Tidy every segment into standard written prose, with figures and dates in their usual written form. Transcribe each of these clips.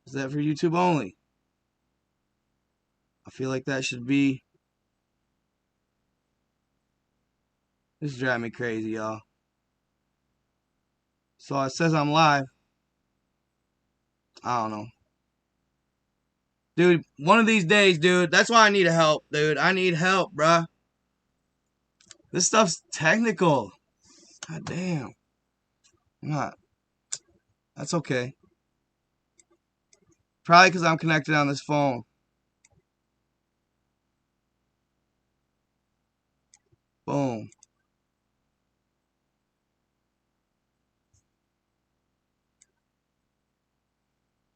Is that for YouTube only? I feel like that should be. This is driving me crazy, y'all. So it says I'm live. I don't know. Dude, one of these days, dude, that's why I need help, dude. I need help, bruh. This stuff's technical. God damn. I'm not. That's okay. Probably because I'm connected on this phone. Boom.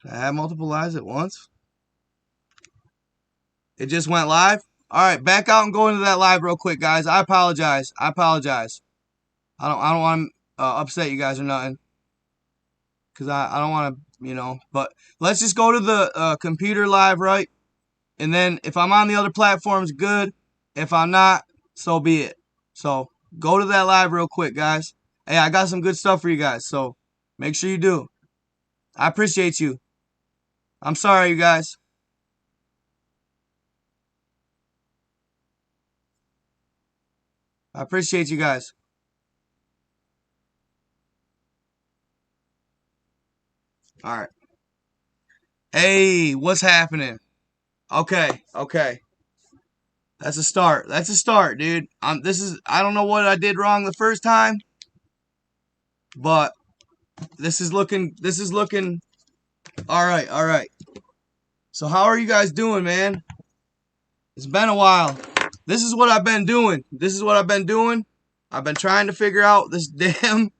Can I have multiple lives at once? It just went live? Alright, back out and go into that live real quick, guys. I apologize. I apologize. I don't want to upset you guys or nothing. Because I don't want to, you know. But let's just go to the computer live, right? And then if I'm on the other platforms, good. If I'm not, so be it. So go to that live real quick, guys. Hey, I got some good stuff for you guys. So make sure you do. I appreciate you. I'm sorry, you guys. I appreciate you guys. Alright. Hey, what's happening? Okay, okay. That's a start. That's a start, dude. I don't know what I did wrong the first time, but this is looking alright, alright. So how are you guys doing, man? It's been a while. This is what I've been doing. This is what I've been doing. I've been trying to figure out this damn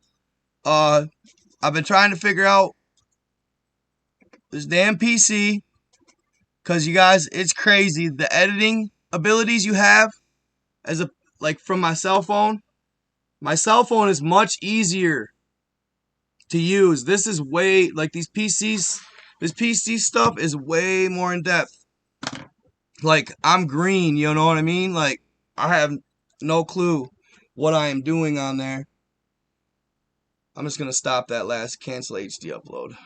I've been trying to figure out this damn PC, cause you guys, it's crazy the editing abilities you have as a from my cell phone. My cell phone is much easier to use. This is way these PCs. This PC stuff is way more in depth. Like, I'm green, you know what I mean? Like, I have no clue what I am doing on there. I'm just gonna stop that last cancel HD upload.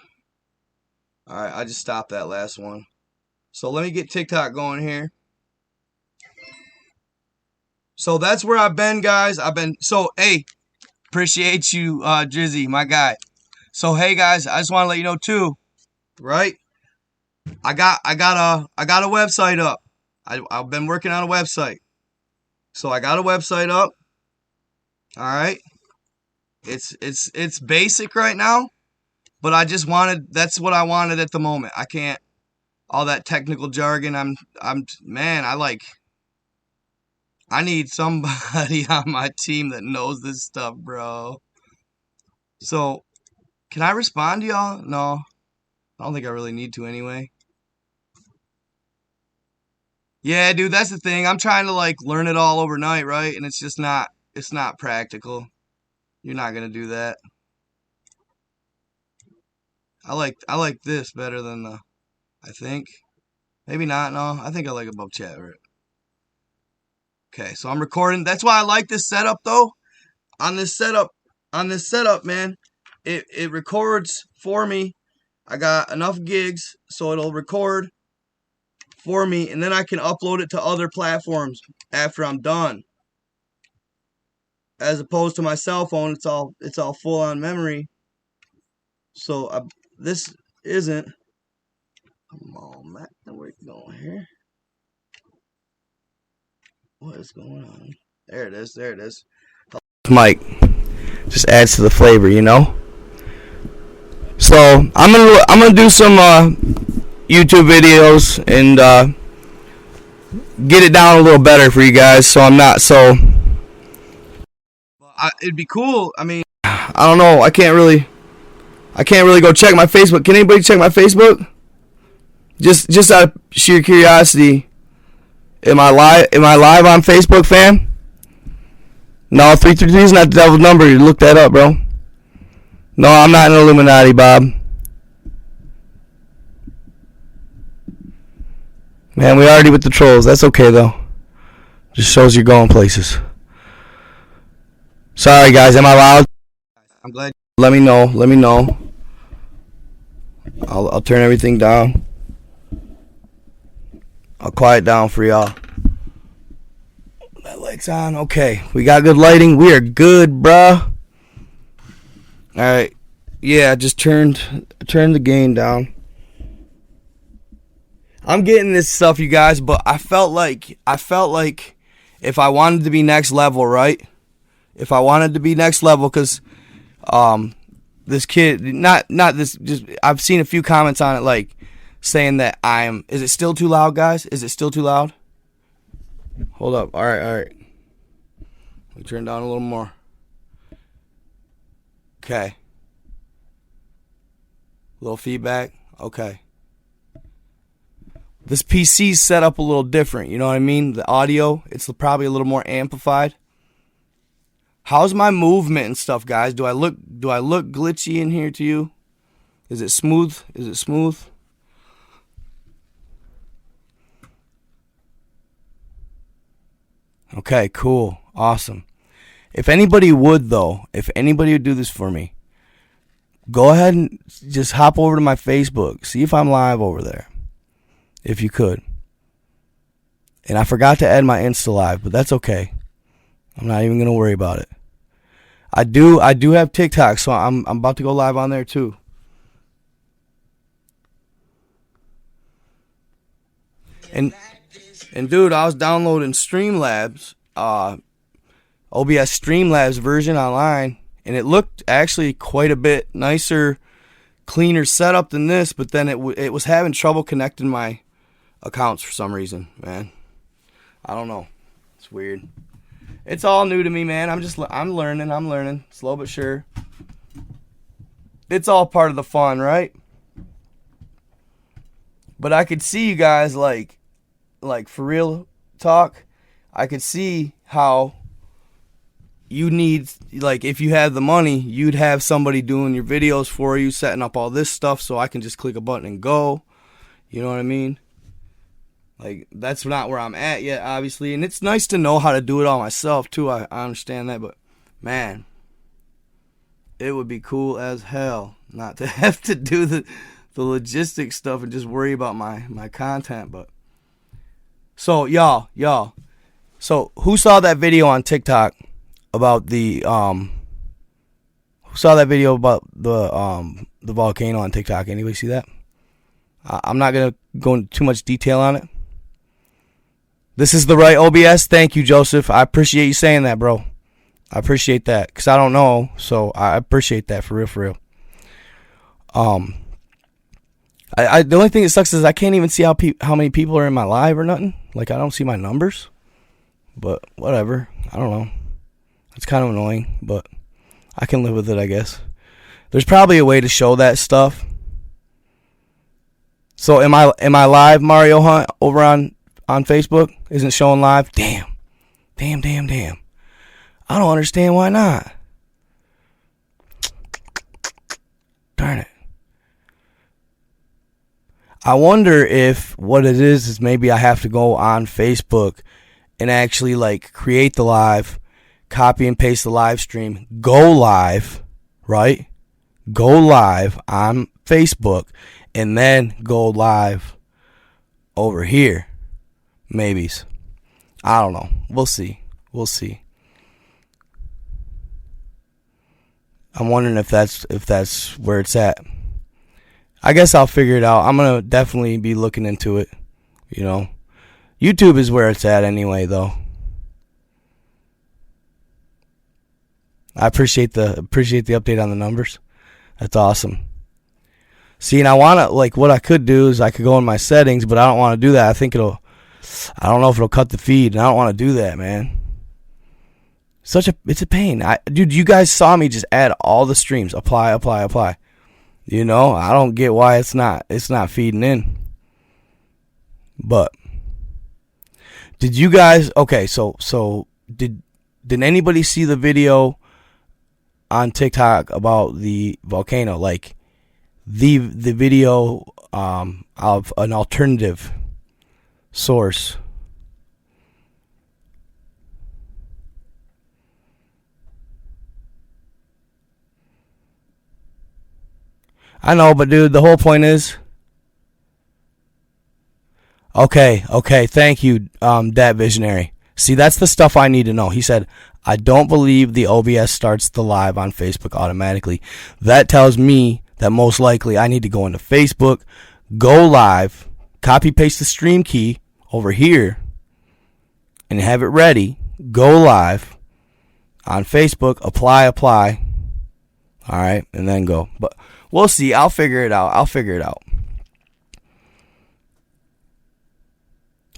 Alright, I just stopped that last one. So let me get TikTok going here. So that's where I've been, guys. So hey, appreciate you, Drizzy, my guy. So hey guys, I just want to let you know too, right? I got a website up. I've been working on a website. So I got a website up. Alright. It's basic right now. But I just wanted, that's what I wanted at the moment. I can't, all that technical jargon, I need somebody on my team that knows this stuff, bro. So, can I respond to y'all? No, I don't think I really need to anyway. Yeah, dude, that's the thing. I'm trying to, learn it all overnight, right? And it's just not, it's not practical. You're not going to do that. I like this better than the, I think. Maybe not, no. I think I like above chat, right? Okay, so I'm recording. That's why I like this setup, though. On this setup, man, it records for me. I got enough gigs, so it'll record for me, and then I can upload it to other platforms after I'm done. As opposed to my cell phone, it's all full on memory. So this isn't. Come on, Matt. Where you going here? What is going on? There it is. There it is. Mike just adds to the flavor, you know. So I'm gonna do some YouTube videos and get it down a little better for you guys, so I'm not so. It'd be cool. I mean, I don't know. I can't really go check my Facebook. Can anybody check my Facebook? Just out of sheer curiosity. Am I live on Facebook, fam? No, 333 is not the devil's number. You look that up, bro. No, I'm not an Illuminati, Bob. Man, we already with the trolls. That's okay, though. Just shows you're going places. Sorry, guys. Am I loud? I'm glad. Let me know. I'll turn everything down. I'll quiet down for y'all. That light's on. Okay, we got good lighting. We are good, bruh. Alright. Yeah, I just turned the gain down. I'm getting this stuff, you guys, but I felt like if I wanted to be next level, right? If I wanted to be next level, because this kid, not this, just I've seen a few comments on it, like saying that is it still too loud, guys? Is it still too loud? Hold up. All right. Let me turn down a little more. Okay. Little feedback. Okay. This PC's set up a little different, you know what I mean? The audio, it's probably a little more amplified. How's my movement and stuff, guys? Do I look glitchy in here to you? Is it smooth? Okay, cool. Awesome. If anybody would do this for me, go ahead and just hop over to my Facebook. See if I'm live over there. If you could. And I forgot to add my Insta Live, but that's okay. I'm not even going to worry about it. I do have TikTok, so I'm about to go live on there too. And dude, I was downloading Streamlabs, OBS Streamlabs version online, and it looked actually quite a bit nicer, cleaner setup than this, but then it was having trouble connecting my accounts for some reason, man. I don't know. It's weird. It's all new to me, man. I'm learning, slow but sure. It's all part of the fun, right? But I could see you guys like for real talk. I could see how you need, like, if you had the money, you'd have somebody doing your videos for you, setting up all this stuff, so I can just click a button and go. You know what I mean? Like, that's not where I'm at yet, obviously. And it's nice to know how to do it all myself, too. I understand that. But, man, it would be cool as hell not to have to do the logistics stuff and just worry about my content. But, so, y'all. So, who saw that video on TikTok about the, who saw that video about the volcano on TikTok? Anybody see that? I'm not going to go into too much detail on it. This is the right OBS. Thank you, Joseph. I appreciate you saying that, bro. I appreciate that, because I don't know, so I appreciate that, for real. The only thing that sucks is I can't even see how many people are in my live or nothing. Like, I don't see my numbers. But whatever. I don't know. It's kind of annoying, but I can live with it, I guess. There's probably a way to show that stuff. So am I live, Mario Hunt, over on Facebook? Isn't showing live? Damn. I don't understand why not. Darn it. I wonder if what it is maybe I have to go on Facebook and actually, like, create the live, copy and paste the live stream, go live, right? Go live on Facebook, and then go live over here. Maybes. I don't know. We'll see. I'm wondering if that's where it's at. I guess I'll figure it out. I'm gonna definitely be looking into it. You know, YouTube is where it's at anyway, though. I appreciate the update on the numbers. That's awesome. See, and I wanna, like, what I could do is I could go in my settings, but I don't want to do that. I don't know if it'll cut the feed, and I don't want to do that, man. It's a pain. Dude, you guys saw me just add all the streams, apply. You know, I don't get why it's not feeding in. But did you guys? Okay, so did anybody see the video on TikTok about the volcano? Like the video of an alternative source. I know, but dude, the whole point is. Okay, thank you, that visionary. See, that's the stuff I need to know. He said, I don't believe the OBS starts the live on Facebook automatically. That tells me that most likely I need to go into Facebook, go live, copy paste the stream key over here, and have it ready, go live on Facebook, apply, alright, and then go. But we'll see, I'll figure it out.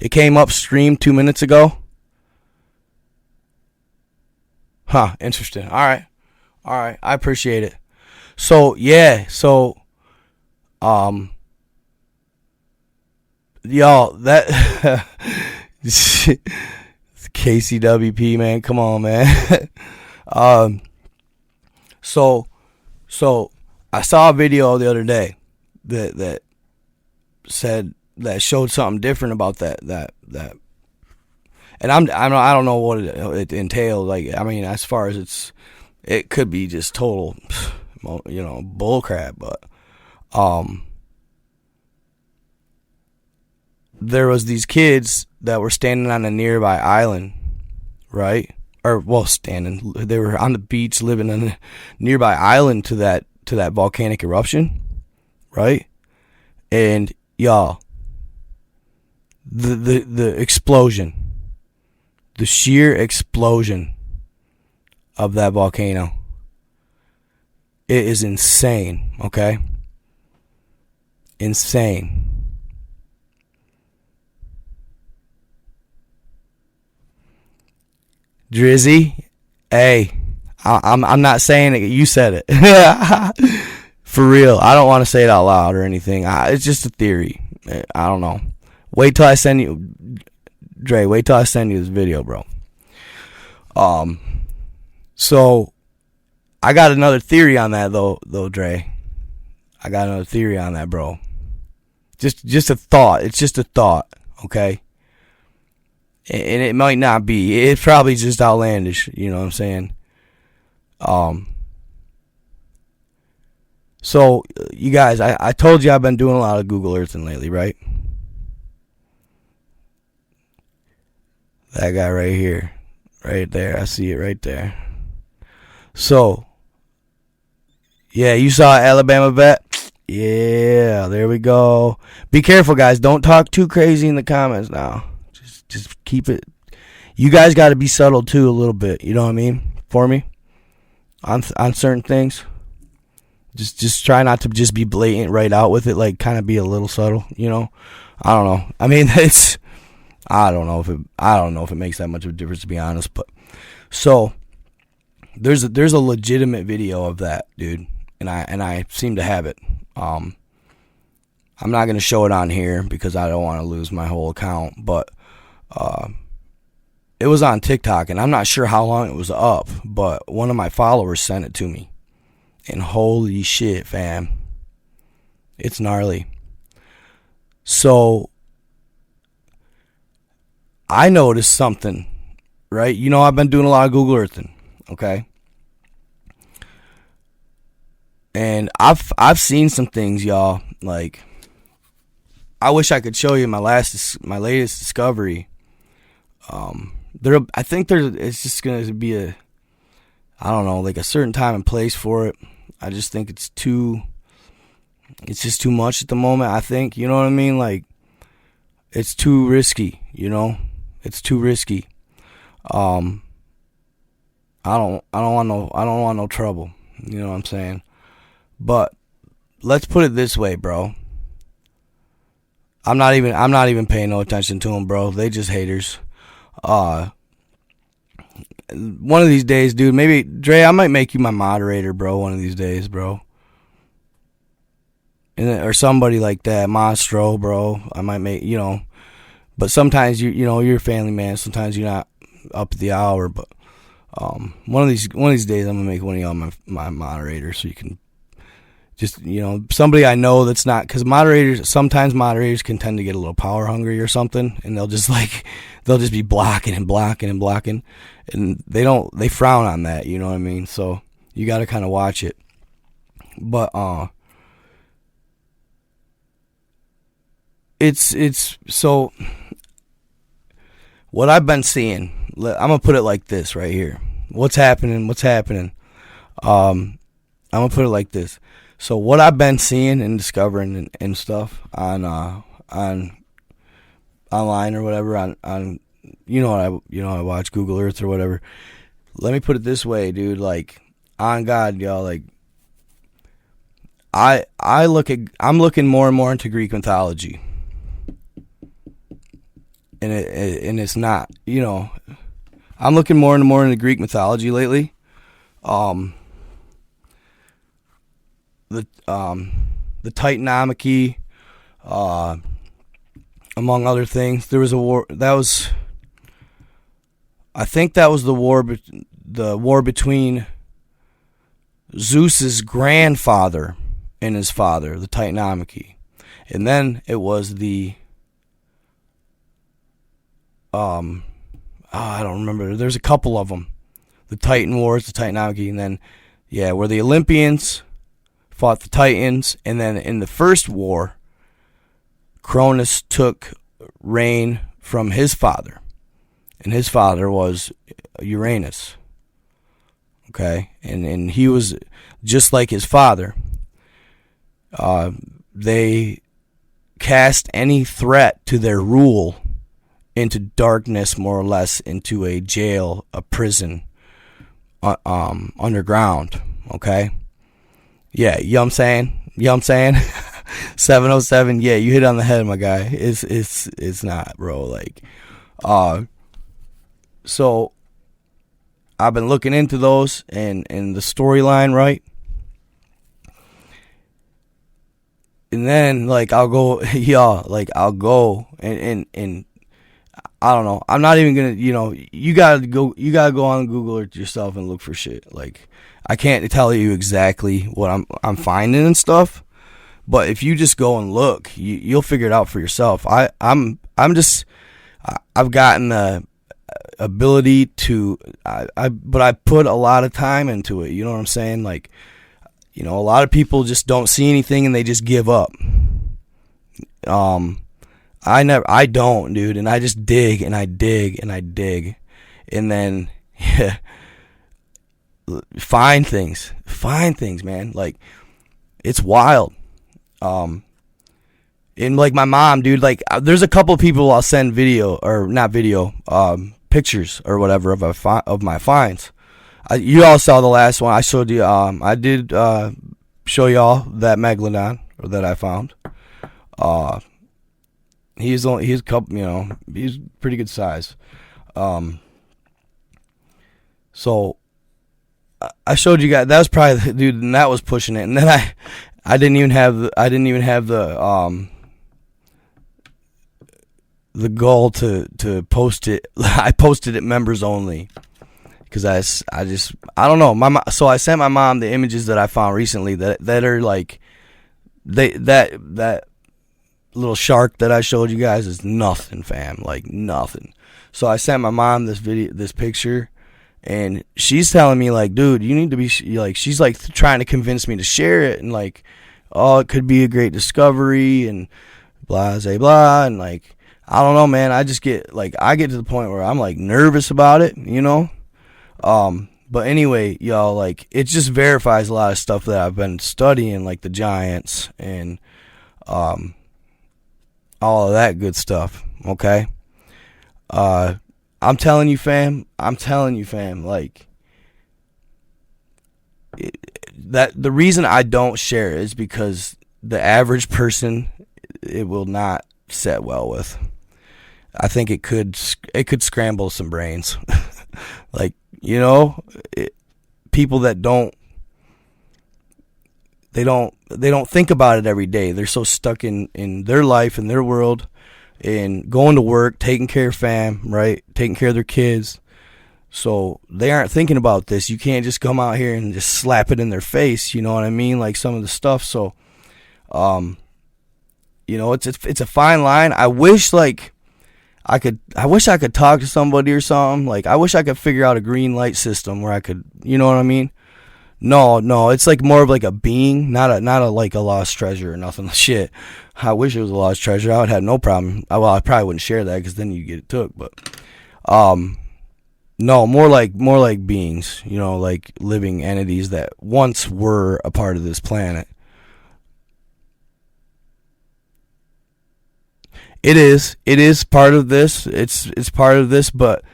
It came up stream 2 minutes ago. Huh, interesting. Alright, I appreciate it. So, yeah, y'all, that KCWP, man, come on, man. So I saw a video the other day that said that showed something different about that, and I don't know what it entailed. Like, I mean, as far as it could be just total, bullcrap, but there was these kids that were standing on a nearby island, right? Or, well, they were on the beach living on a nearby island to that volcanic eruption, right? And y'all, the explosion, the sheer explosion of that volcano, it is insane, okay? Insane. Drizzy, hey, I'm not saying it. You said it. For real. I don't want to say it out loud or anything. It's just a theory. I don't know. Wait till I send you, Dre. Wait till I send you this video, bro. So I got another theory on that, though, Dre. I got another theory on that, bro. Just a thought. It's just a thought, okay? And it might not be. It's probably just outlandish. You know what I'm saying? So, you guys, I told you I've been doing a lot of Google Earthing lately, right? That guy right here. Right there. I see it right there. So, yeah, you saw Alabama vet? Yeah, there we go. Be careful, guys. Don't talk too crazy in the comments now. Just keep it. You guys got to be subtle too a little bit. You know what I mean? For me, on certain things. Just try not to just be blatant right out with it. Like, kind of be a little subtle. You know? I don't know. I mean, I don't know if it makes that much of a difference, to be honest. But so there's a legitimate video of that, dude, and I seem to have it. I'm not gonna show it on here because I don't want to lose my whole account, but it was on TikTok, and I'm not sure how long it was up, but one of my followers sent it to me, and holy shit, fam, it's gnarly. So I noticed something, right? You know, I've been doing a lot of Google Earthing, okay? And I've seen some things, y'all. Like, I wish I could show you my latest discovery. I think it's just gonna be I don't know, like a certain time and place for it. I just think it's just too much at the moment. I think, you know what I mean? Like, it's too risky, you know? It's too risky. I don't want no trouble. You know what I'm saying? But let's put it this way, bro. I'm not even paying no attention to them, bro. They just haters. One of these days, dude, maybe Dre, I might make you my moderator, bro, one of these days, bro. Or somebody like that, Monstro, bro. I might make, you know. But sometimes you're a family man. Sometimes you're not up at the hour. But one of these days, I'm gonna make one of y'all my moderator, so you can just, you know, somebody I know that's not, because sometimes moderators can tend to get a little power hungry or something, and they'll just be blocking, and they frown on that. You know what I mean? So you got to kind of watch it. But it's so what I've been seeing. I'm gonna put it like this right here. What's happening? I'm gonna put it like this. So what I've been seeing and discovering and stuff on online or whatever on I watch Google Earth or whatever. Let me put it this way, dude. Like, on God, y'all. Like, I'm looking more and more into Greek mythology, and it's not, I'm looking more and more into Greek mythology lately. The Titanomachy, among other things. There was a war I think that was the war between Zeus's grandfather and his father, the Titanomachy. And then it was the I don't remember. There's a couple of them. The Titan Wars, the Titanomachy, and then where the Olympians fought the Titans, and then in the first war, Cronus took reign from his father, and his father was Uranus. Okay, and he was just like his father. They cast any threat to their rule into darkness, more or less, into a jail, a prison, underground. Okay. Yeah, you know what I'm saying? 707, yeah, you hit on the head, my guy. It's not, bro. Like, so I've been looking into those and the storyline, right? And then, like, I'll go, I'll go and I don't know. I'm not even gonna, you gotta go on Google Earth yourself and look for shit. Like, I can't tell you exactly what I'm finding and stuff, but if you just go and look, you'll figure it out for yourself. I've gotten the ability to, but I put a lot of time into it. You know what I'm saying? Like, a lot of people just don't see anything and they just give up. I don't, dude, and I just dig and I dig and I dig, and then find things, man. Like, it's wild. And like my mom, dude, like, there's a couple of people I'll send pictures or whatever of my finds. You all saw the last one I showed you. I did show y'all that megalodon that I found. He's a couple, he's pretty good size. So I showed you guys, that was probably the dude, and that was pushing it. And then I didn't even have the goal to post it. I posted it members only because I don't know. So I sent my mom the images that I found recently that are like that little shark that I showed you guys is nothing, fam. Like, nothing. So I sent my mom this picture, and she's telling me, like, dude, you need to be, like, she's like trying to convince me to share it, and like, oh, it could be a great discovery, and blah, blah, blah, and like, I don't know, man. I just get, like, I get to the point where I'm like nervous about it, But anyway, y'all, like, it just verifies a lot of stuff that I've been studying, like the giants and all of that good stuff. Okay. I'm telling you, fam, like, that the reason I don't share is because the average person, it will not set well with. I think it could scramble some brains. Like, people that don't think about it every day. They're so stuck in their life and their world and going to work, taking care of fam, right? Taking care of their kids. So they aren't thinking about this. You can't just come out here and just slap it in their face. You know what I mean? Like some of the stuff. So, it's a fine line. I wish I could talk to somebody or something. Like, I wish I could figure out a green light system where I could, you know what I mean? No, it's like more of like a being, not a like a lost treasure or nothing. Shit, I wish it was a lost treasure. I would have no problem. Well, I probably wouldn't share that because then you get it took. But no, more like beings. You know, like living entities that once were a part of this planet. It is part of this. It's part of this, but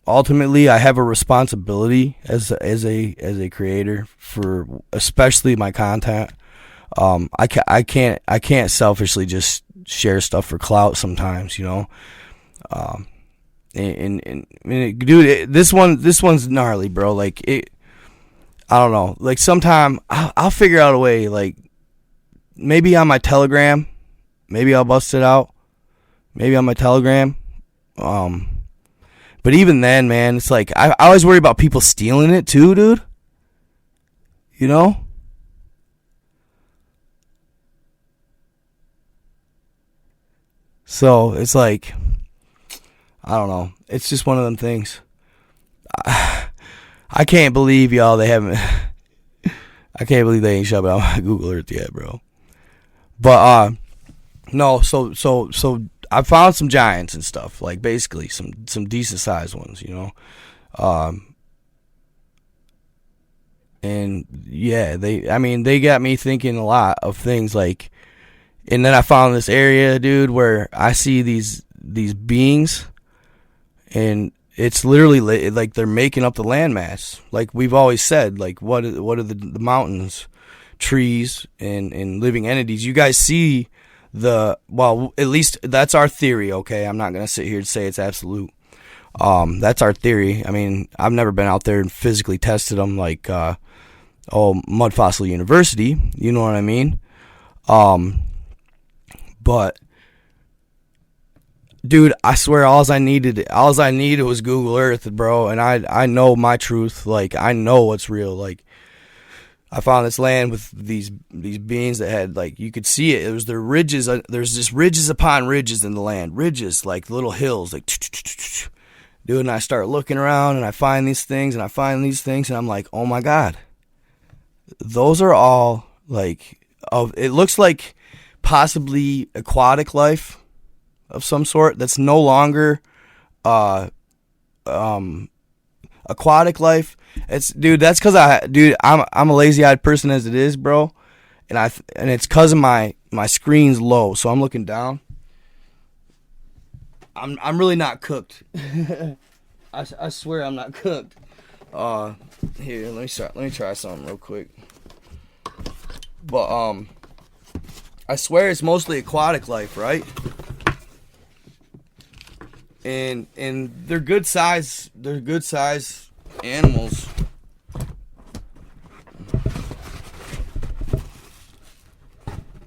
ultimately I have a responsibility as a creator for especially my content. I can't selfishly just share stuff for clout sometimes, you know. Dude, this one's gnarly, bro. Like it, I don't know. Like sometime I'll figure out a way. Like maybe on my Telegram, maybe I'll bust it out. Maybe on my Telegram. But even then, man, it's like I always worry about people stealing it too, dude. You know? So it's like, I don't know. It's just one of them things. I can't believe y'all they haven't. I can't believe they ain't shoved it on my Google Earth yet, bro. But no. So I found some giants and stuff. Like basically some decent sized ones, you know. And yeah, they got me thinking a lot of things like. And then I found this area, dude, where I see these beings, and it's literally like they're making up the landmass. Like we've always said, like what are the mountains, trees, and living entities? You guys see well, at least that's our theory. Okay, I'm not gonna sit here and say it's absolute. That's our theory. I mean, I've never been out there and physically tested them like Mud Fossil University. You know what I mean? But dude, I swear all I needed was Google Earth, bro, and I know my truth. Like I know what's real. Like I found this land with these beings that had, like, you could see it. It was their ridges. There's just ridges upon ridges in the land. Ridges, like little hills, like dude, and I start looking around and I find these things and I find these things and I'm like, "Oh my god. Those are all like it looks like possibly aquatic life of some sort that's no longer aquatic life. That's because I'm a lazy-eyed person as it is, bro, and it's because of my screen's low, so I'm looking down. I'm really not cooked. I swear I'm not cooked. Here, let me try something real quick. But I swear it's mostly aquatic life, right? And they're good size animals.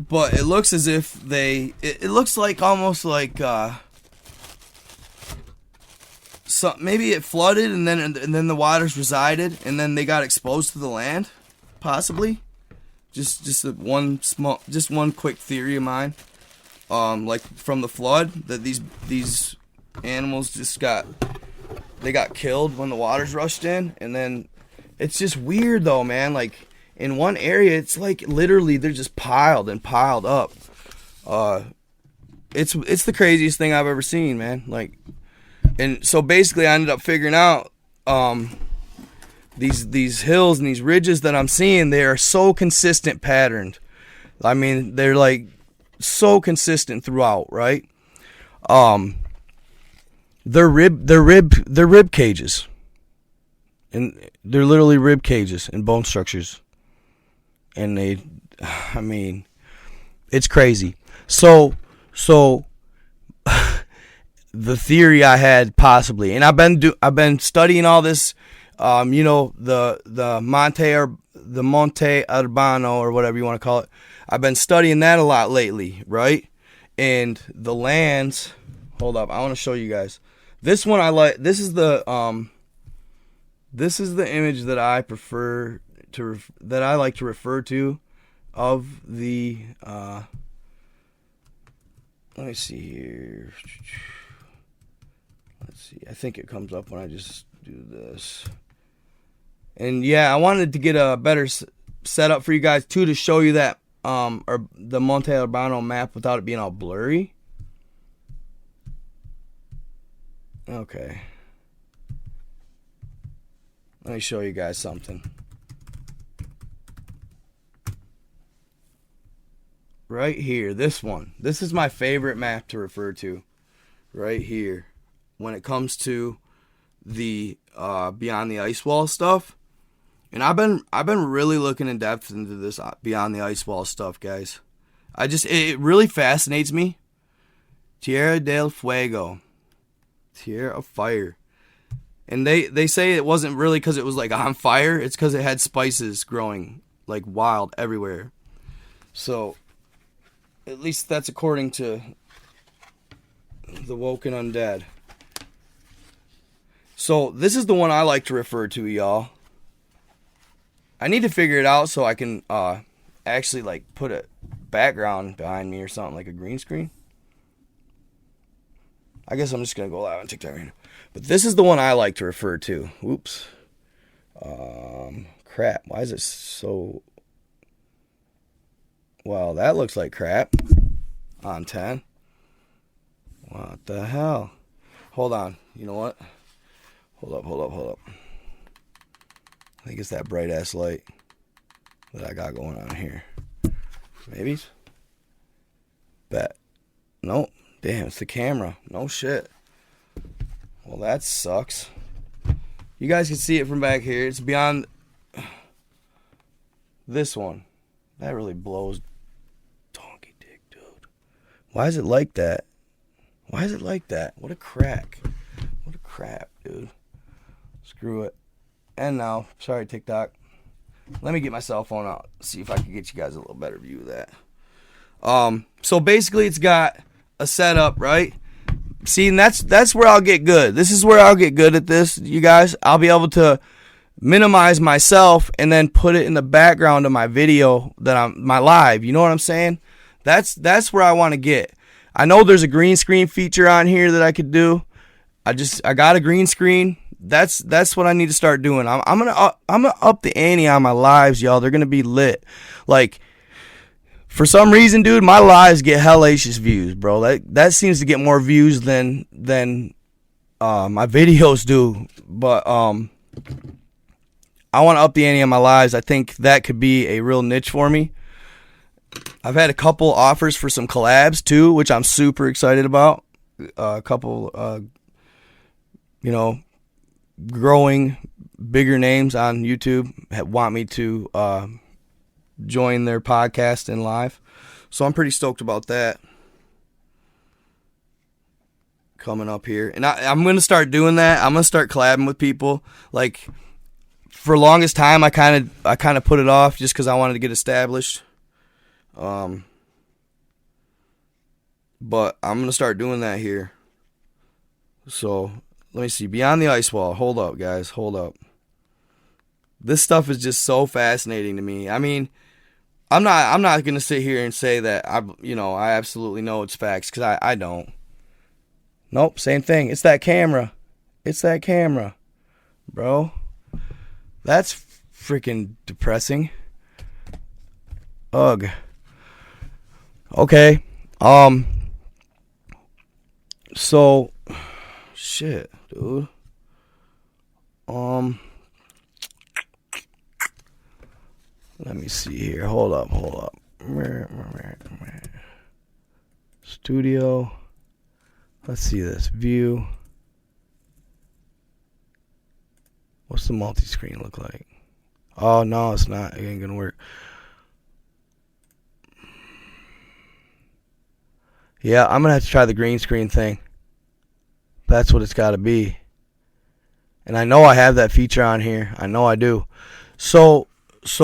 But it looks as if it looks like almost like maybe it flooded and then the waters resided and then they got exposed to the land, possibly. Just one quick theory of mine. Like from the flood, that these animals got killed when the waters rushed in, and then it's just weird though, man. Like in one area, it's like literally they're just piled up. It's the craziest thing I've ever seen, man. Like, and so basically, I ended up figuring out these hills and these ridges that I'm seeing, they are so consistent patterned. I mean, they're like so consistent throughout, right? They're rib cages, and they're literally rib cages and bone structures, and I mean, it's crazy. So the theory I had possibly, and I've been studying all this, the Monte Urbano or whatever you want to call it. I've been studying that a lot lately, right? And the lands. Hold up, I want to show you guys. This one I like. This is the image that I prefer that I like to refer to of the. Let me see here. Let's see. I think it comes up when I just do this. And yeah, I wanted to get a better setup for you guys too, to show you that or the Monte Albano map without it being all blurry. Okay. Let me show you guys something. Right here, this one. This is my favorite map to refer to. Right here. When it comes to the Beyond the Ice Wall stuff. And I've been really looking in depth into this Beyond the Ice Wall stuff, guys. It really fascinates me. Tierra del Fuego. Tierra of Fire. And they say it wasn't really because it was like on fire. It's because it had spices growing like wild everywhere. So, at least that's according to the Woken Undead. So, this is the one I like to refer to, y'all. I need to figure it out so I can actually like put a background behind me or something, like a green screen. I guess I'm just going to go live on TikTok right now. But this is the one I like to refer to. Oops. Crap. Why is it so... Well, that looks like crap. On 10. What the hell? Hold on. You know what? Hold up. I think it's that bright ass light that I got going on here. Maybe? Bet. Nope. Damn, it's the camera. No shit. Well, that sucks. You guys can see it from back here. It's beyond this one. That really blows donkey dick, dude. Why is it like that? Why is it like that? What a crack. What a crap, dude. Screw it. And now, sorry, TikTok. Let me get my cell phone out. See if I can get you guys a little better view of that. So basically it's got a setup, right? See, and that's where I'll get good. This is where I'll get good at this, you guys. I'll be able to minimize myself and then put it in the background of my video my live. You know what I'm saying? That's where I want to get. I know there's a green screen feature on here that I could do. I got a green screen. That's what I need to start doing. I'm gonna up the ante on my lives, y'all. They're gonna be lit. Like, for some reason, dude, my lives get hellacious views, bro. That seems to get more views than my videos do. But I want to up the ante on my lives. I think that could be a real niche for me. I've had a couple offers for some collabs too, which I'm super excited about. A couple, growing bigger names on YouTube want me to join their podcast and live. So I'm pretty stoked about that coming up here. And I'm going to start doing that. I'm going to start collabing with people. Like, for the longest time, I kind of put it off just because I wanted to get established. But I'm going to start doing that here. So, let me see. Beyond the Ice Wall. Hold up, guys. Hold up. This stuff is just so fascinating to me. I mean, I'm not going to sit here and say that I absolutely know it's facts, because I don't. Nope, same thing. It's that camera. It's that camera. Bro. That's freaking depressing. Ugh. Okay. So, shit, dude. Let me see here. Hold up. Studio. Let's see this. View. What's the multi-screen look like? Oh, no, it's not. It ain't gonna work. Yeah, I'm gonna have to try the green screen thing. That's what it's gotta be. And I know I have that feature on here. I know I do. So it's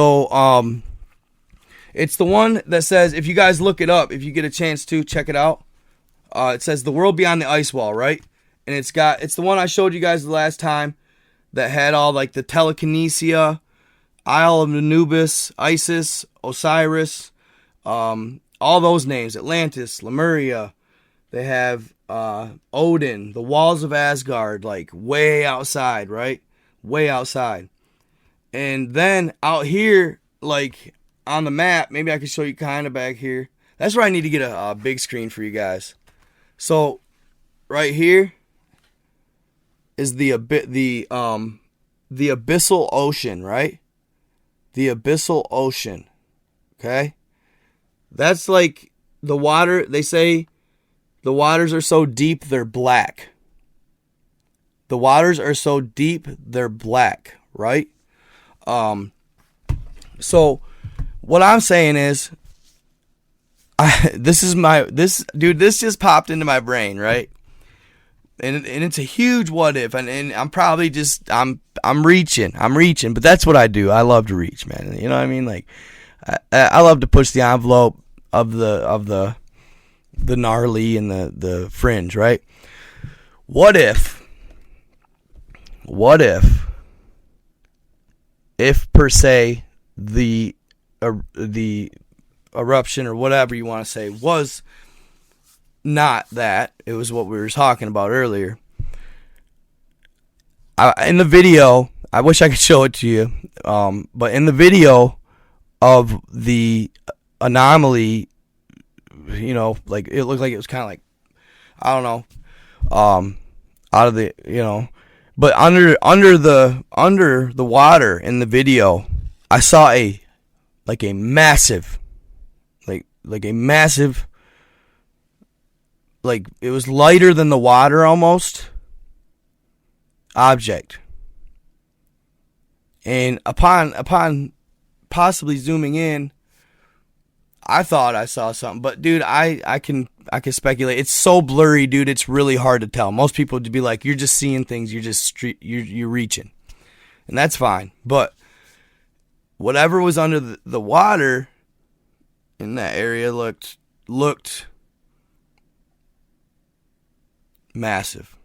the one that says, if you guys look it up, if you get a chance to check it out, it says The World Beyond the Ice Wall, right? And it's the one I showed you guys the last time that had all like the telekinesia, Isle of Anubis, Isis, Osiris, all those names, Atlantis, Lemuria. They have Odin, the walls of Asgard, like way outside, right? Way outside. And then out here, like on the map, maybe I can show you kind of back here. That's where I need to get a big screen for you guys. So right here is the abyssal ocean, right? The abyssal ocean. Okay? That's like the water, they say the waters are so deep they're black. The waters are so deep they're black, right? So what I'm saying is this just popped into my brain, right? And it's a huge what if, and I'm probably just I'm reaching, but that's what I do. I love to reach, man. You know what I mean? Like I love to push the envelope of the gnarly and the fringe, right? What if per se the eruption or whatever you want to say was not that, it was what we were talking about earlier. In the video, I wish I could show it to you, but in the video of the anomaly, you know, like it looked like it was kind of like, I don't know, out of the, you know, but under the water in the video, I saw a massive, like it was lighter than the water almost object. And upon possibly zooming in, I thought I saw something, but dude, I can speculate. It's so blurry, dude. It's really hard to tell. Most people would be like, "You're just seeing things. You're reaching," and that's fine. But whatever was under the water in that area looked massive.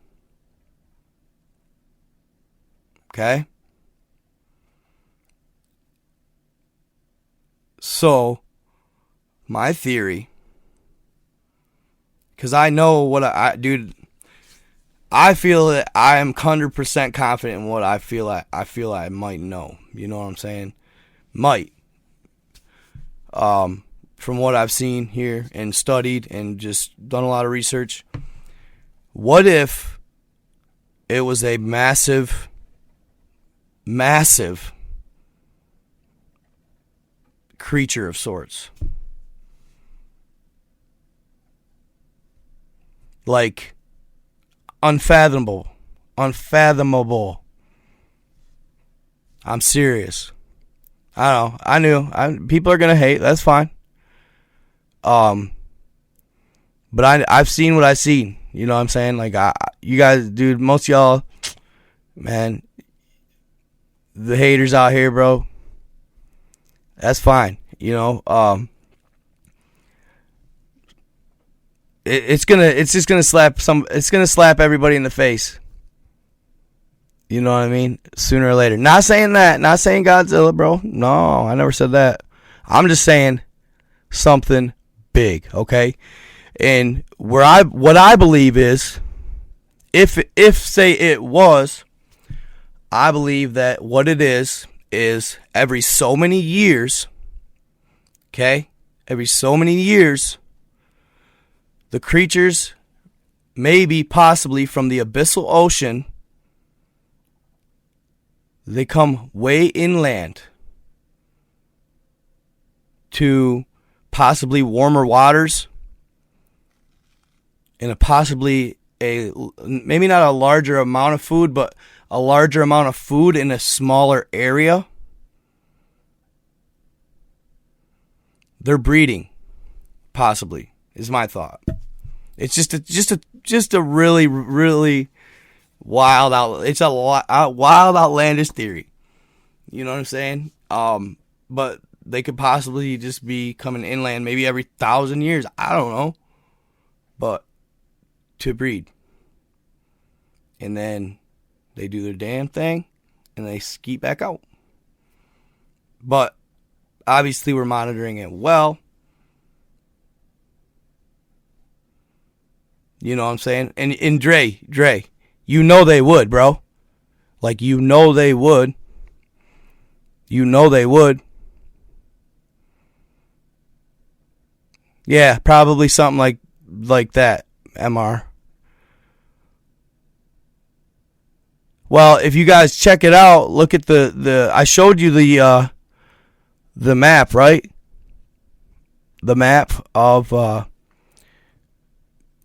Okay, so my theory, because I know what dude, I feel that I am 100% confident in what I feel I might know. You know what I'm saying? Might. From what I've seen here and studied and just done a lot of research, what if it was a massive creature of sorts? Like unfathomable. I'm serious. I don't know. I knew. People are gonna hate. That's fine. But I've seen what I've seen. You know what I'm saying? Like you guys, dude. Most of y'all, man. The haters out here, bro. That's fine. You know. It's gonna slap everybody in the face. You know what I mean? Sooner or later. Not saying that. Not saying Godzilla, bro. No, I never said that. I'm just saying something big, okay? And what I believe is, if say it was, I believe that what it is every so many years, okay? Every so many years, the creatures, maybe possibly from the abyssal ocean, they come way inland to possibly warmer waters and maybe not a larger amount of food, but a larger amount of food in a smaller area. They're breeding, possibly, is my thought. It's just a really, really wild wild outlandish theory. You know what I'm saying? But they could possibly just be coming inland maybe every 1,000 years. I don't know. But to breed. And then they do their damn thing and they skeet back out. But obviously we're monitoring it well. You know what I'm saying? And Dre, you know they would, bro. Like, you know they would. You know they would. Yeah, probably something like that, MR. Well, if you guys check it out, look at the I showed you the map, right? The map of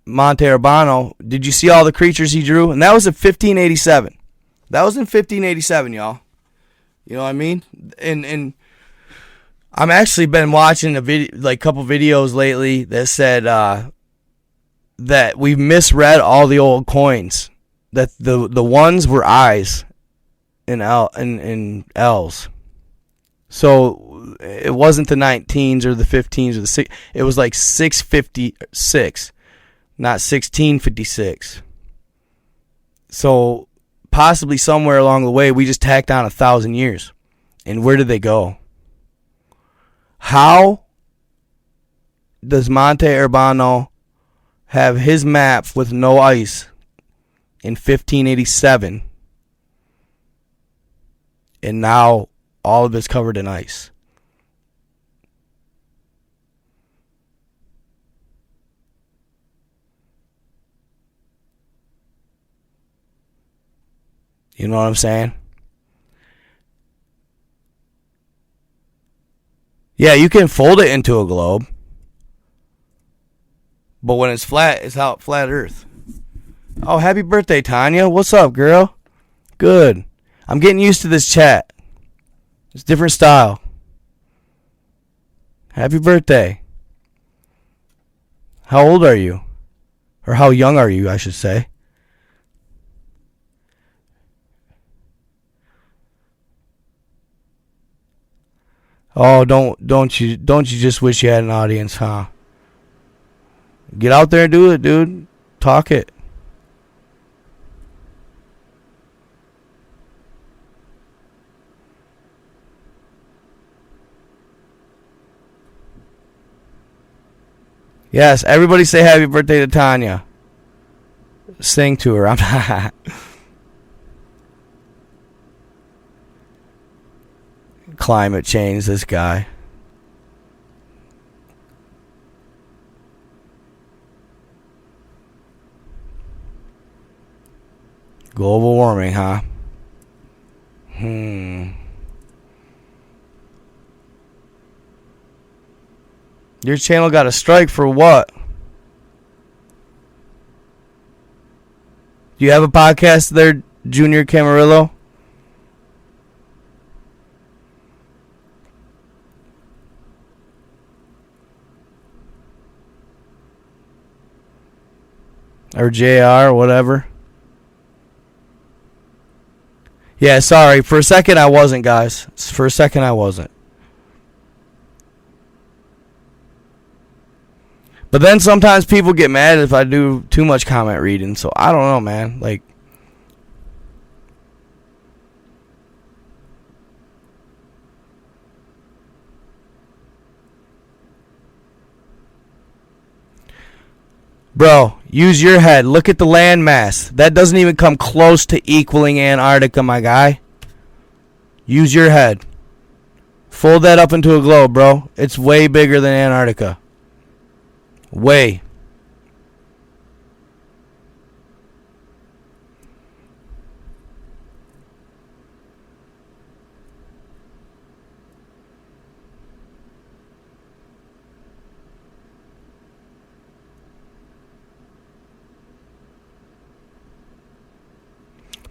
Monte Urbano. Did you see all the creatures he drew? And that was in 1587. That was in 1587, y'all. You know what I mean? And I'm actually been watching a video, like couple videos lately that said that we've misread all the old coins. That the ones were I's and L's. So it wasn't the 19s or the 15s or the 6. It was like 656, not 1656. So possibly somewhere along the way we just tacked on 1,000 years. And where did they go? How does Monte Urbano have his map with no ice in 1587 and now all of it's covered in ice? You know what I'm saying? Yeah, you can fold it into a globe. But when it's flat, it's out flat earth. Oh, happy birthday, Tanya. What's up, girl? Good. I'm getting used to this chat. It's different style. Happy birthday. How old are you? Or how young are you, I should say. Oh, don't you just wish you had an audience, huh? Get out there and do it, dude. Talk it. Yes, everybody say happy birthday to Tanya. Sing to her. I'm not. Climate change, this guy. Global warming, huh? Your channel got a strike for what? Do you have a podcast there, Junior Camarillo? Or JR, whatever. Yeah, sorry. For a second I wasn't, guys. For a second I wasn't. But then sometimes people get mad if I do too much comment reading. So I don't know, man. Like, bro, use your head. Look at the land mass. That doesn't even come close to equaling Antarctica, my guy. Use your head. Fold that up into a globe, bro. It's way bigger than Antarctica. Way.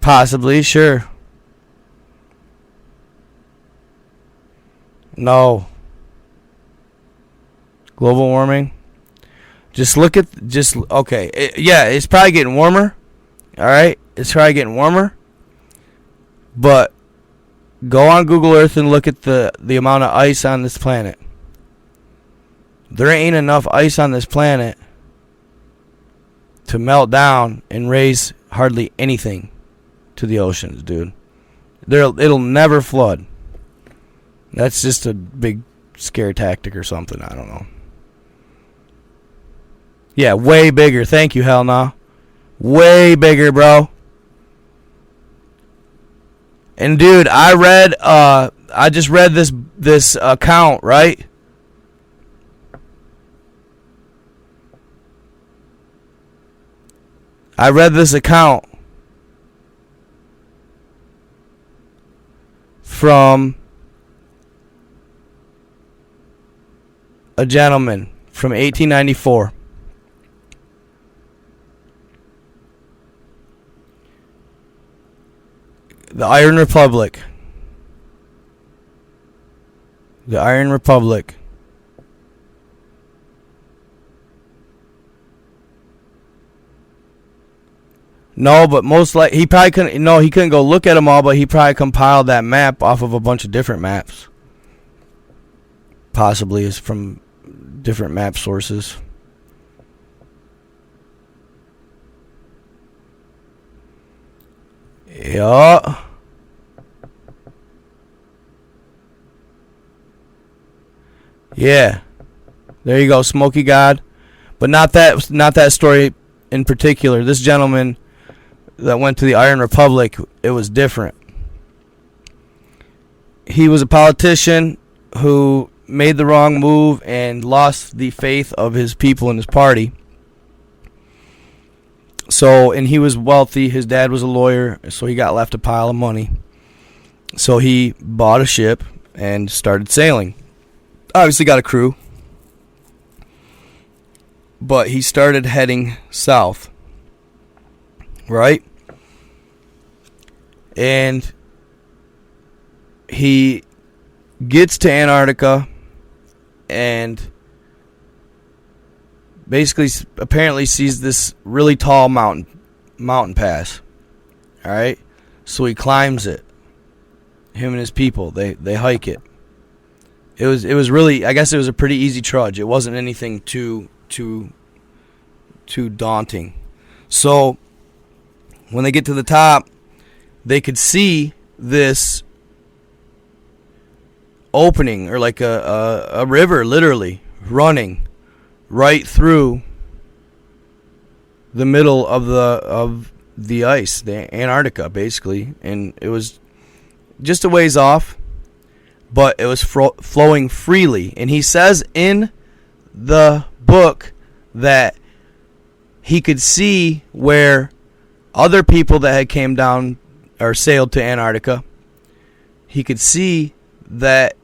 Possibly, sure. No. Global warming. Just look at, okay. Yeah, it's probably getting warmer. Alright? It's probably getting warmer. But go on Google Earth and look at the amount of ice on this planet. There ain't enough ice on this planet to melt down and raise hardly anything to the oceans, dude. It'll never flood. That's just a big scare tactic or something. I don't know. Yeah, way bigger. Thank you, hell no. Way bigger, bro. And dude, I read I just read this account, right? I read this account from a gentleman from 1894. The Iron Republic. The Iron Republic. No, but most like he probably couldn't. No, he couldn't go look at them all, but he probably compiled that map off of a bunch of different maps. Possibly is from different map sources. Yeah. Yeah. There you go, Smoky God. But not that story in particular. This gentleman that went to the Iron Republic, it was different. He was a politician who made the wrong move and lost the faith of his people and his party. So, and he was wealthy. His dad was a lawyer, so he got left a pile of money. So he bought a ship and started sailing. Obviously got a crew. But he started heading south. Right? And he gets to Antarctica and basically apparently sees this really tall mountain pass. All right? So he climbs it. Him and his people, they hike it. It was really, I guess it was a pretty easy trudge. It wasn't anything too daunting. So when they get to the top, they could see this opening, or like a river literally running right through the middle of the ice, the Antarctica basically, and it was just a ways off, but it was flowing freely. And he says in the book that he could see where other people that had came down or sailed to Antarctica, he could see that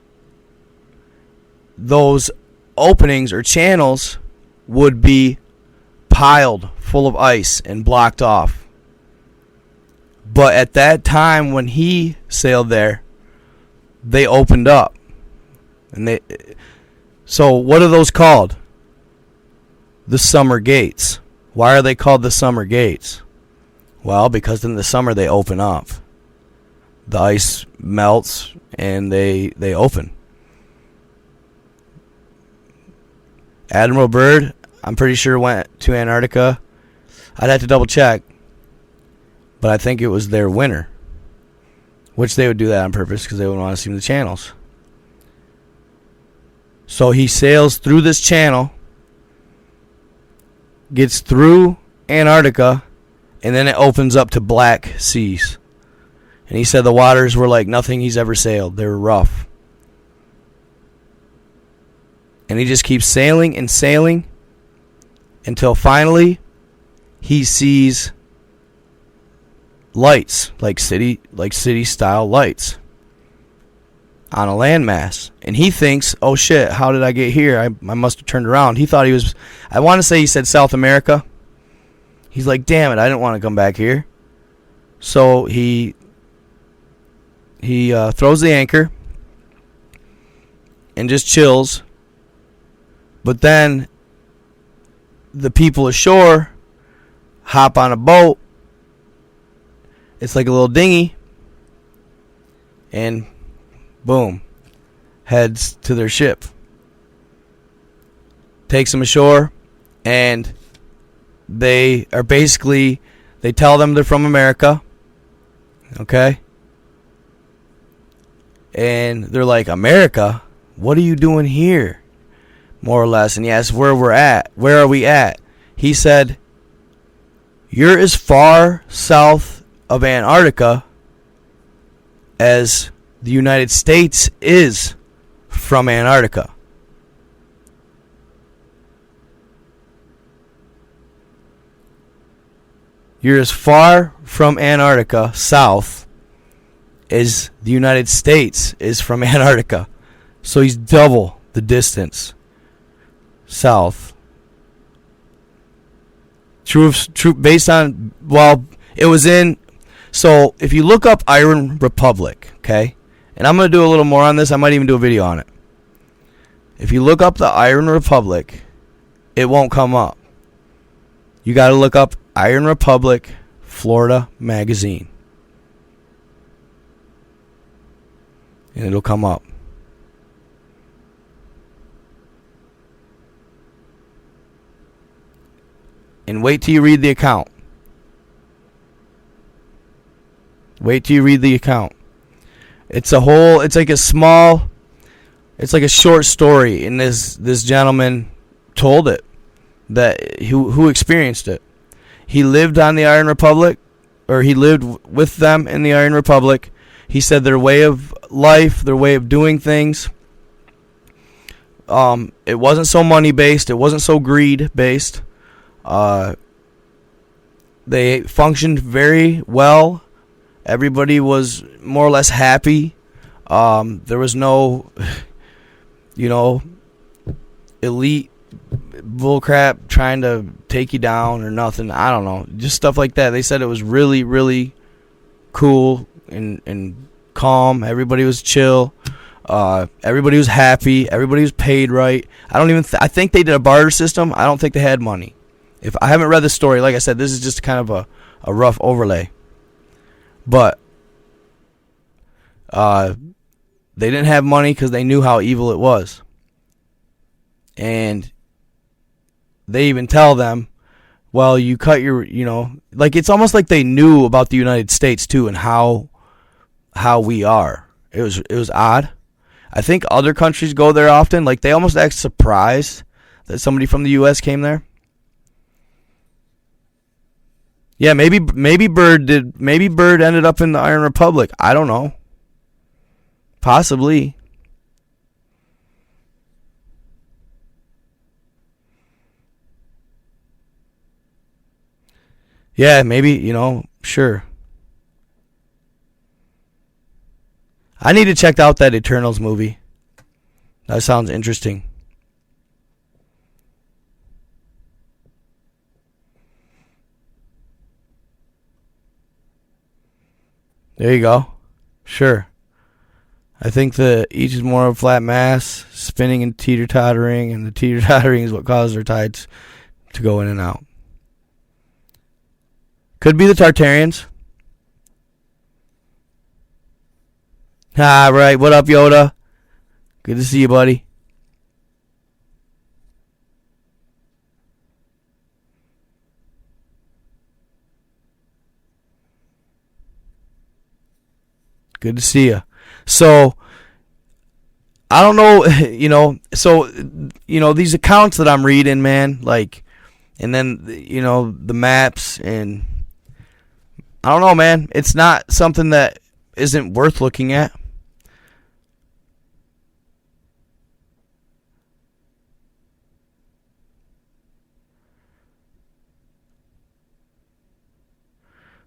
those openings or channels would be piled full of ice and blocked off. But at that time when he sailed there, they opened up. And so what are those called? The summer gates. Why are they called the summer gates? Well, because in the summer they open up. The ice melts and they open. Admiral Byrd, I'm pretty sure, went to Antarctica. I'd have to double check, but I think it was their winter, which they would do that on purpose because they would want to see the channels. So he sails through this channel, gets through Antarctica, and then it opens up to black seas. And he said the waters were like nothing he's ever sailed. They were rough. And he just keeps sailing and sailing until finally he sees lights, like city style lights on a landmass. And he thinks, oh shit, how did I get here? I must have turned around. He thought he was, I want to say he said South America. He's like, damn it, I didn't want to come back here. So he throws the anchor and just chills. But then the people ashore hop on a boat. It's like a little dinghy. And boom, heads to their ship. Takes them ashore, and they are basically, they tell them they're from America. Okay? And they're like, America? What are you doing here? More or less. And he asked where we're at. Where are we at? He said, you're as far south of Antarctica as the United States is from Antarctica. You're as far from Antarctica south as the United States is from Antarctica. So he's double the distance south. True based on, well, it was in, so if you look up Iron Republic, okay, and I'm going to do a little more on this, I might even do a video on it. If you look up the Iron Republic, it won't come up. You got to look up Iron Republic, Florida magazine. And it'll come up. And wait till you read the account. Wait till you read the account. It's like a short story, and this gentleman told it, that who experienced it. He lived on the Iron Republic, or he lived with them in the Iron Republic. He said their way of life, their way of doing things, it wasn't so money based, it wasn't so greed based. They functioned very well. Everybody was more or less happy. There was no, elite bullcrap trying to take you down or nothing. I don't know. Just stuff like that. They said it was really, really cool and calm. Everybody was chill. Everybody was happy. Everybody was paid right. I think they did a barter system. I don't think they had money. If I haven't read the story, like I said, this is just kind of a rough overlay. But they didn't have money because they knew how evil it was. And they even tell them, well, you cut your, like it's almost like they knew about the United States too and how we are. It was odd. I think other countries go there often. Like they almost act surprised that somebody from the U.S. came there. Yeah, maybe Bird did. Maybe Bird ended up in the Iron Republic. I don't know. Possibly. Yeah, maybe, sure. I need to check out that Eternals movie. That sounds interesting. There you go. Sure. I think each is more of a flat mass, spinning and teeter-tottering, and the teeter-tottering is what causes their tides to go in and out. Could be the Tartarians. Ah, right. What up, Yoda? Good to see you, buddy. Good to see you. So, I don't know, these accounts that I'm reading, man, like, and then, the maps, and I don't know, man. It's not something that isn't worth looking at.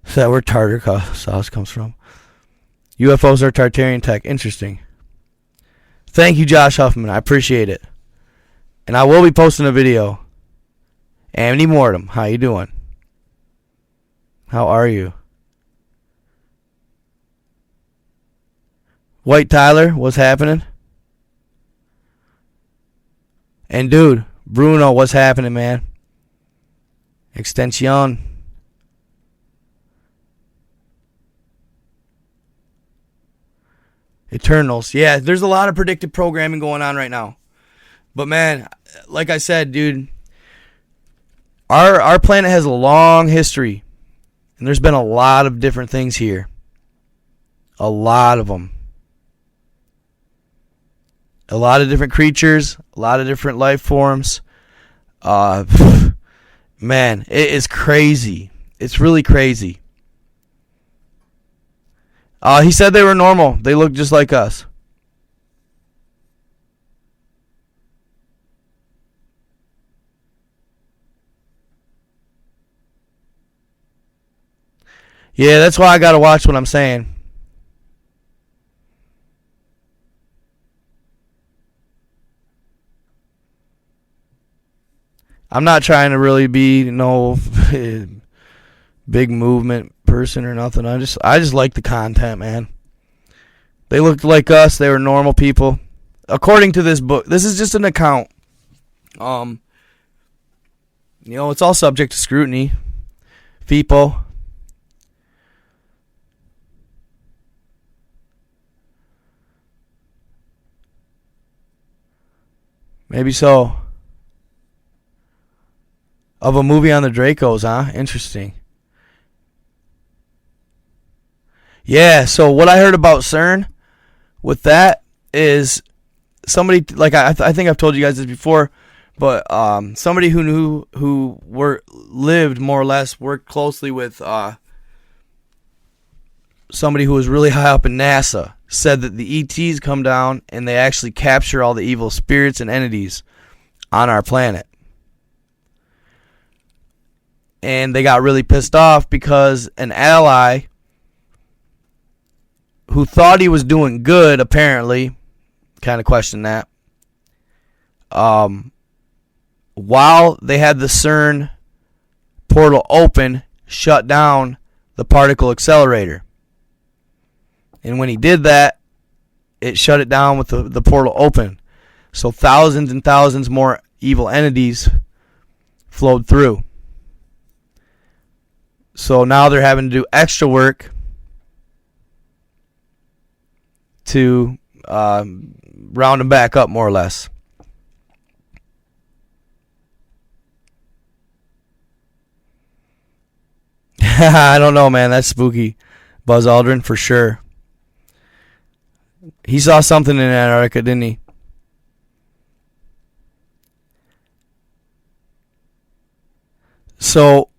Is that where tartar sauce comes from? UFOs are Tartarian tech. Interesting. Thank you, Josh Huffman. I appreciate it. And I will be posting a video. Amity Mortem, how you doing? How are you? White Tyler, what's happening? And dude, Bruno, what's happening, man? Extension. Eternals. Yeah, there's a lot of predictive programming going on right now. But man, like I said, dude, our planet has a long history. And there's been a lot of different things here. A lot of them. A lot of different creatures, a lot of different life forms. Man, it is crazy. It's really crazy. He said they were normal. They looked just like us. Yeah, that's why I gotta watch what I'm saying. I'm not trying to really be no big movement person or nothing. I just like the content, man. They looked like us. They were normal people. According to this book, this is just an account. It's all subject to scrutiny. People. Maybe so. Of a movie on the Dracos, huh? Interesting. Yeah, so what I heard about CERN with that is somebody, like I think I've told you guys this before, but somebody who lived more or less, worked closely with somebody who was really high up in NASA, said that the ETs come down and they actually capture all the evil spirits and entities on our planet. And they got really pissed off because an ally who thought he was doing good, apparently, kind of questioned that, while they had the CERN portal open, shut down the particle accelerator. And when he did that, it shut it down with the portal open. So thousands and thousands more evil entities flowed through. So now they're having to do extra work to round them back up, more or less. I don't know, man. That's spooky. Buzz Aldrin, for sure. He saw something in Antarctica, didn't he? So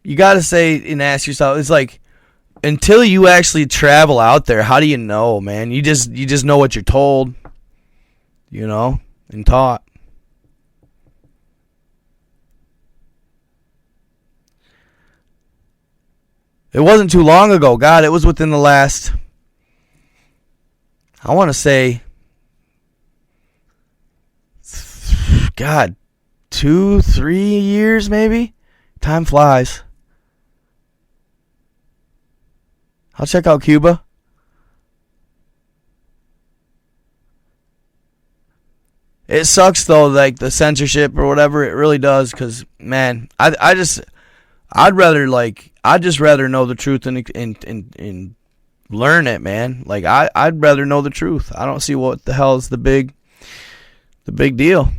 you got to say and ask yourself, it's like, until you actually travel out there, how do you know, man? You just know what you're told, and taught. It wasn't too long ago. God, it was within the last, I want to say, God, 2-3 years maybe? Time flies. I'll check out Cuba. It sucks though, like the censorship or whatever. It really does, because man, I'd just rather know the truth and learn it, man. Like I'd rather know the truth. I don't see what the hell is the big deal,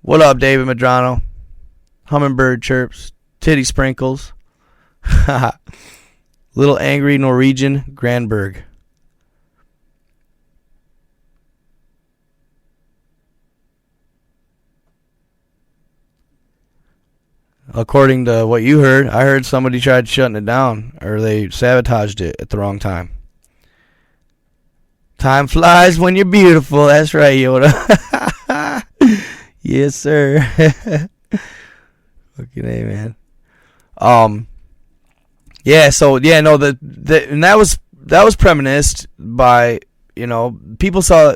What up, David Madrano? Hummingbird chirps, titty sprinkles. Little angry Norwegian Granberg. According to what you heard, I heard somebody tried shutting it down, or they sabotaged it at the wrong time. Time flies when you're beautiful. That's right, Yoda. Yes, sir. Fucking A, man. Yeah, so yeah, no, and that was premised by, people saw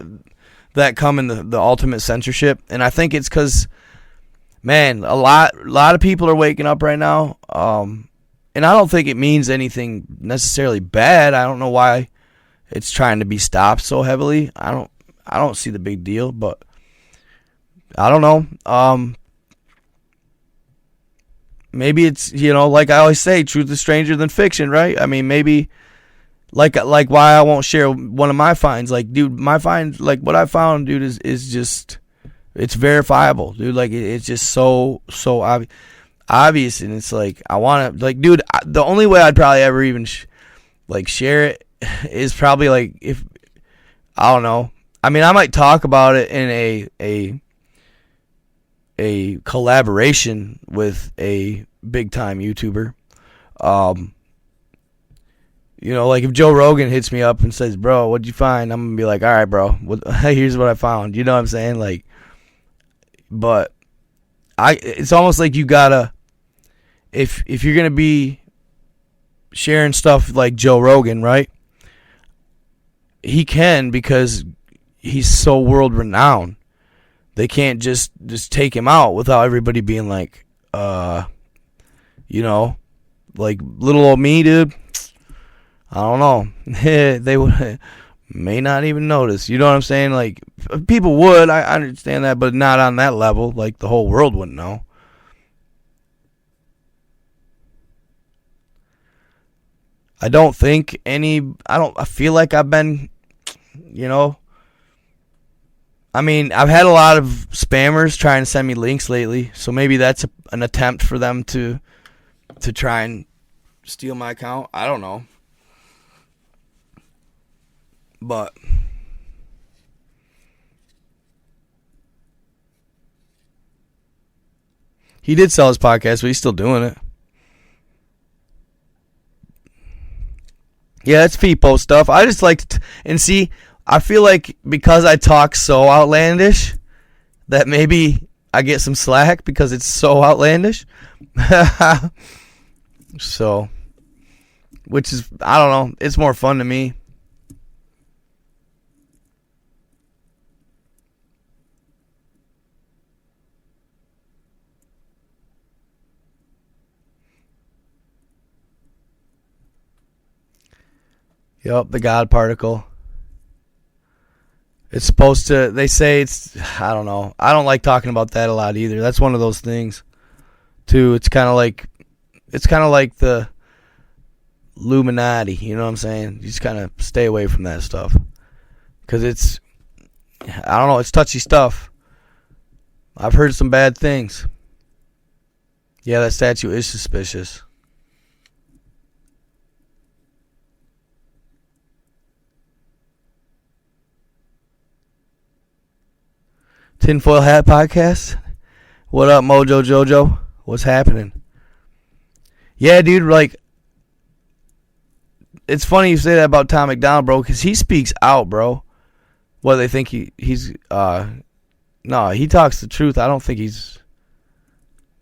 that come in the ultimate censorship, and I think it's because, man, a lot of people are waking up right now, and I don't think it means anything necessarily bad. I don't know why it's trying to be stopped so heavily. I don't see the big deal, but I don't know. Maybe it's, like I always say, truth is stranger than fiction, right? I mean, maybe, like why I won't share one of my finds. Like, dude, my find, like what I found, dude, is just, it's verifiable, dude. Like, it's just so obvious, and it's like, I want to, like, dude, the only way I'd probably ever even, share it is probably, like, if, I don't know. I mean, I might talk about it in a collaboration with a big time YouTuber, Um, like if Joe Rogan hits me up and says, "Bro, what'd you find?" I'm gonna be like, "All right, bro. Here's what I found." You know what I'm saying? Like, but it's almost like you gotta, if you're gonna be sharing stuff like Joe Rogan, right? He can, because he's so world renowned. They can't just take him out without everybody being like, like little old me, dude. I don't know. They may not even notice. You know what I'm saying? Like, people would. I understand that, but not on that level. Like, the whole world wouldn't know. I feel like I've been, I mean, I've had a lot of spammers trying to send me links lately, so maybe that's an attempt for them to try and steal my account. I don't know. But he did sell his podcast, but he's still doing it. Yeah, it's FIPO stuff. I just like to, and see, I feel like because I talk so outlandish that maybe I get some slack because it's so outlandish. So, which is, I don't know, it's more fun to me. Yep, the God particle. It's supposed to, they say it's, I don't know. I don't like talking about that a lot either. That's one of those things, too. It's kind of like the Illuminati, you know what I'm saying? You just kind of stay away from that stuff. Because it's, I don't know, it's touchy stuff. I've heard some bad things. Yeah, that statue is suspicious. Tinfoil Hat Podcast. What up, Mojo Jojo? What's happening? Yeah, dude, like, it's funny you say that about Tom McDonald, bro, because he speaks out, bro. Well, they think he's no, he talks the truth. I don't think he's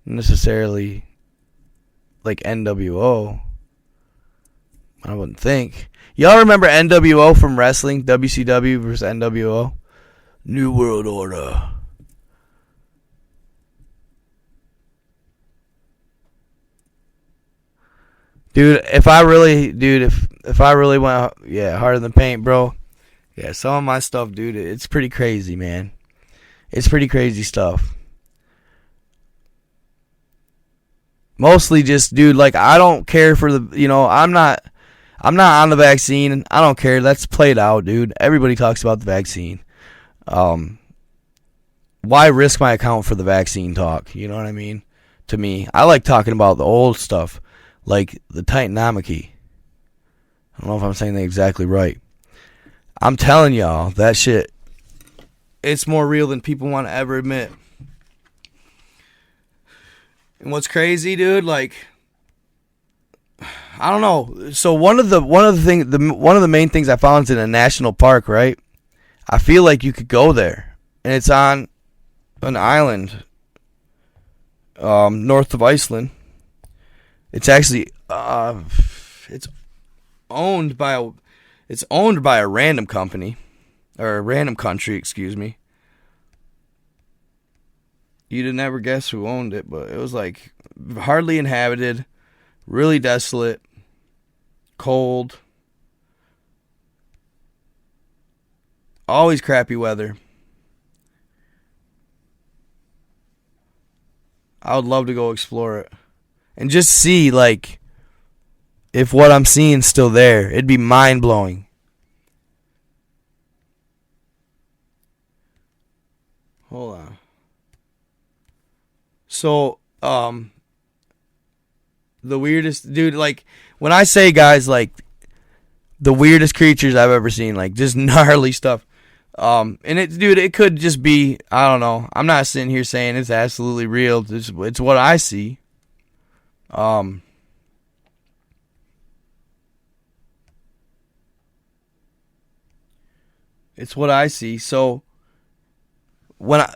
necessarily like NWO. I wouldn't think. Y'all remember NWO from wrestling? WCW versus NWO? New World Order. Dude, if I really went, harder than paint, bro. Yeah, some of my stuff, dude, it's pretty crazy, man. It's pretty crazy stuff. Mostly just, dude, like, I don't care for the, I'm not on the vaccine. I don't care. That's played out, dude. Everybody talks about the vaccine. Why risk my account for the vaccine talk? You know what I mean? To me, I like talking about the old stuff, like the Titanomachy. I don't know if I'm saying that exactly right. I'm telling y'all, that shit, it's more real than people want to ever admit. And what's crazy, dude, like, I don't know. So one of the main things I found is in a national park, right? I feel like you could go there, and it's on an island, north of Iceland. It's actually, it's owned by a random company, or a random country, excuse me. You'd never guess who owned it, but it was like hardly inhabited, really desolate, cold, always crappy weather. I would love to go explore it and just see, like, if what I'm seeing is still there. It'd be mind-blowing. Hold on. So, the weirdest, dude, like, when I say, guys, like, the weirdest creatures I've ever seen, like, just gnarly stuff. And it could just be, I don't know. I'm not sitting here saying it's absolutely real. It's what I see. It's what I see. So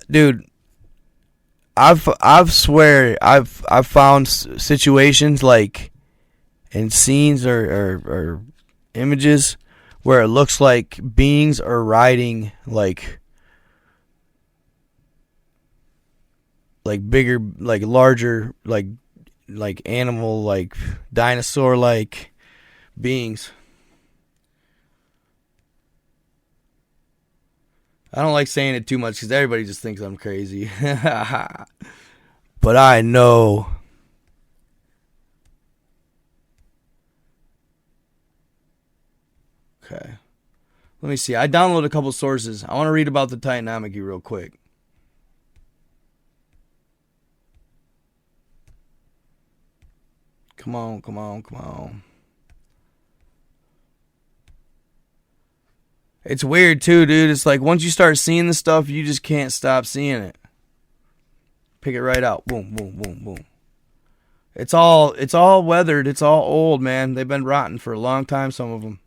dude, I've found situations like in scenes or images where it looks like beings are riding like bigger, like larger, like animal, like dinosaur like beings. I don't like saying it too much because everybody just thinks I'm crazy. But I know. Okay. Let me see. I downloaded a couple sources. I want to read about the Titanomachy real quick. Come on. It's weird too, dude. It's like once you start seeing the stuff, you just can't stop seeing it. Pick it right out. Boom. It's all weathered. It's all old, man. They've been rotten for a long time, some of them.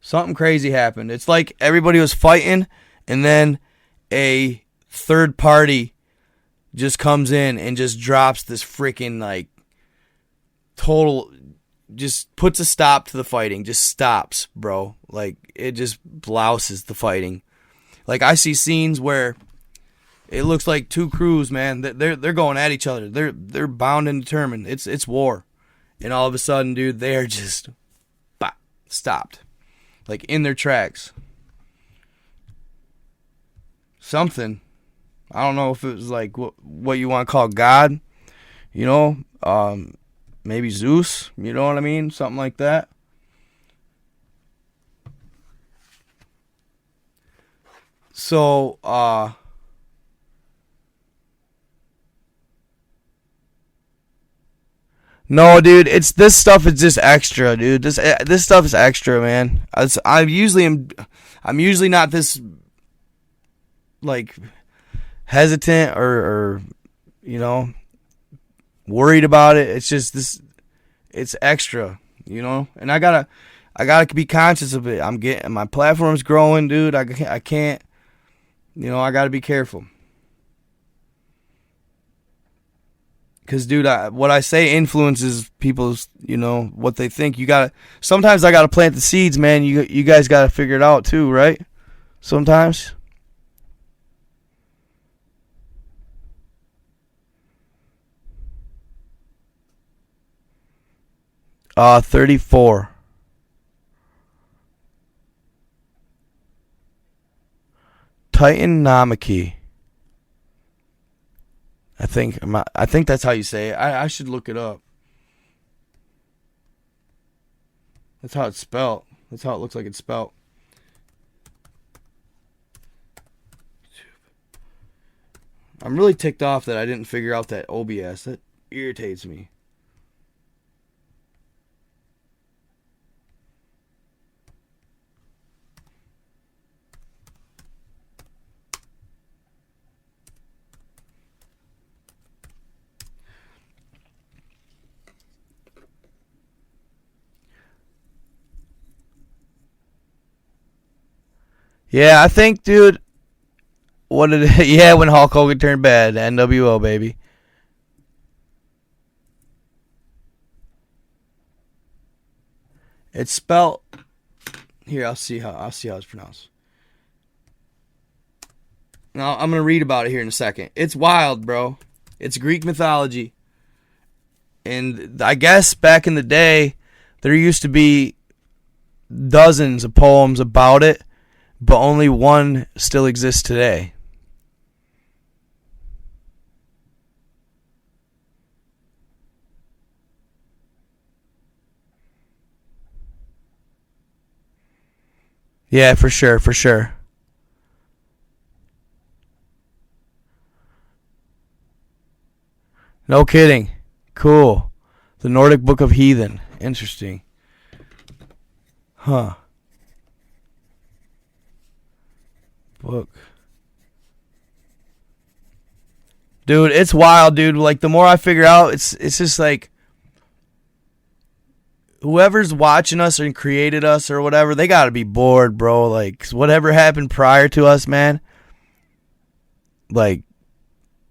Something crazy happened. It's like everybody was fighting, and then a third party just comes in and just drops this freaking like total, just puts a stop to the fighting. Just stops, bro. Like it just blouses the fighting. Like I see scenes where it looks like two crews, man. They're going at each other. They're bound and determined. It's war, and all of a sudden, dude, they're just stopped, like in their tracks. Something. I don't know if it was like what you want to call God, you know, maybe Zeus, you know what I mean? Something like that. So, no, dude, this stuff is just extra, dude. This stuff is extra, man. I'm usually not this like hesitant or you know, worried about it. It's just this, it's extra, you know, and I gotta be conscious of it. I'm getting, my platform's growing, dude. I can't, you know, I gotta be careful. Cause, dude, what I say influences people's, you know, what they think. Sometimes I gotta plant the seeds, man. You guys gotta figure it out too, right? Sometimes. 34. Titanomachy. I think that's how you say it. I should look it up. That's how it's spelled. That's how it looks like it's spelled. I'm really ticked off that I didn't figure out that OBS. That irritates me. Yeah, I think, dude. What did it? Yeah, when Hulk Hogan turned bad, NWO baby. It's spelled here. I'll see how it's pronounced. Now I'm gonna read about it here in a second. It's wild, bro. It's Greek mythology, and I guess back in the day, there used to be dozens of poems about it, but only one still exists today. Yeah, for sure. No kidding. Cool. The Nordic Book of Heathen. Interesting. Huh. Book. Dude, it's wild, dude. Like, the more I figure out, it's just like, whoever's watching us and created us or whatever, they got to be bored, bro. Like, whatever happened prior to us, man, like,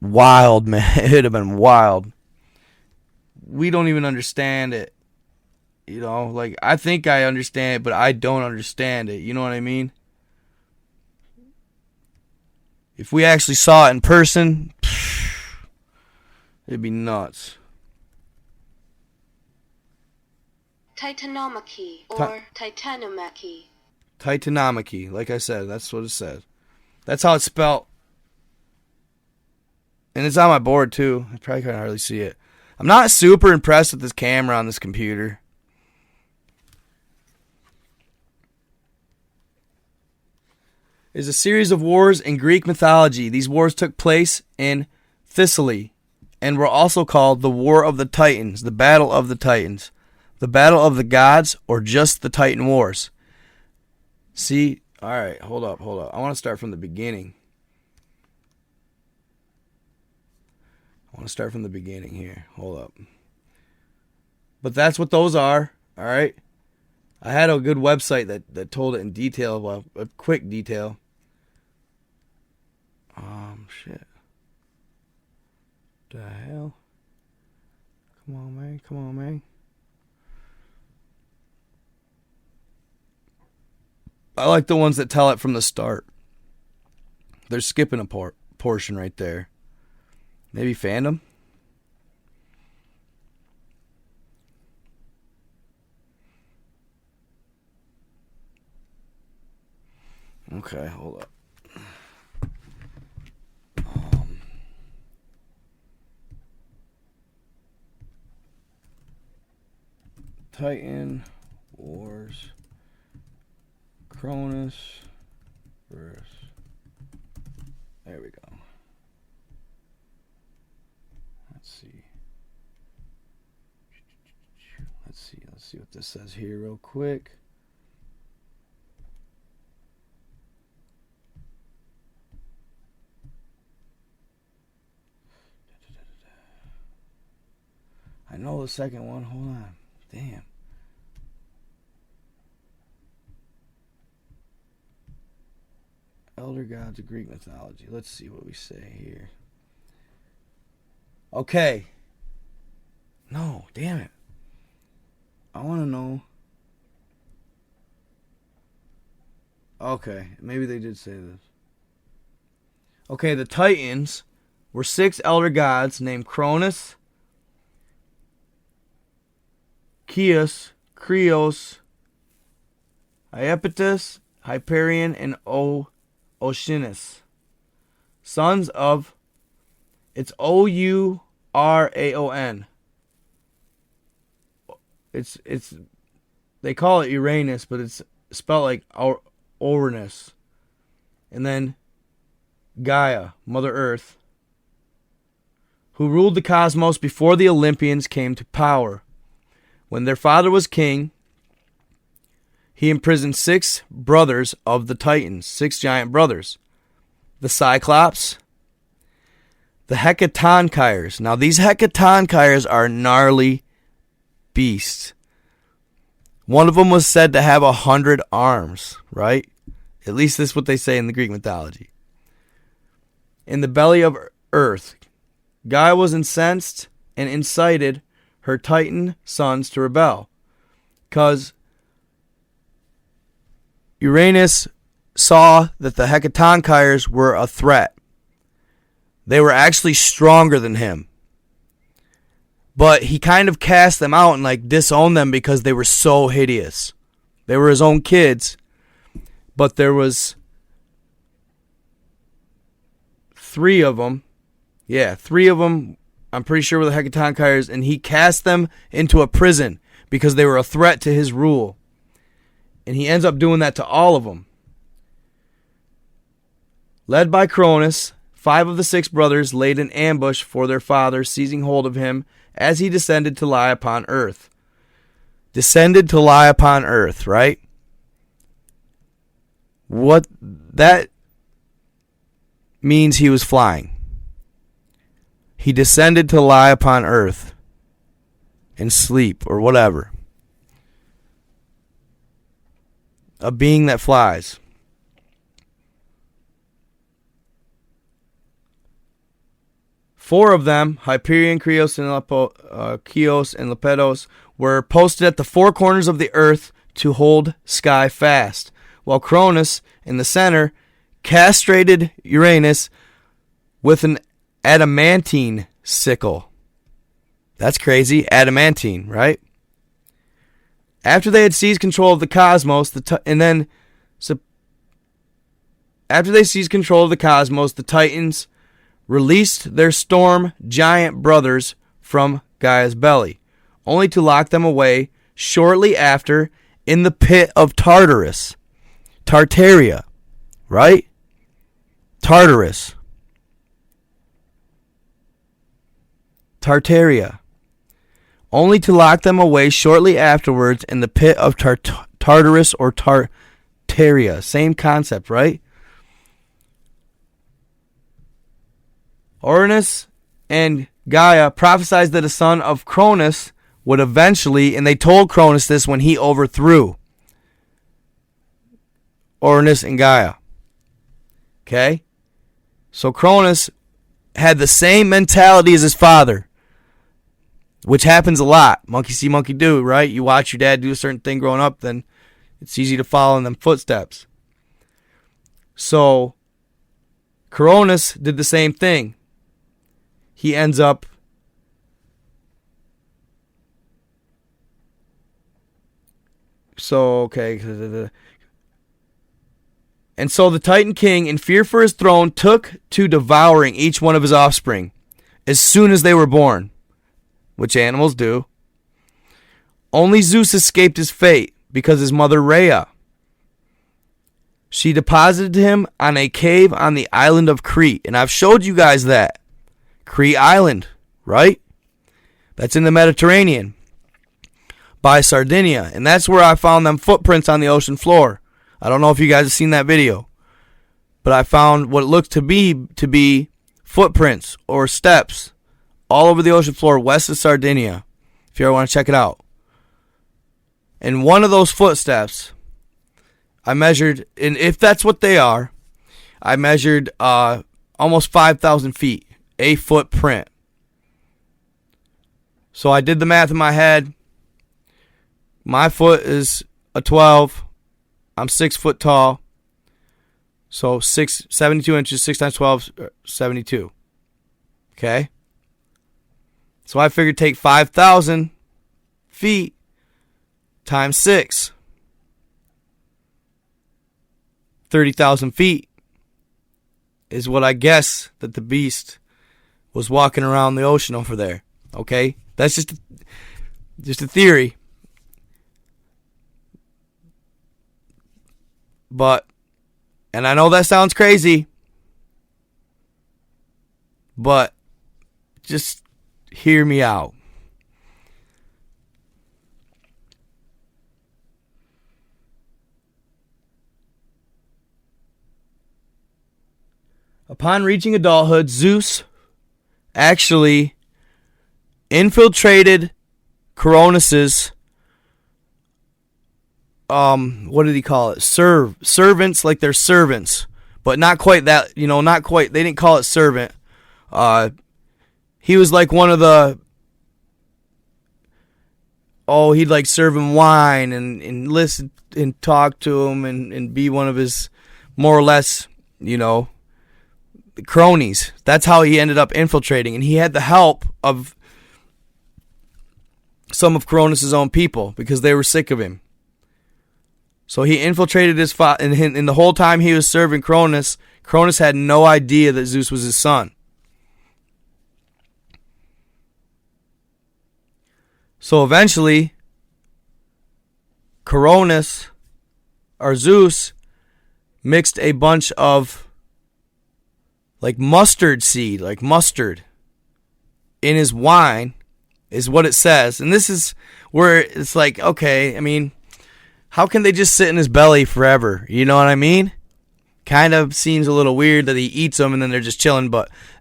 wild, man. It'd have been wild. We don't even understand it. You know, like, I think I understand it, but I don't understand it. You know what I mean? If we actually saw it in person, it'd be nuts. Titanomachy or Titanomachy. Titanomachy, like I said, that's what it says. That's how it's spelled. And it's on my board, too. I probably can't hardly see it. I'm not super impressed with this camera on this computer. Is a series of wars in Greek mythology. These wars took place in Thessaly and were also called the War of the Titans, the Battle of the Titans, the Battle of the Gods, or just the Titan Wars. See, all right, hold up. I want to start from the beginning. Here. Hold up. But that's what those are, all right? I had a good website that told it in detail, well, a quick detail. Shit. The hell? Come on, man. I like the ones that tell it from the start. They're skipping a portion right there. Maybe fandom? Okay, hold up. Titan Wars Cronus versus. There we go. Let's see what this says here real quick. I know the second one. Hold on. Damn. Elder gods of Greek mythology. Let's see what we say here. Okay. No, damn it. I want to know. Okay, maybe they did say this. Okay, the Titans were 6 elder gods named Cronus, Kyers, Krios, Iapetus, Hyperion, and Oceanus, sons of, it's Ouraon. It's they call it Uranus, but it's spelled like Uranus. And then Gaia, Mother Earth, who ruled the cosmos before the Olympians came to power. When their father was king, he imprisoned 6 brothers of the Titans, 6 giant brothers. The Cyclops, the Hekaton Kyers. Now these Hekaton Kyers are gnarly beasts. One of them was said to have 100 arms, right? At least this is what they say in the Greek mythology. In the belly of earth, Gaia was incensed and incited her Titan sons to rebel, because Uranus saw that the Hekaton Kyers were a threat. They were actually stronger than him. But he kind of cast them out and like disowned them because they were so hideous. They were his own kids, but there was 3 of them. Yeah, 3 of them, I'm pretty sure, were the Hekaton Kyers, and he cast them into a prison because they were a threat to his rule. And he ends up doing that to all of them. Led by Cronus, 5 of the 6 brothers laid an ambush for their father, seizing hold of him as he descended to lie upon earth. Descended to lie upon earth, right? What that means, he was flying. He descended to lie upon earth and sleep or whatever. a being that flies. Four of them, Hyperion, Chios, and Lepidus, were posted at the four corners of the earth to hold sky fast, while Cronus, in the center, castrated Uranus with an adamantine sickle. That's crazy. Adamantine, right? After they had seized control of the cosmos, the Titans released their storm giant brothers from Gaia's belly, only to lock them away shortly after in the pit of Tartarus. Tartaria, right? Tartarus. Tartaria. Only to lock them away shortly afterwards in the pit of Tartarus or Tartaria. Same concept, right? Uranus and Gaia prophesied that a son of Cronus would eventually, and they told Cronus this when he overthrew Uranus and Gaia. Okay? So Cronus had the same mentality as his father, which happens a lot. Monkey see, monkey do, right? You watch your dad do a certain thing growing up, then it's easy to follow in them footsteps. So Cronus did the same thing. He ends up And so the Titan King, in fear for his throne, took to devouring each one of his offspring as soon as they were born, which animals do. Only Zeus escaped his fate because his mother Rhea. She deposited him on a cave on the island of Crete, and I've showed you guys that. Crete Island, right? That's in the Mediterranean by Sardinia, and that's where I found them footprints on the ocean floor. I don't know if you guys have seen that video, but I found what looked to be footprints or steps all over the ocean floor west of Sardinia, if you ever want to check it out. And one of those footsteps, I measured, and if that's what they are, I measured almost 5,000 feet, a footprint. So I did the math in my head. My foot is a 12. I'm 6 foot tall. So 72 inches, 6 times 12, 72. Okay? So I figured take 5,000 feet times 6. 30,000 feet is what I guess that the beast was walking around the ocean over there. Okay? That's just a theory. But, and I know that sounds crazy, but just hear me out. Upon reaching adulthood, Zeus actually infiltrated Cronus's what did he call it? Servants, like they're servants, but not quite that, not quite. They didn't call it servant. He was like one of the, he'd like serve him wine and listen and talk to him and be one of his more or less, cronies. That's how he ended up infiltrating, and he had the help of some of Cronus's own people because they were sick of him. So he infiltrated his father, and the whole time he was serving Cronus, Cronus had no idea that Zeus was his son. So eventually, Cronus, or Zeus, mixed a bunch of like mustard seed, like mustard, in his wine, is what it says. And this is where it's like, okay, I mean, how can they just sit in his belly forever? You know what I mean? Kind of seems a little weird that he eats them and then they're just chilling.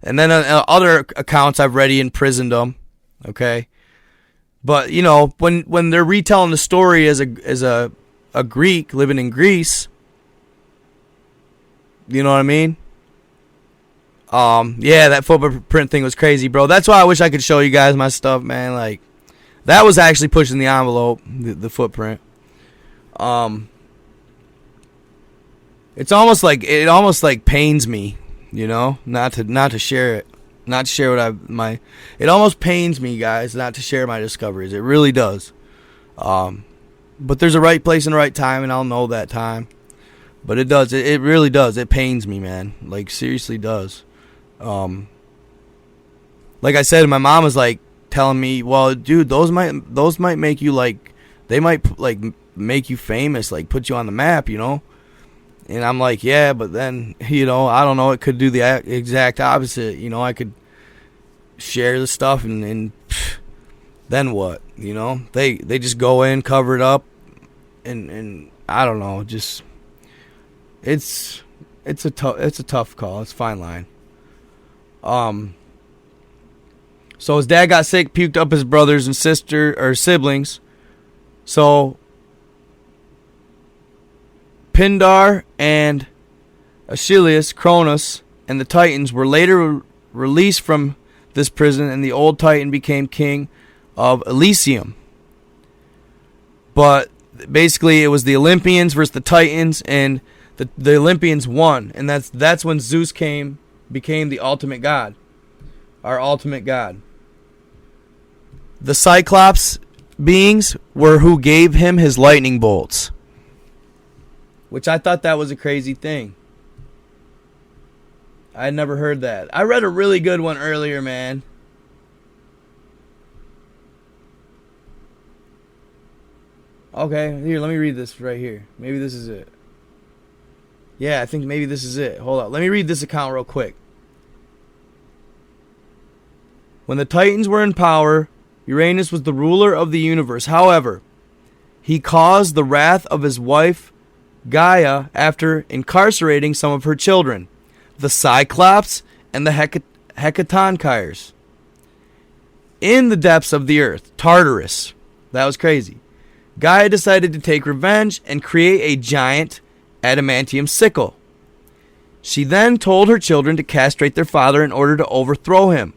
And then other accounts I've read, he imprisoned them. Okay, but when they're retelling the story as a a Greek living in Greece. You know what I mean? Yeah, that footprint thing was crazy, bro. That's why I wish I could show you guys my stuff, man. Like, that was actually pushing the envelope, the footprint. It almost like pains me, you know, not to share it, not to share what it almost pains me, guys, not to share my discoveries. It really does. But there's a right place and a right time, and I'll know that time. But it does. It really does. It pains me, man. Like, seriously does. Like I said, my mom was like telling me, well, dude, those might make you like, they might like make you famous, like put you on the map, you know? And I'm like, yeah, but then, you know, I don't know, it could do the exact opposite. You know, I could share the stuff and then what, you know? They just go in, cover it up, and I don't know, just it's a tough call. It's a fine line. So his dad got sick, puked up his brothers and siblings. So Pindar and Achilles, Cronus, and the Titans were later released from this prison, and the old Titan became king of Elysium. But basically, it was the Olympians versus the Titans, and the Olympians won, and that's when Zeus became the ultimate god, our ultimate god. The Cyclops beings were who gave him his lightning bolts, which I thought that was a crazy thing. I had never heard that. I read a really good one earlier, man. Okay, here, let me read this right here. Maybe this is it. Yeah, I think maybe this is it. Hold on. Let me read this account real quick. When the Titans were in power, Uranus was the ruler of the universe. However, he caused the wrath of his wife Gaia after incarcerating some of her children, the Cyclops and the Hekaton Kyers, in the depths of the earth, Tartarus. That was crazy. Gaia decided to take revenge and create a giant adamantium sickle. She then told her children to castrate their father in order to overthrow him.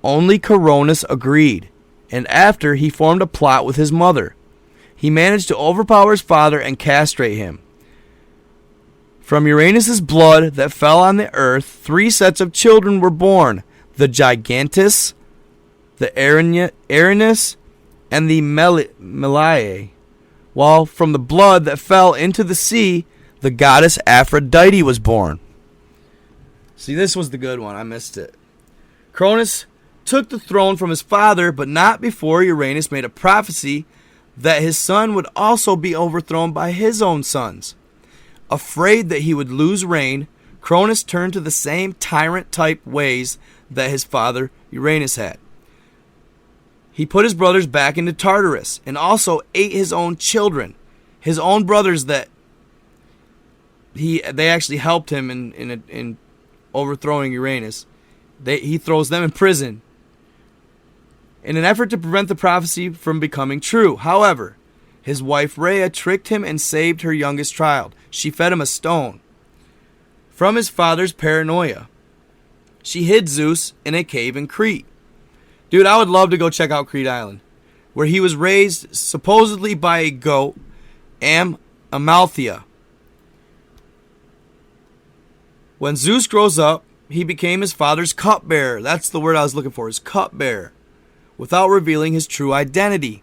Only Cronus agreed, and after he formed a plot with his mother, he managed to overpower his father and castrate him. From Uranus' blood that fell on the earth, 3 sets of children were born: the Gigantus, the Erinus, and the Meliae. While from the blood that fell into the sea, the goddess Aphrodite was born. See, this was the good one. I missed it. Cronus took the throne from his father, but not before Uranus made a prophecy that his son would also be overthrown by his own sons. Afraid that he would lose reign, Cronus turned to the same tyrant-type ways that his father Uranus had. He put his brothers back into Tartarus and also ate his own children, his own brothers that they actually helped him in overthrowing Uranus. He throws them in prison in an effort to prevent the prophecy from becoming true. However, his wife Rhea tricked him and saved her youngest child. She fed him a stone. From his father's paranoia, she hid Zeus in a cave in Crete. Dude, I would love to go check out Crete Island, where he was raised supposedly by a goat, Amalthea. When Zeus grows up, he became his father's cupbearer. That's the word I was looking for, his cupbearer, without revealing his true identity.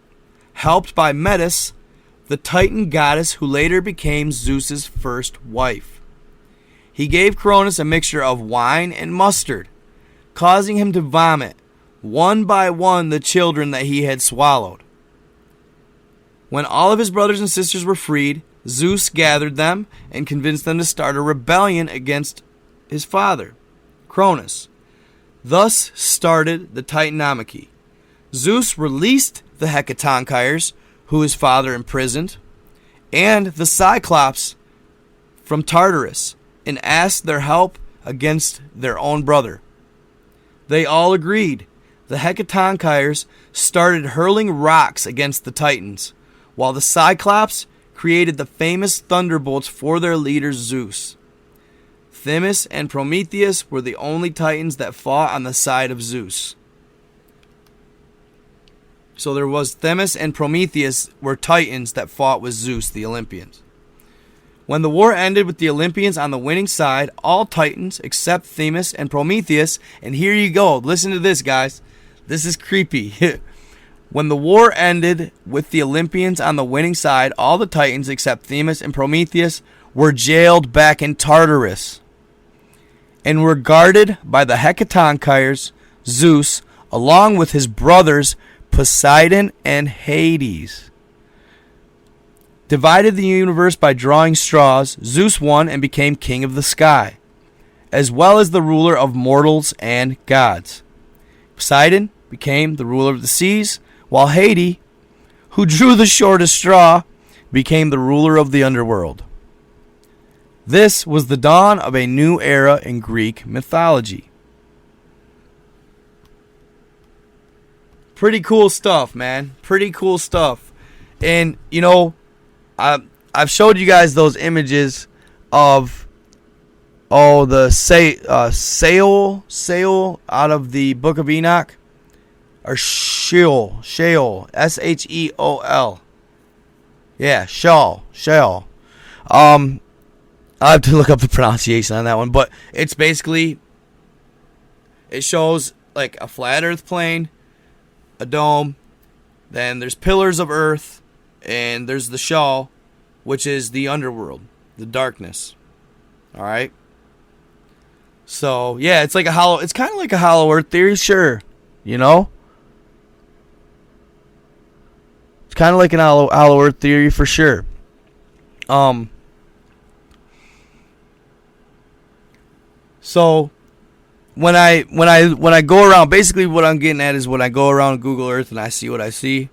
Helped by Metis, the Titan goddess who later became Zeus's first wife. He gave Cronus a mixture of wine and mustard, causing him to vomit one by one the children that he had swallowed. When all of his brothers and sisters were freed, Zeus gathered them and convinced them to start a rebellion against his father, Cronus. Thus started the Titanomachy. Zeus released the Hekaton Kyers, who his father imprisoned, and the Cyclops from Tartarus, and asked their help against their own brother. They all agreed. The Hekaton Kyers started hurling rocks against the Titans, while the Cyclops created the famous thunderbolts for their leader Zeus. Themis and Prometheus were the only titans that fought on the side of Zeus. So there was Themis and Prometheus were titans that fought with Zeus, the Olympians. When the war ended with the Olympians on the winning side, all titans except Themis and Prometheus, and here you go, listen to this, guys. This is creepy. When the war ended with the Olympians on the winning side, all the titans except Themis and Prometheus were jailed back in Tartarus and were guarded by the Hekaton Kyers, Zeus, along with his brothers Poseidon and Hades. Divided the universe by drawing straws, Zeus won and became king of the sky, as well as the ruler of mortals and gods. Poseidon became the ruler of the seas, while Hades, who drew the shortest straw, became the ruler of the underworld. This was the dawn of a new era in Greek mythology. Pretty cool stuff, man. Pretty cool stuff. And, you know, I've showed you guys those images of the Sheol out of the Book of Enoch, or Sheol, Sheol. Yeah, Sheol. I have to look up the pronunciation on that one, but it's basically, it shows like a flat earth plane, a dome, then there's pillars of earth, and there's the Sheol, which is the underworld, the darkness. All right. So yeah, it's kind of like a hollow earth theory, sure. You know, it's kind of like an hollow earth theory for sure. So when I go around, basically what I'm getting at is when I go around Google Earth and I see what I see,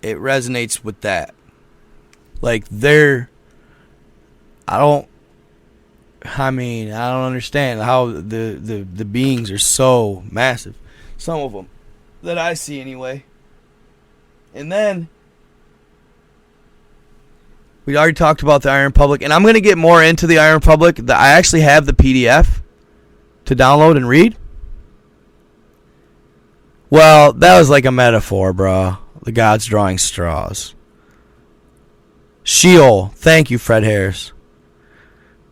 it resonates with that. Like I don't understand how the beings are so massive. Some of them that I see anyway. And then we already talked about the Iron Republic, and I'm going to get more into the Iron Republic. I actually have the PDF to download and read. Well, that was like a metaphor, bro. The gods drawing straws. Sheol. Thank you, Fred Harris.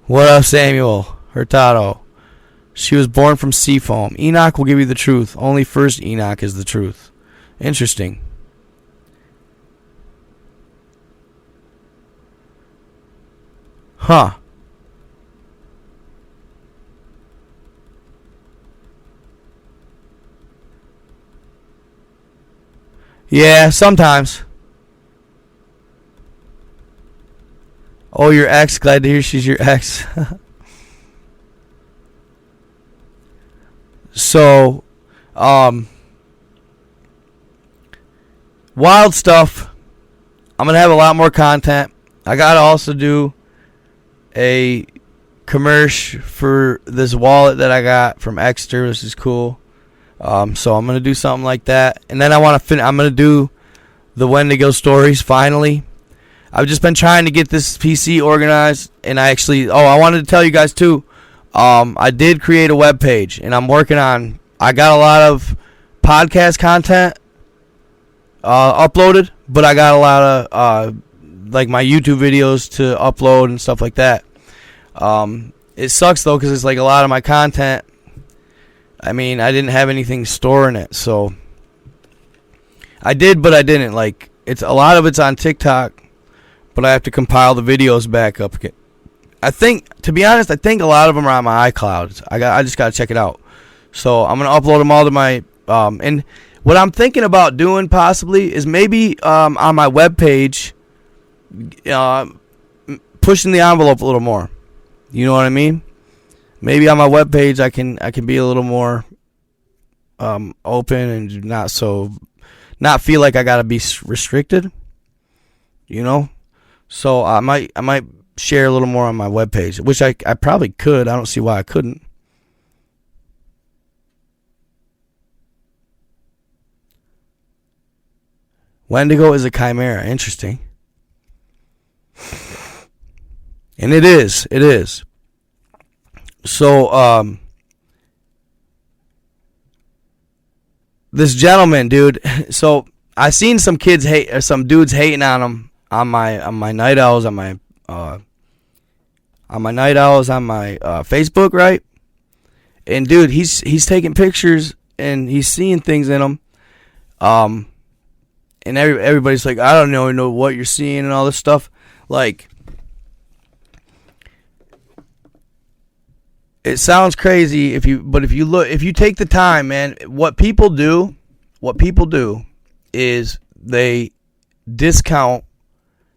What up, Samuel Hurtado? She was born from sea foam. Enoch will give you the truth. Only first Enoch is the truth. Interesting. Huh. Yeah, sometimes. Oh, your ex. Glad to hear she's your ex. So, wild stuff. I'm going to have a lot more content. I got to also do a commercial for this wallet that I got from Exeter. This is cool. So I'm going to do something like that. And then I'm going to do the Wendigo stories finally. I've just been trying to get this PC organized, and I wanted to tell you guys too. I did create a web page, and I'm working on. I got a lot of podcast content uploaded, but I got a lot of like my YouTube videos to upload and stuff like that. It sucks though, because it's like a lot of my content. I mean, I didn't have anything storing it, so I did, but I didn't. Like, it's a lot of it's on TikTok, but I have to compile the videos back up again. I think, to be honest, I think a lot of them are on my iCloud. I just gotta check it out. So I'm gonna upload them all to my and what I'm thinking about doing possibly is maybe on my webpage, pushing the envelope a little more. You know what I mean? Maybe on my webpage I can be a little more open and not feel like I gotta be restricted. You know? So I might share a little more on my webpage, which I probably could. I don't see why I couldn't. Wendigo is a chimera. Interesting. And it is. So, this gentleman, dude. So I seen some dudes hating on him on my night owls on my Facebook, right? And dude, he's taking pictures and he's seeing things in them. And everybody's like, I don't know what you're seeing and all this stuff. Like, it sounds crazy if you take the time, man. What people do is they discount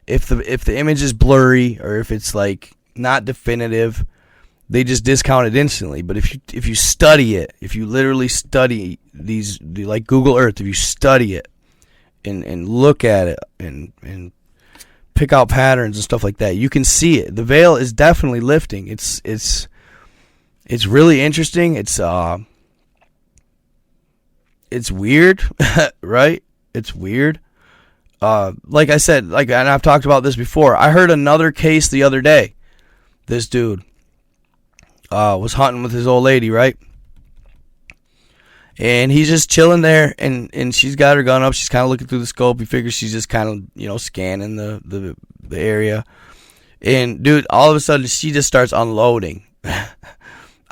if the image is blurry or if it's like not definitive. They just discount it instantly. But if you study it, if you literally study these, like Google Earth, if you study it and look at it and pick out patterns and stuff like that, you can see it. The veil is definitely lifting. It's really interesting. It's weird, right? It's weird. Like I said, and I've talked about this before. I heard another case the other day. This dude was hunting with his old lady, right? And he's just chilling there, and she's got her gun up. She's kind of looking through the scope. He figures she's just kind of, scanning the area. And dude, all of a sudden, she just starts unloading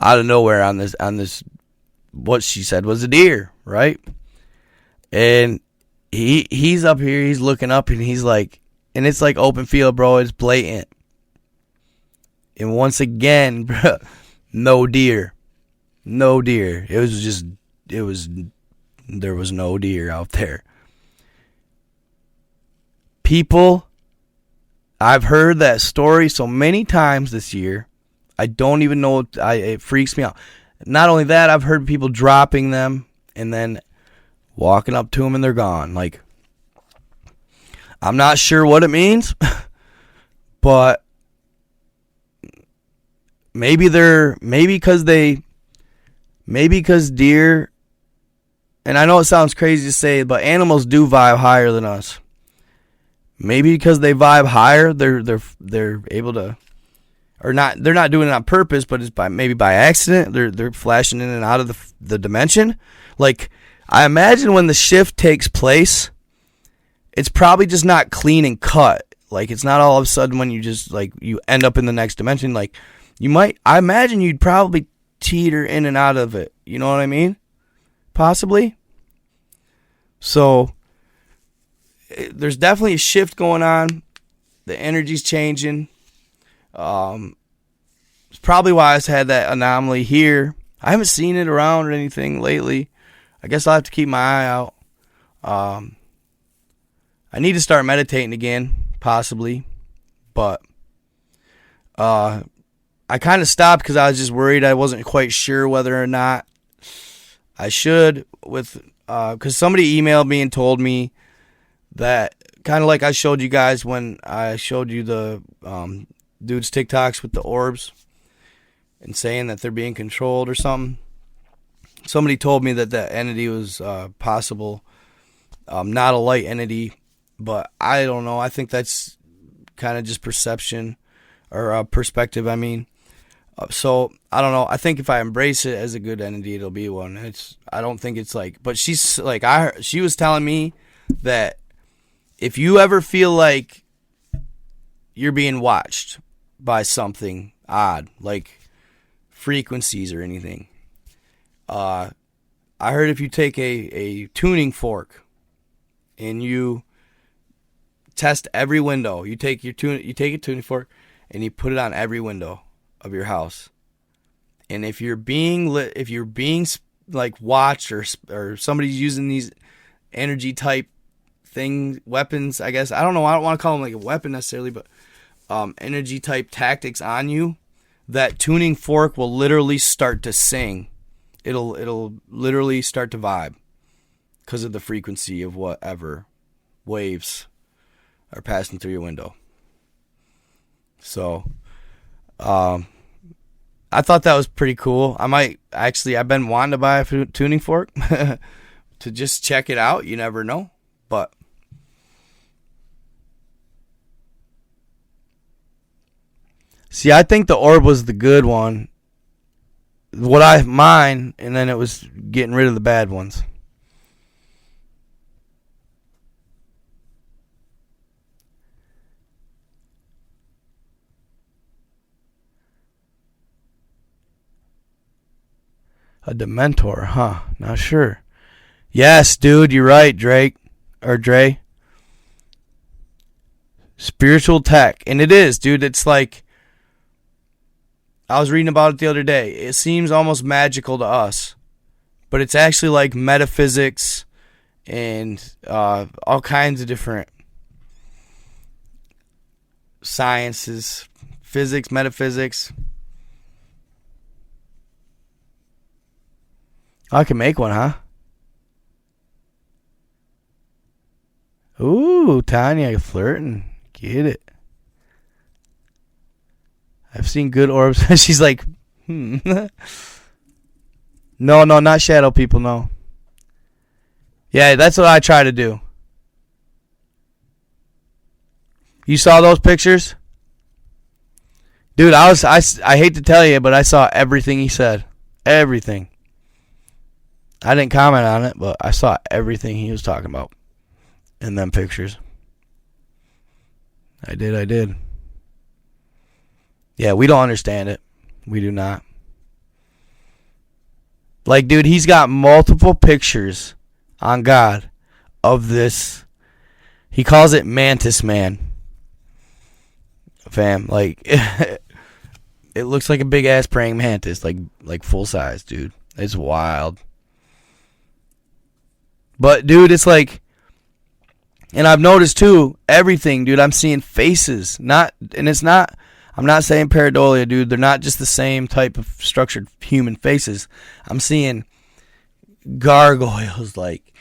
out of nowhere on this. What she said was a deer, right? And he's up here, he's looking up, and he's like, and it's like open field, bro. It's blatant. And once again, bro, no deer. There was no deer out there. People, I've heard that story so many times this year. I don't even know. It freaks me out. Not only that, I've heard people dropping them and then walking up to them and they're gone. Like, I'm not sure what it means, but maybe because deer, and I know it sounds crazy to say, but animals do vibe higher than us. Maybe because they vibe higher, they're able to, or not. They're not doing it on purpose, but it's maybe by accident. They're flashing in and out of the dimension. Like, I imagine when the shift takes place, it's probably just not clean and cut. Like, it's not all of a sudden when you just, like, you end up in the next dimension. Like, I imagine you'd probably teeter in and out of it. You know what I mean? Possibly. So, there's definitely a shift going on. The energy's changing. It's probably why I had that anomaly here. I haven't seen it around or anything lately. I guess I'll have to keep my eye out. I need to start meditating again, possibly. But I kind of stopped because I was just worried. I wasn't quite sure whether or not I should, because somebody emailed me and told me that, kind of like I showed you guys when I showed you the dude's TikToks with the orbs and saying that they're being controlled or something. Somebody told me that entity was possible, not a light entity, but I don't know. I think that's kind of just perception or perspective. I mean, so I don't know. I think if I embrace it as a good entity, it'll be one. I don't think it's like, but she's like, she was telling me that if you ever feel like you're being watched by something odd, like frequencies or anything, I heard if you take a tuning fork and you test every window, you take a tuning fork and you put it on every window of your house, and if you're being like watched or somebody's using these energy type weapons, I guess, I don't know, I don't want to call them like a weapon necessarily, but energy type tactics on you, that tuning fork will literally start to sing. It'll literally start to vibe because of the frequency of whatever waves are passing through your window. So, I thought that was pretty cool. I've been wanting to buy a tuning fork to just check it out. You never know. But See, I think the orb was the good one. Mine, and then it was getting rid of the bad ones. A Dementor, huh? Not sure. Yes, dude, you're right, Drake. Or Dre. Spiritual tech. And it is, dude. It's like, I was reading about it the other day. It seems almost magical to us. But it's actually like metaphysics and all kinds of different sciences. Physics, metaphysics. I can make one, huh? Ooh, Tanya flirting. Get it. I've seen good orbs. She's like, No, not shadow people, no. Yeah, that's what I try to do. You saw those pictures? Dude, I hate to tell you, but I saw everything he said. Everything. I didn't comment on it, but I saw everything he was talking about in them pictures. I did. Yeah, we don't understand it. We do not. Like, dude, he's got multiple pictures on God of this. He calls it Mantis Man. Fam, like, it looks like a big ass praying mantis, like full size, dude. It's wild. But, dude, it's like, and I've noticed, too, everything, dude, I'm seeing faces. I'm not saying pareidolia, dude. They're not just the same type of structured human faces. I'm seeing gargoyles, like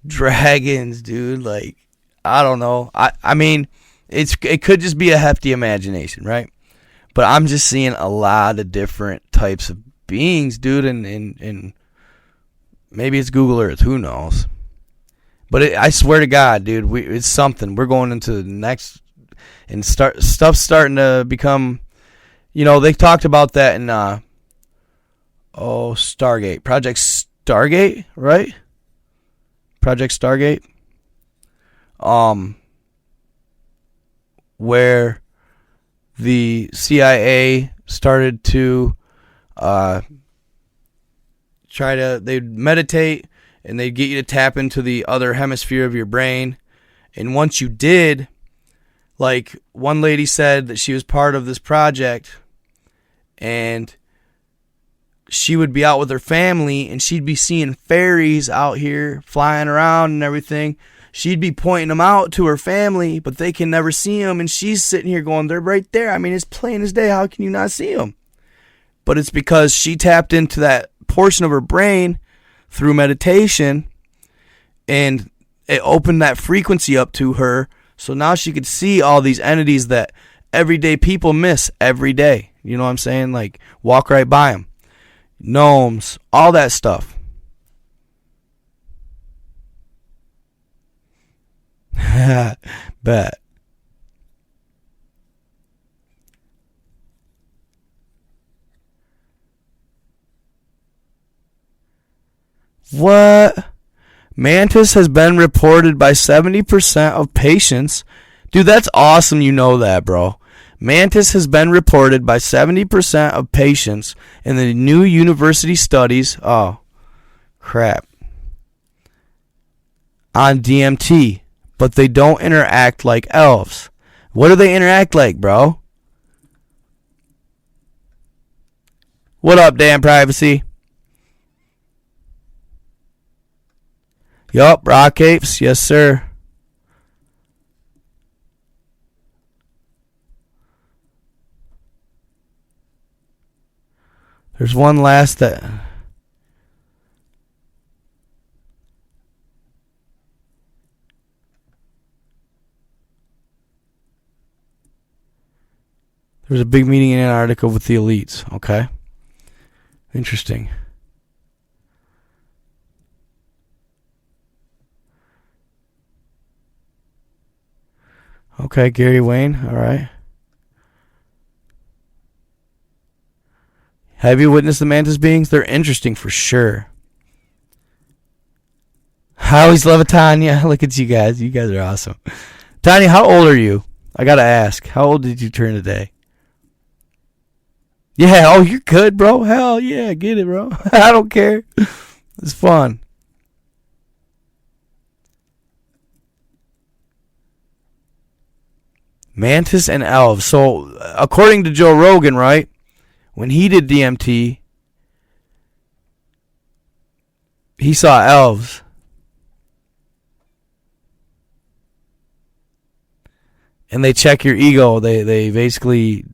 dragons, dude. Like, I don't know. I mean, it could just be a hefty imagination, right? But I'm just seeing a lot of different types of beings, dude, and maybe it's Google Earth. Who knows? But I swear to God, dude, it's something. We're going into the next, and stuff's starting to become, they talked about that in, Stargate. Project Stargate, right? Project Stargate. Where the CIA started to they'd meditate, and they'd get you to tap into the other hemisphere of your brain. And once you did, like, one lady said that she was part of this project, and she would be out with her family, and she'd be seeing fairies out here flying around and everything. She'd be pointing them out to her family, but they can never see them, and she's sitting here going, they're right there. I mean, it's plain as day. How can you not see them? But it's because she tapped into that portion of her brain through meditation, and it opened that frequency up to her, so now she could see all these entities that everyday people miss every day. You know what I'm saying? Like, walk right by them. Gnomes, all that stuff. Bet. What? Mantis has been reported by 70% of patients. Dude, that's awesome you know that, bro. Mantis has been reported by 70% of patients in the new university studies. Oh, crap. On DMT. But they don't interact like elves. What do they interact like, bro? What up, damn privacy? Yup, rock apes. Yes, sir. There's one last that... There was a big meeting in Antarctica with the elites. Okay. Interesting. Okay, Gary Wayne. All right. Have you witnessed the mantis beings? They're interesting for sure. I always love it, Tanya. Look at you guys. You guys are awesome. Tanya, how old are you? I gotta ask. How old did you turn today? Yeah, oh, you're good, bro. Hell yeah, get it, bro. I don't care. It's fun. Mantis and elves. So, according to Joe Rogan, right? When he did DMT, he saw elves. And they check your ego. They basically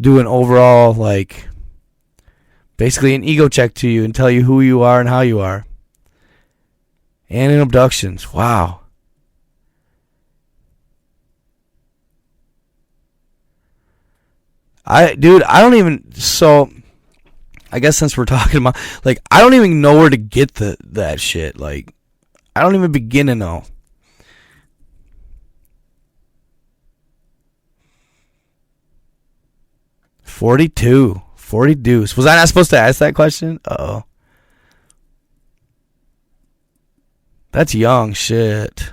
do an overall, like, basically an ego check to you and tell you who you are and how you are. And in abductions. Wow. I don't even, so I guess since we're talking about, like, I don't even know where to get that shit. Like, I don't even begin to know. $42. Was I not supposed to ask that question? Uh-oh. That's young shit.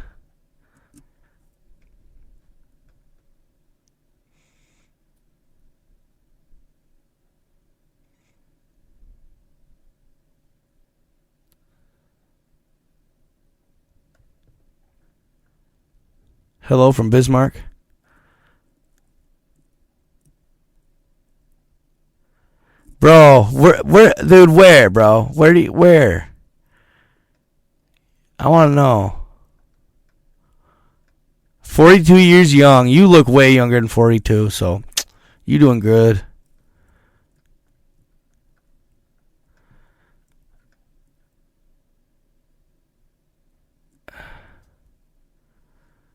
Hello from Bismarck. Bro, where, dude, where, bro? Where? I want to know. 42 years young. You look way younger than 42, so you doing good.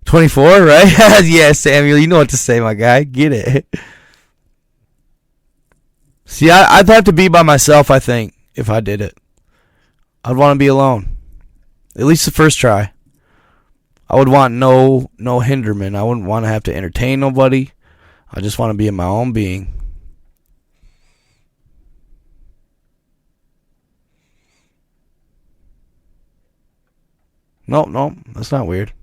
$24, right? Yeah, Samuel, you know what to say, my guy. Get it. See, I'd have to be by myself, I think, if I did it. I'd want to be alone. At least the first try. I would want no hinderment. I wouldn't want to have to entertain nobody. I just want to be in my own being. Nope, that's not weird.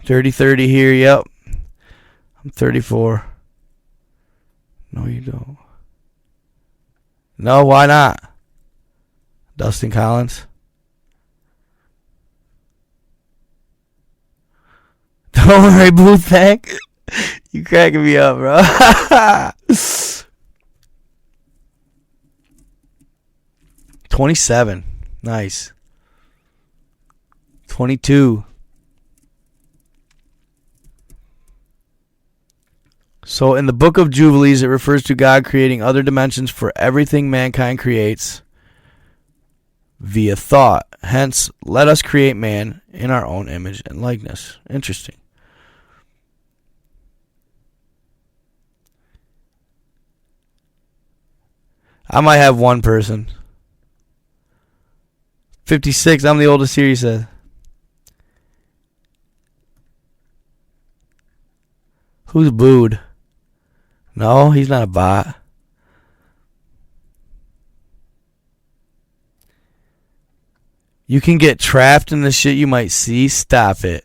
Dirty 30 here, yep. I'm 34. No, you don't. No, why not? Dustin Collins. Don't worry, Booth Tank. You cracking me up, bro. 27. Nice. 22. So in the book of Jubilees, it refers to God creating other dimensions for everything mankind creates via thought. Hence, let us create man in our own image and likeness. Interesting. I might have one person. 56, I'm the oldest here, he said. Who's booed? No, he's not a bot. You can get trapped in the shit you might see. Stop it.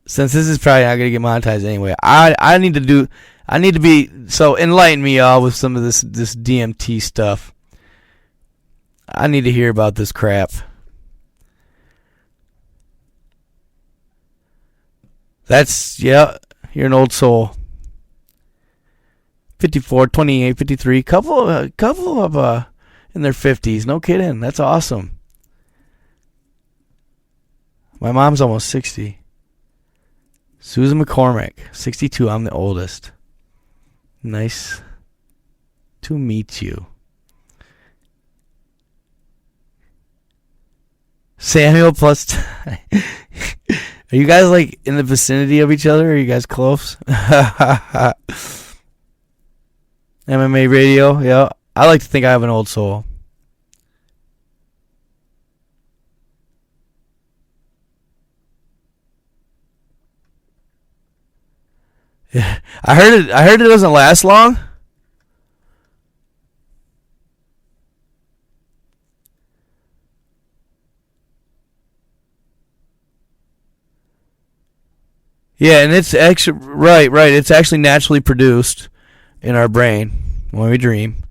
Since this is probably not gonna get monetized anyway, I need to be, so enlighten me all with some of this DMT stuff. I need to hear about this crap. That's, yeah, you're an old soul. 54, 28, 53, couple of in their 50s. No kidding. That's awesome. My mom's almost 60. Susan McCormick, 62. I'm the oldest. Nice to meet you. Samuel plus Are you guys like in the vicinity of each other? Are you guys close? MMA radio, yeah. I like to think I have an old soul. I heard it doesn't last long. Yeah, and it's actually right. It's actually naturally produced in our brain when we dream.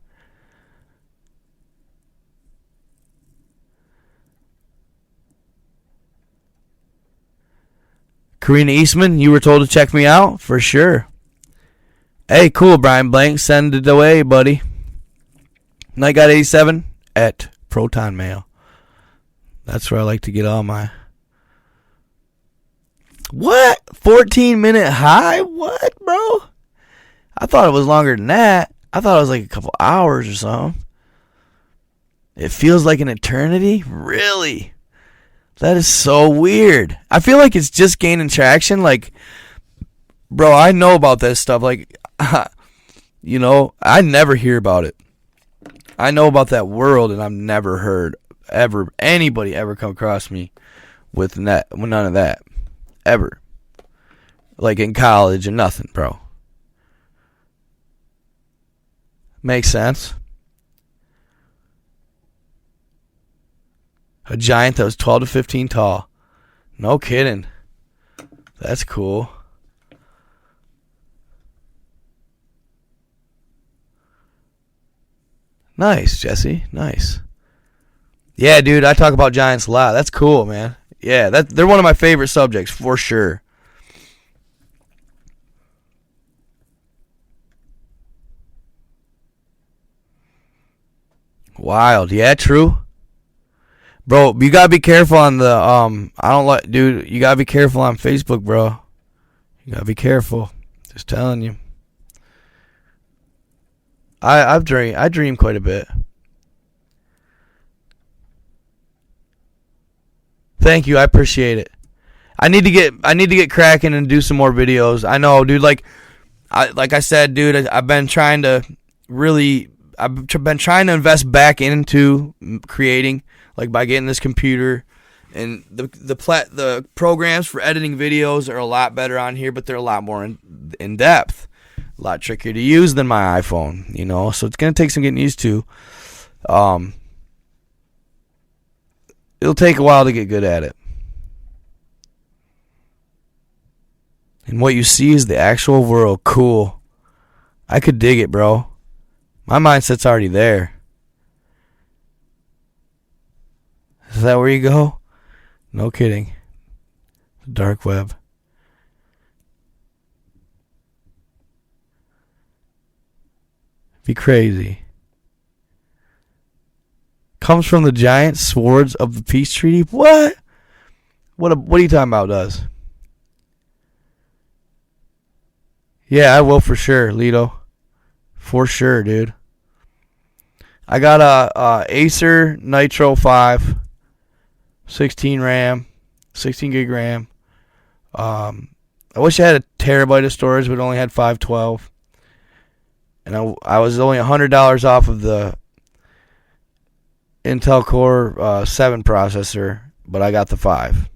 Karina Eastman, you were told to check me out? For sure. Hey, cool, Brian Blank. Send it away, buddy. NightGod87 at Proton Mail. That's where I like to get all my... What? 14-minute high? What, bro? I thought it was longer than that. I thought it was like a couple hours or something. It feels like an eternity? Really? That is so weird. I feel like it's just gaining traction. Like, bro, I know about this stuff. Like, you know, I never hear about it. I know about that world, and I've never heard anybody ever come across me with none of that. Ever. Like in college and nothing, bro. Makes sense. A giant that was 12 to 15 tall. No kidding. That's cool. Nice, Jesse. Nice. Yeah, dude, I talk about giants a lot. That's cool, man. Yeah, they're one of my favorite subjects, for sure. Wild. Yeah, true. Bro, you gotta be careful on the you gotta be careful on Facebook, bro. You gotta be careful. Just telling you. I dream quite a bit. Thank you, I appreciate it. I need to get cracking and do some more videos. I know, dude. Like I said, dude. I've been trying to invest back into creating, like by getting this computer, and the programs for editing videos are a lot better on here, but they're a lot more in depth, a lot trickier to use than my iPhone. You know, so it's gonna take some getting used to. It'll take a while to get good at it. And what you see is the actual world. Cool. I could dig it, bro. My mindset's already there. Is that where you go? No kidding. The dark web. Be crazy. Comes from the giant swords of the peace treaty. What? What are you talking about, does? Yeah, I will for sure, Lito. For sure, dude. I got a Acer Nitro 5, 16 RAM, 16 gig RAM. I wish I had a terabyte of storage, but it only had 512. And I was only $100 off of the Intel Core 7 processor, but I got the 5.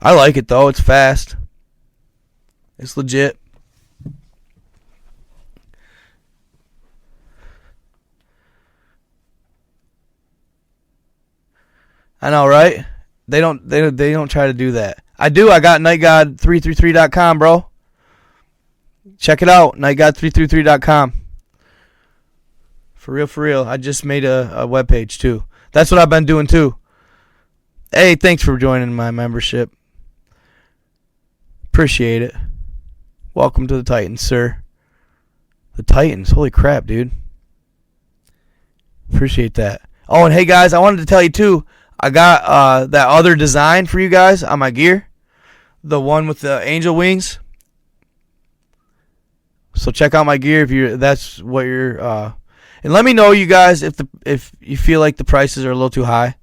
I like it though. It's fast. It's legit. I know, right? They don't try to do that. I do. I got nightgod333.com, bro. Check it out, nightgod333.com. For real. I just made a webpage, too. That's what I've been doing, too. Hey, thanks for joining my membership. Appreciate it. Welcome to the Titans, sir. The Titans. Holy crap, dude. Appreciate that. Oh, and hey, guys, I wanted to tell you, too, I got that other design for you guys on my gear. The one with the angel wings. So check out my gear if that's what you're... And let me know, you guys, if you feel like the prices are a little too high.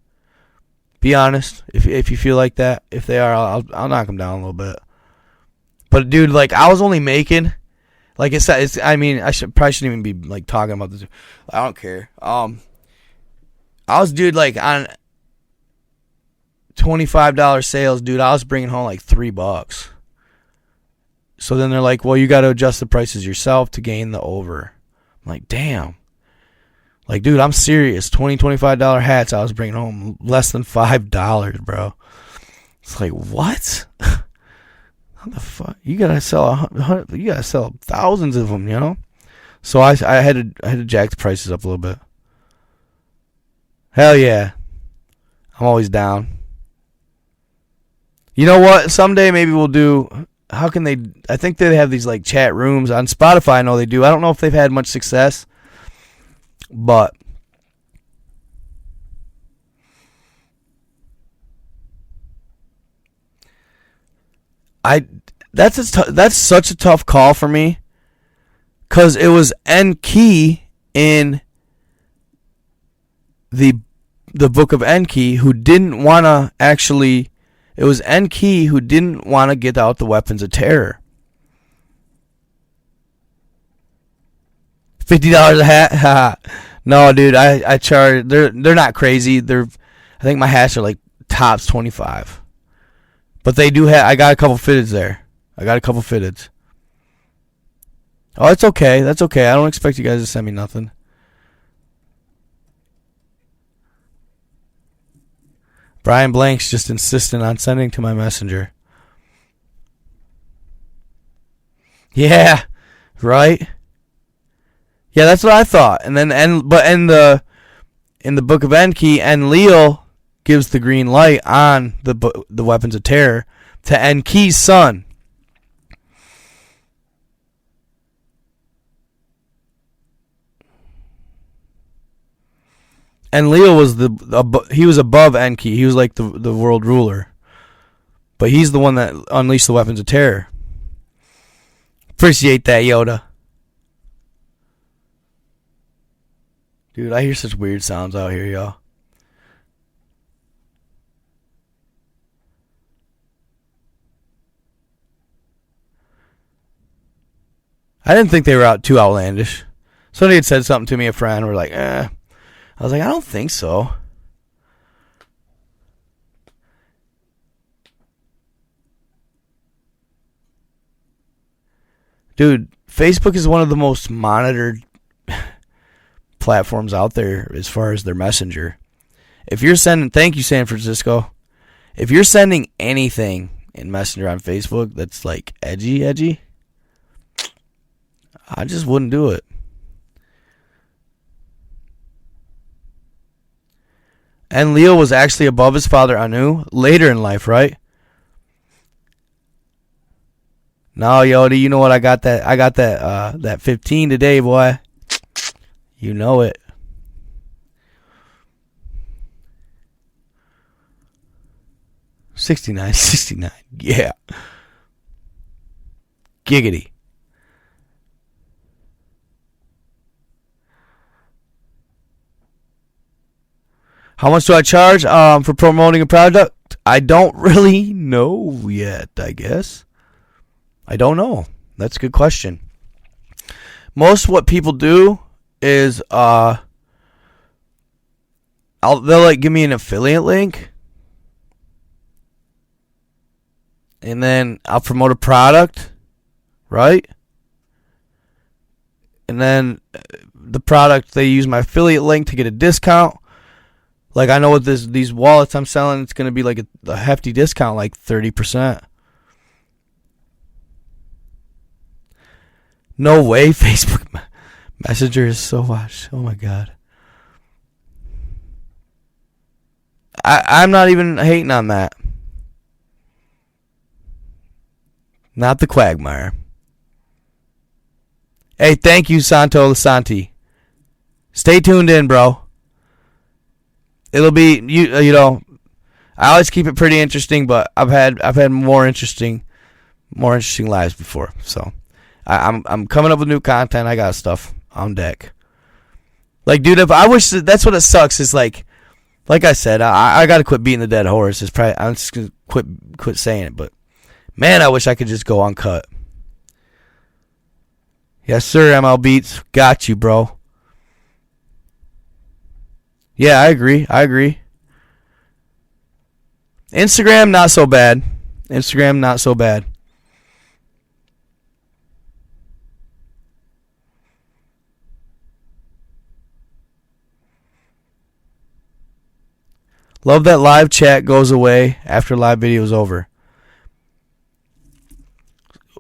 Be honest. If you feel like that, if they are, I'll knock them down a little bit. But dude, like I was only making, like it's. I mean, probably shouldn't even be like talking about this. I don't care. I was, dude, like on $25 sales, dude. I was bringing home like $3. So then they're like, well, you got to adjust the prices yourself to gain the over. I'm like, damn. Like, dude, I'm serious. $20-$25 hats I was bringing home, less than $5, bro. It's like, what? How the fuck? You gotta sell thousands of them, you know. So I had to jack the prices up a little bit. Hell yeah, I'm always down. You know what? Someday maybe we'll do. How can they? I think they have these like chat rooms on Spotify. I know they do. I don't know if they've had much success, but that's such a tough call for me, because it was Enki in the book of Enki who didn't want to actually. It was Enki who didn't want to get out the weapons of terror. $50 a hat? No, dude. I charge. They're not crazy. I think my hats are like tops 25. But they do have. I got a couple fitteds there. Oh, it's okay. That's okay. I don't expect you guys to send me nothing. Brian Blank's just insistent on sending to my messenger. Yeah, right. Yeah, that's what I thought. And then in the book of Enki, Enlil gives the green light on the weapons of terror to Enki's son. Enlil was he was above Enki. He was like the world ruler. But he's the one that unleashed the weapons of terror. Appreciate that, Yoda. Dude, I hear such weird sounds out here, y'all. I didn't think they were too outlandish. Somebody had said something to me, a friend, we're like, I was like, I don't think so. Dude, Facebook is one of the most monitored platforms out there as far as their messenger. If you're sending, thank you, San Francisco. If you're sending anything in Messenger on Facebook that's like edgy, I just wouldn't do it. And Leo was actually above his father Anu later in life, right? No, Yoda, you know what? I got that 15 today, boy. You know it. $69.69. Yeah. Giggity. How much do I charge for promoting a product? I don't really know yet, I guess. I don't know. That's a good question. Most what people do is they'll like give me an affiliate link, and then I'll promote a product, right? And then the product, they use my affiliate link to get a discount. Like, I know with these wallets I'm selling, it's going to be like a hefty discount, like 30%. No way, Facebook Messenger is so washed. Oh, my God. I'm not even hating on that. Not the quagmire. Hey, thank you, Santo Lasanti. Stay tuned in, bro. It'll be you know, I always keep it pretty interesting, but I've had more interesting lives before. So I'm coming up with new content. I got stuff on deck. Like, dude, if I wish that's what it sucks is like I said, I got to quit beating the dead horse. It's probably I'm just gonna quit saying it, but man, I wish I could just go uncut. Yes, sir. ML Beats, got you, bro. Yeah, I agree. Instagram, not so bad. Love that live chat goes away after live video is over.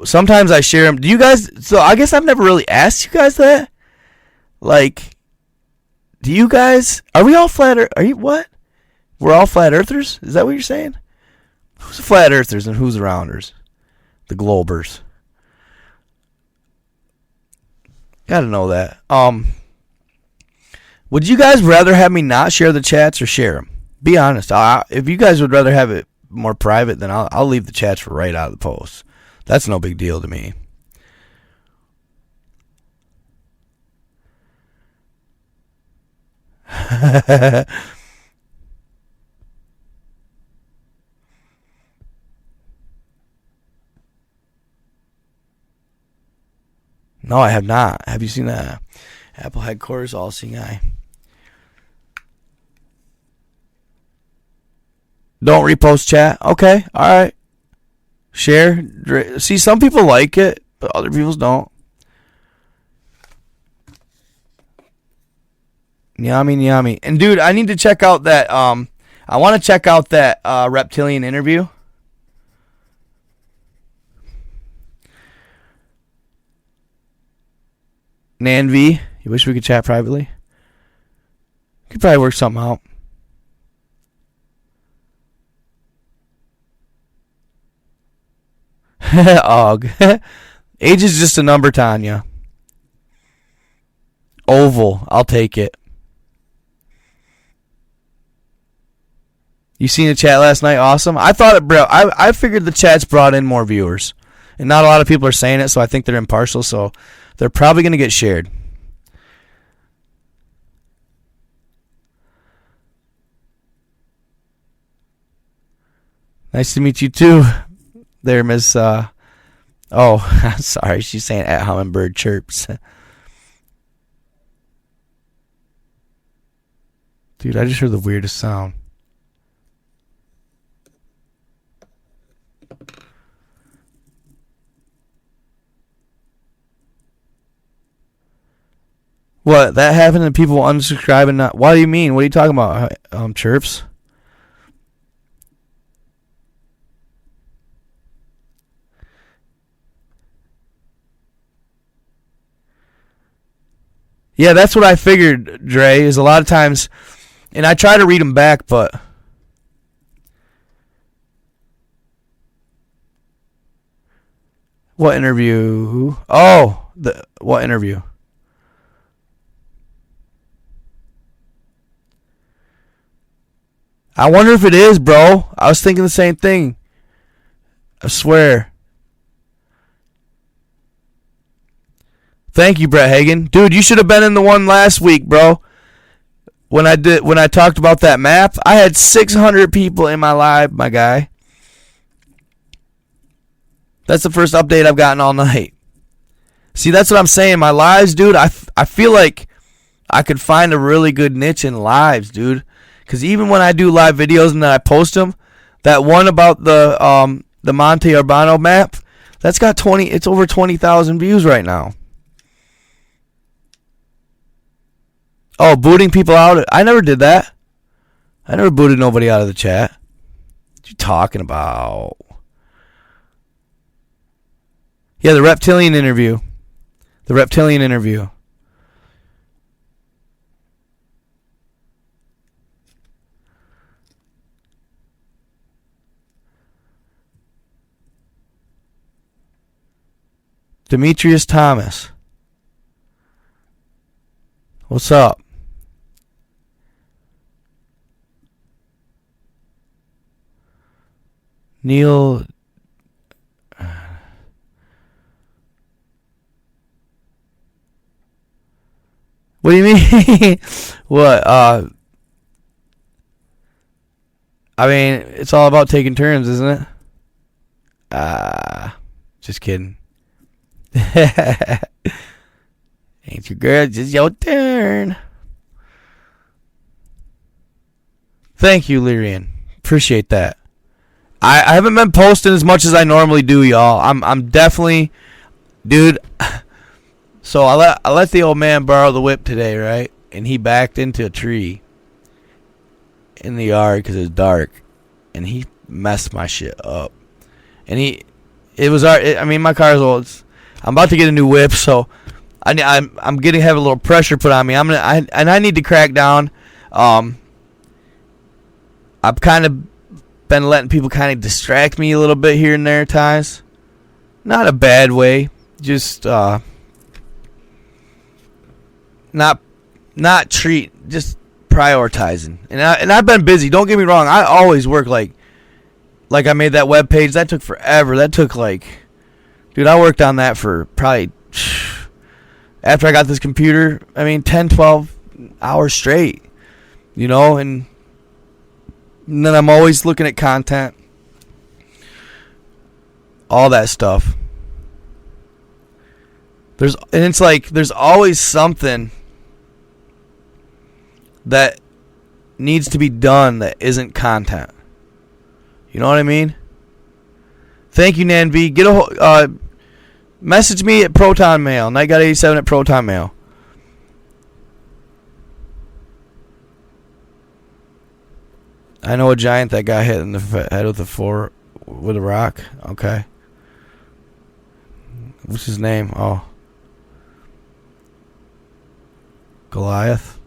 Sometimes I share them. Do you guys... So I guess I've never really asked you guys that. Like, do you guys... Are we all flat earth... Are you... What? We're all flat earthers? Is that what you're saying? Who's the flat earthers and who's the rounders? The globers. Gotta know that. Would you guys rather have me not share the chats or share them? Be honest. If you guys would rather have it more private, then I'll leave the chats right out of the post. That's no big deal to me. No, I have not. Have you seen that? Apple headquarters, all seeing eye. Don't repost chat. Okay, all right. Share. See, some people like it, but other people don't. Yummy. And dude, I need to check out that. I want to check out that reptilian interview. Nan V, you wish we could chat privately? Could probably work something out. Og. Age is just a number, Tanya. Oval, I'll take it. You seen the chat last night? Awesome. I thought it, bro. I figured the chat's brought in more viewers, and not a lot of people are saying it, so I think they're impartial. So they're probably going to get shared. Nice to meet you too, there, Miss. Oh, sorry, she's saying at Hummingbird chirps. Dude, I just heard the weirdest sound. What, that happened and people unsubscribe and not... What do you mean? What are you talking about? Chirps? Yeah, that's what I figured, Dre, is a lot of times... And I try to read them back, but... What interview? Oh, what interview? I wonder if it is, bro. I was thinking the same thing. I swear. Thank you, Brett Hagen. Dude, you should have been in the one last week, bro. When I talked about that map, I had 600 people in my live, my guy. That's the first update I've gotten all night. See, that's what I'm saying. My lives, dude, I feel like I could find a really good niche in lives, dude. Because even when I do live videos and then I post them, that one about the Monte Urbano map, that's got it's over 20,000 views right now. Oh, booting people out. I never did that. I never booted nobody out of the chat. What you talking about? Yeah, the reptilian interview. The reptilian interview. Demetrius Thomas. What's up? Neil. What do you mean? What? I mean, it's all about taking turns, isn't it? Just kidding. Ain't you girl, just your turn. Thank you, Lyrian. Appreciate that. I haven't been posting as much as I normally do, y'all. I'm definitely, dude. So I let the old man borrow the whip today, right? And he backed into a tree. in the yard because it was dark, and he messed my shit up. And my car's old. I'm about to get a new whip, so I'm having a little pressure put on me. I need to crack down. I've kind of been letting people kind of distract me a little bit here and there at times. Not a bad way, just just prioritizing. And I've been busy. Don't get me wrong. I always work like I made that web page. That took forever. That took dude, I worked on that for probably after I got this computer. 10, 12 hours straight. And then I'm always looking at content. All that stuff. There's always something that needs to be done that isn't content. You know what I mean? Thank you, Nan V. Message me at Proton Mail. Nightgod87 at Proton Mail. I know a giant that got hit in the head with a rock. Okay. What's his name? Oh. Goliath.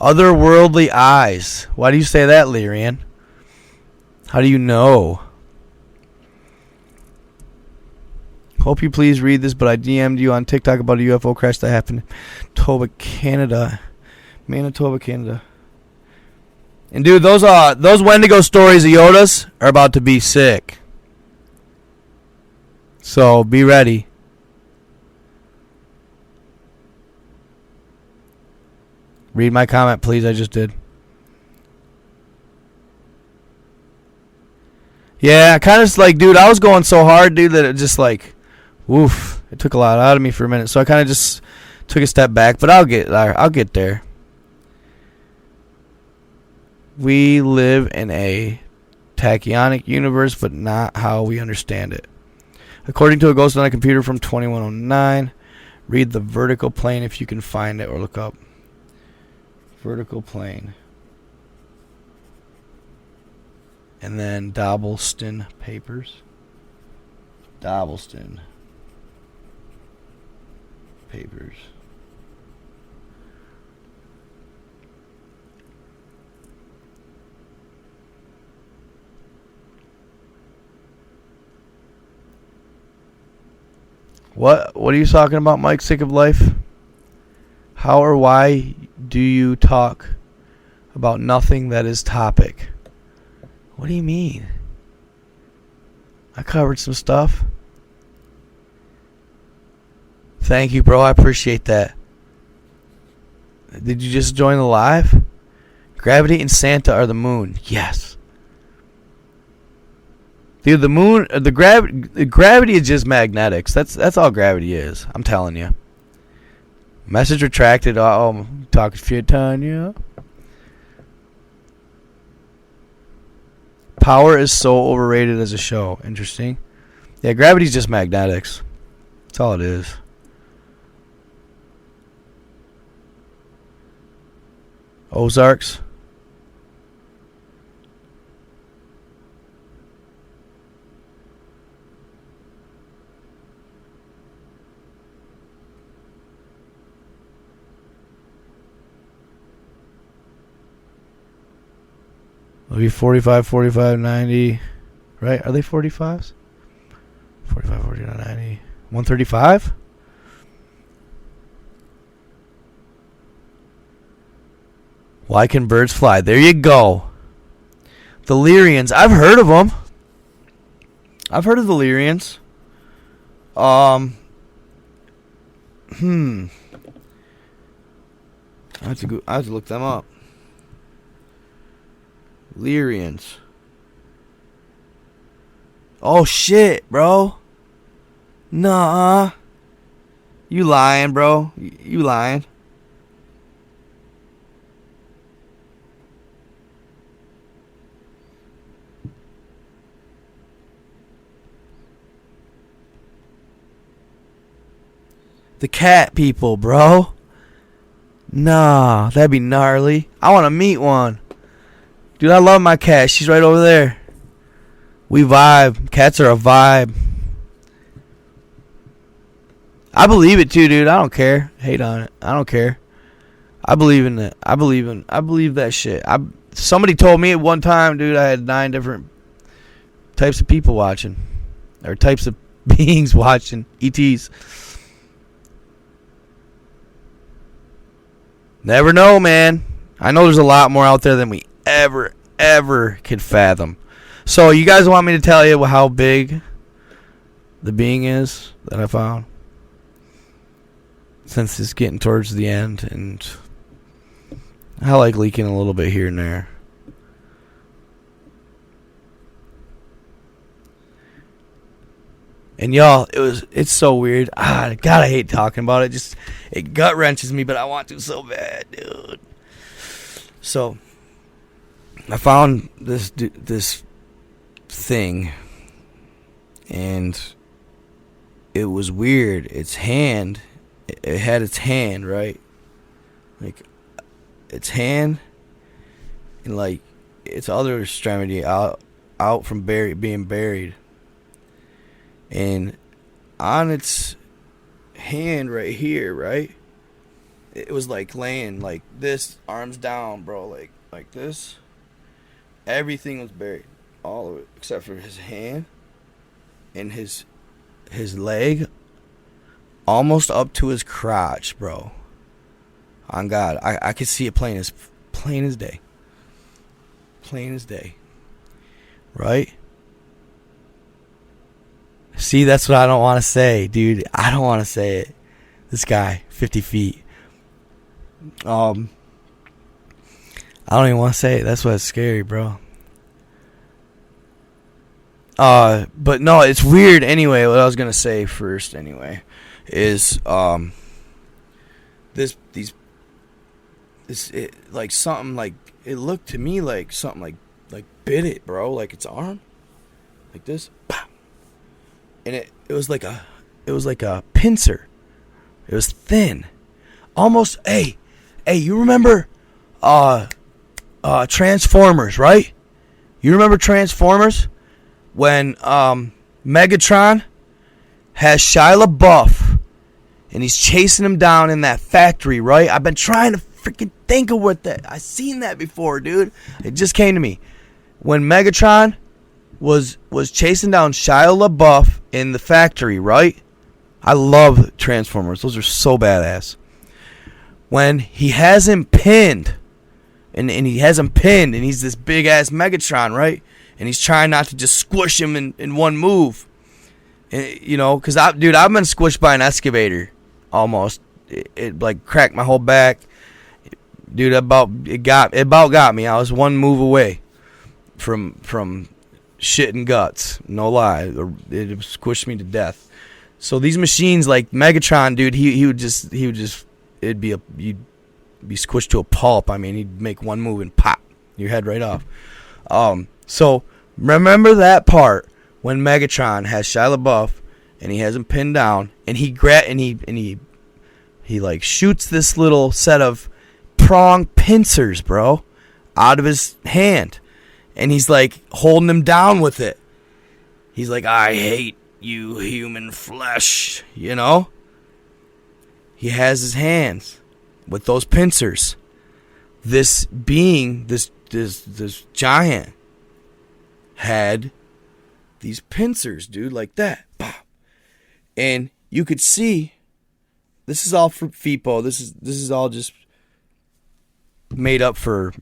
Otherworldly eyes. Why do you say that, Lyrian? How do you know? Hope you please read this, but I DM'd you on TikTok about a UFO crash that happened in Manitoba, Canada. And dude, those Wendigo stories of Yoda's are about to be sick. So be ready. Read my comment, please. I just did. Yeah, kind of dude, I was going so hard, dude, that it just woof. It took a lot out of me for a minute. So I kind of just took a step back, but I'll get there. We live in a tachyonic universe, but not how we understand it. According to a ghost on a computer from 2109, read the vertical plane if you can find it or look up. Vertical plane. And then Dobbleston Papers. Dobbleston Papers. What are you talking about, Mike? Sick of life? How or why do you talk about nothing that is topic? What do you mean? I covered some stuff. Thank you, bro. I appreciate that. Did you just join the live? Gravity and Santa are the moon. Yes. Dude, the moon, the gravity is just magnetics. That's all gravity is. I'm telling you. Message retracted. Oh, talking shit, Tanya. Power is so overrated as a show. Interesting. Yeah, gravity's just magnetics. That's all it is. Ozarks. It'll be 45, 45, 90. Right? Are they 45s? 45, 49, 90. 135? Why can birds fly? There you go. The Lyrians. I've heard of them. I've heard of the Lyrians. I have to look them up. Lyrians. Oh shit, bro. Nah. You lying, bro. You lying. The cat people, bro. Nah, that'd be gnarly. I want to meet one. Dude, I love my cat. She's right over there. We vibe. Cats are a vibe. I believe it too, dude. I don't care. Hate on it. I don't care. I believe in it. I believe that shit. Somebody told me at one time, dude, I had 9 different types of people watching. Or types of beings watching. ETs. Never know, man. I know there's a lot more out there than we ever could fathom. So, you guys want me to tell you how big the being is that I found? Since it's getting towards the end, and I like leaking a little bit here and there. And y'all, it's so weird. God, I hate talking about it. It gut wrenches me, but I want to so bad, dude. So, I found this thing, and it was weird. Its hand, it had its hand, right? Like, its hand, and like its other extremity out from being buried. And on its hand right here, right? It was like laying like this, arms down, bro, like this. Everything was buried, all of it, except for his hand and his leg, almost up to his crotch, bro. On God, I could see it plain as day. Plain as day, right? See, that's what I don't want to say, dude. I don't want to say it. This guy, 50 feet. I don't even want to say it. That's why it's scary, bro. But no, it's weird anyway. What I was gonna say first, anyway, is like something like it looked to me like something like bit it, bro, like its arm, like this. Pow. And it was like a pincer. It was thin. Almost, hey, you remember Transformers, right? You remember Transformers? When Megatron has Shia LaBeouf and he's chasing him down in that factory, right? I've been trying to freaking think of what that. I seen that before, dude. It just came to me. When Megatron was chasing down Shia LaBeouf in the factory, right? I love Transformers. Those are so badass. When he has him pinned, and he's this big ass Megatron, right? And he's trying not to just squish him in one move. And, you know, because I've been squished by an excavator almost. It like cracked my whole back. Dude, it about got me. I was one move away from shit and guts. No lie. It squished me to death. So these machines like Megatron, dude, you'd be squished to a pulp. I mean, he'd make one move and pop your head right off. So remember that part when Megatron has Shia LaBeouf and he has him pinned down and he like shoots this little set of prong pincers, bro, out of his hand, and he's like holding him down with it. He's like, I hate you, human flesh, you know? He has his hands with those pincers. This being, this giant, had these pincers, dude, like that. And you could see, this is all for FIPO. This is all just made up for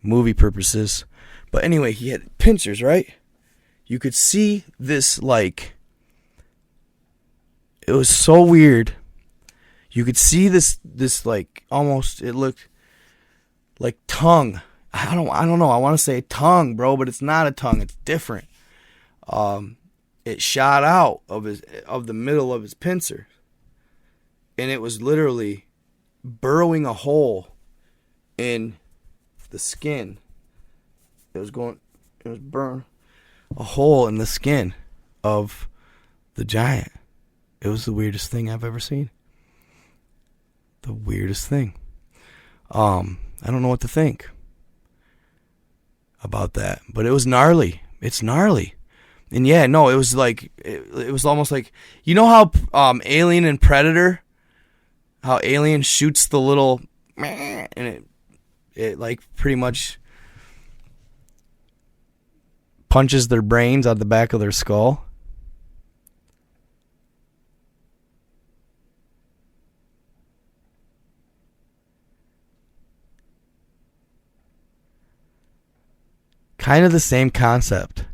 movie purposes. But anyway, he had pincers, right? You could see this, like, it was so weird. You could see this like almost, it looked like tongue. I don't know. I want to say tongue, bro, but it's not a tongue. It's different. It shot out of the middle of his pincer, and it was literally burrowing a hole in the skin. It was burn a hole in the skin of the giant. It was the weirdest thing I've ever seen. The weirdest thing. I don't know what to think about that, but it was gnarly. It's gnarly. And yeah, no, it was like it was almost like, you know how Alien and Predator, how Alien shoots the little and it like pretty much punches their brains out the back of their skull. Kind of the same concept.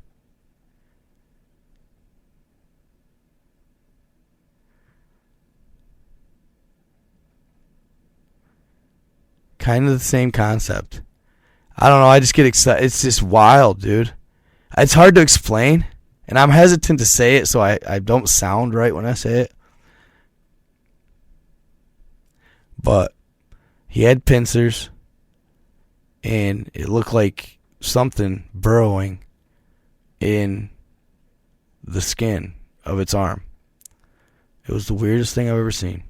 Kind of the same concept. I don't know. I just get excited. It's just wild, dude. It's hard to explain. And I'm hesitant to say it so I don't sound right when I say it. But he had pincers. And it looked like something burrowing in the skin of its arm. It was the weirdest thing I've ever seen.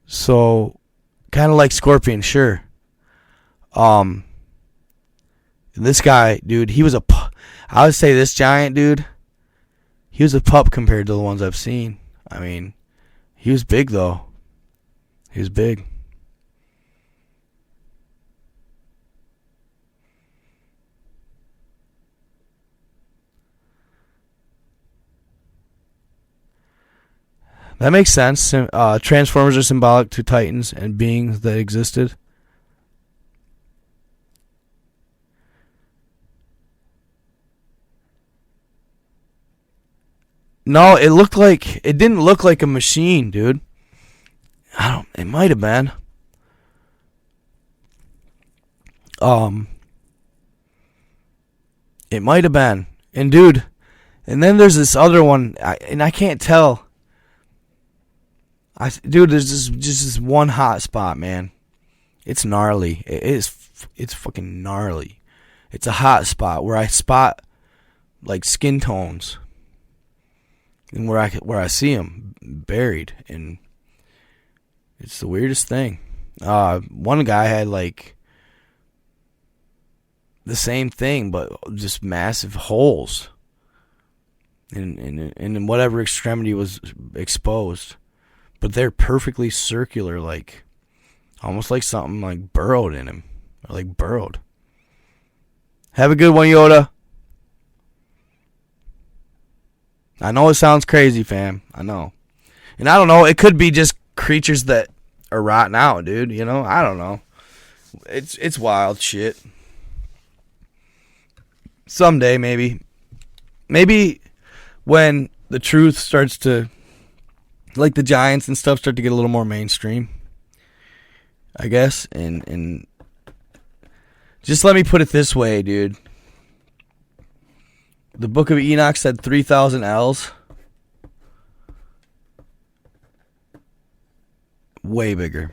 So, kind of like Scorpion, sure. This guy, dude, he was I would say this giant dude, he was a pup compared to the ones I've seen. I mean, he was big though. He was big. That makes sense. Transformers are symbolic to titans and beings that existed. No, it didn't look like a machine, dude. It might have been. It might have been. And dude, and then there's this other one, and I can't tell. Dude, there's just this one hot spot, man. It's gnarly. It's fucking gnarly. It's a hot spot where I spot like skin tones, and where I see them buried, and it's the weirdest thing. One guy had like the same thing, but just massive holes in whatever extremity was exposed. But they're perfectly circular, like almost like something like burrowed in him, or like burrowed. Have a good one, Yoda. I know it sounds crazy, fam. I know. And I don't know, it could be just creatures that are rotting out, dude. You know, I don't know. It's wild shit. Someday, maybe when the truth starts to, like the giants and stuff, start to get a little more mainstream, I guess. And just let me put it this way, dude. The Book of Enoch said 3,000 L's. Way bigger.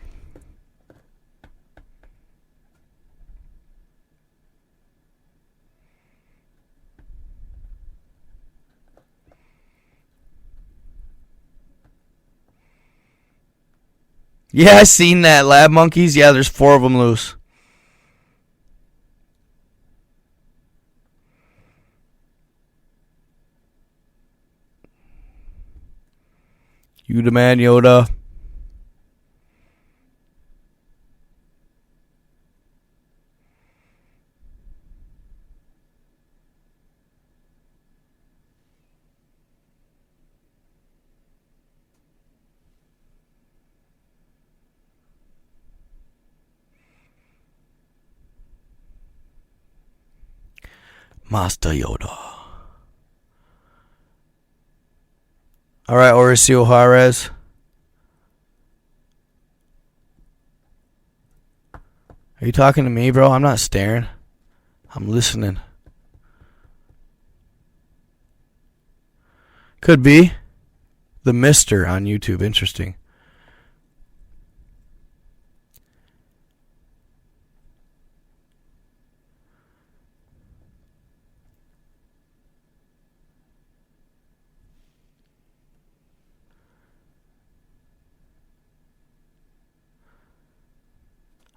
Yeah, I seen that. Lab monkeys. Yeah, there's 4 of them loose. You the man, Yoda. Master Yoda. Alright, Horacio Juarez. Are you talking to me, bro? I'm not staring. I'm listening. Could be. The Mister on YouTube. Interesting.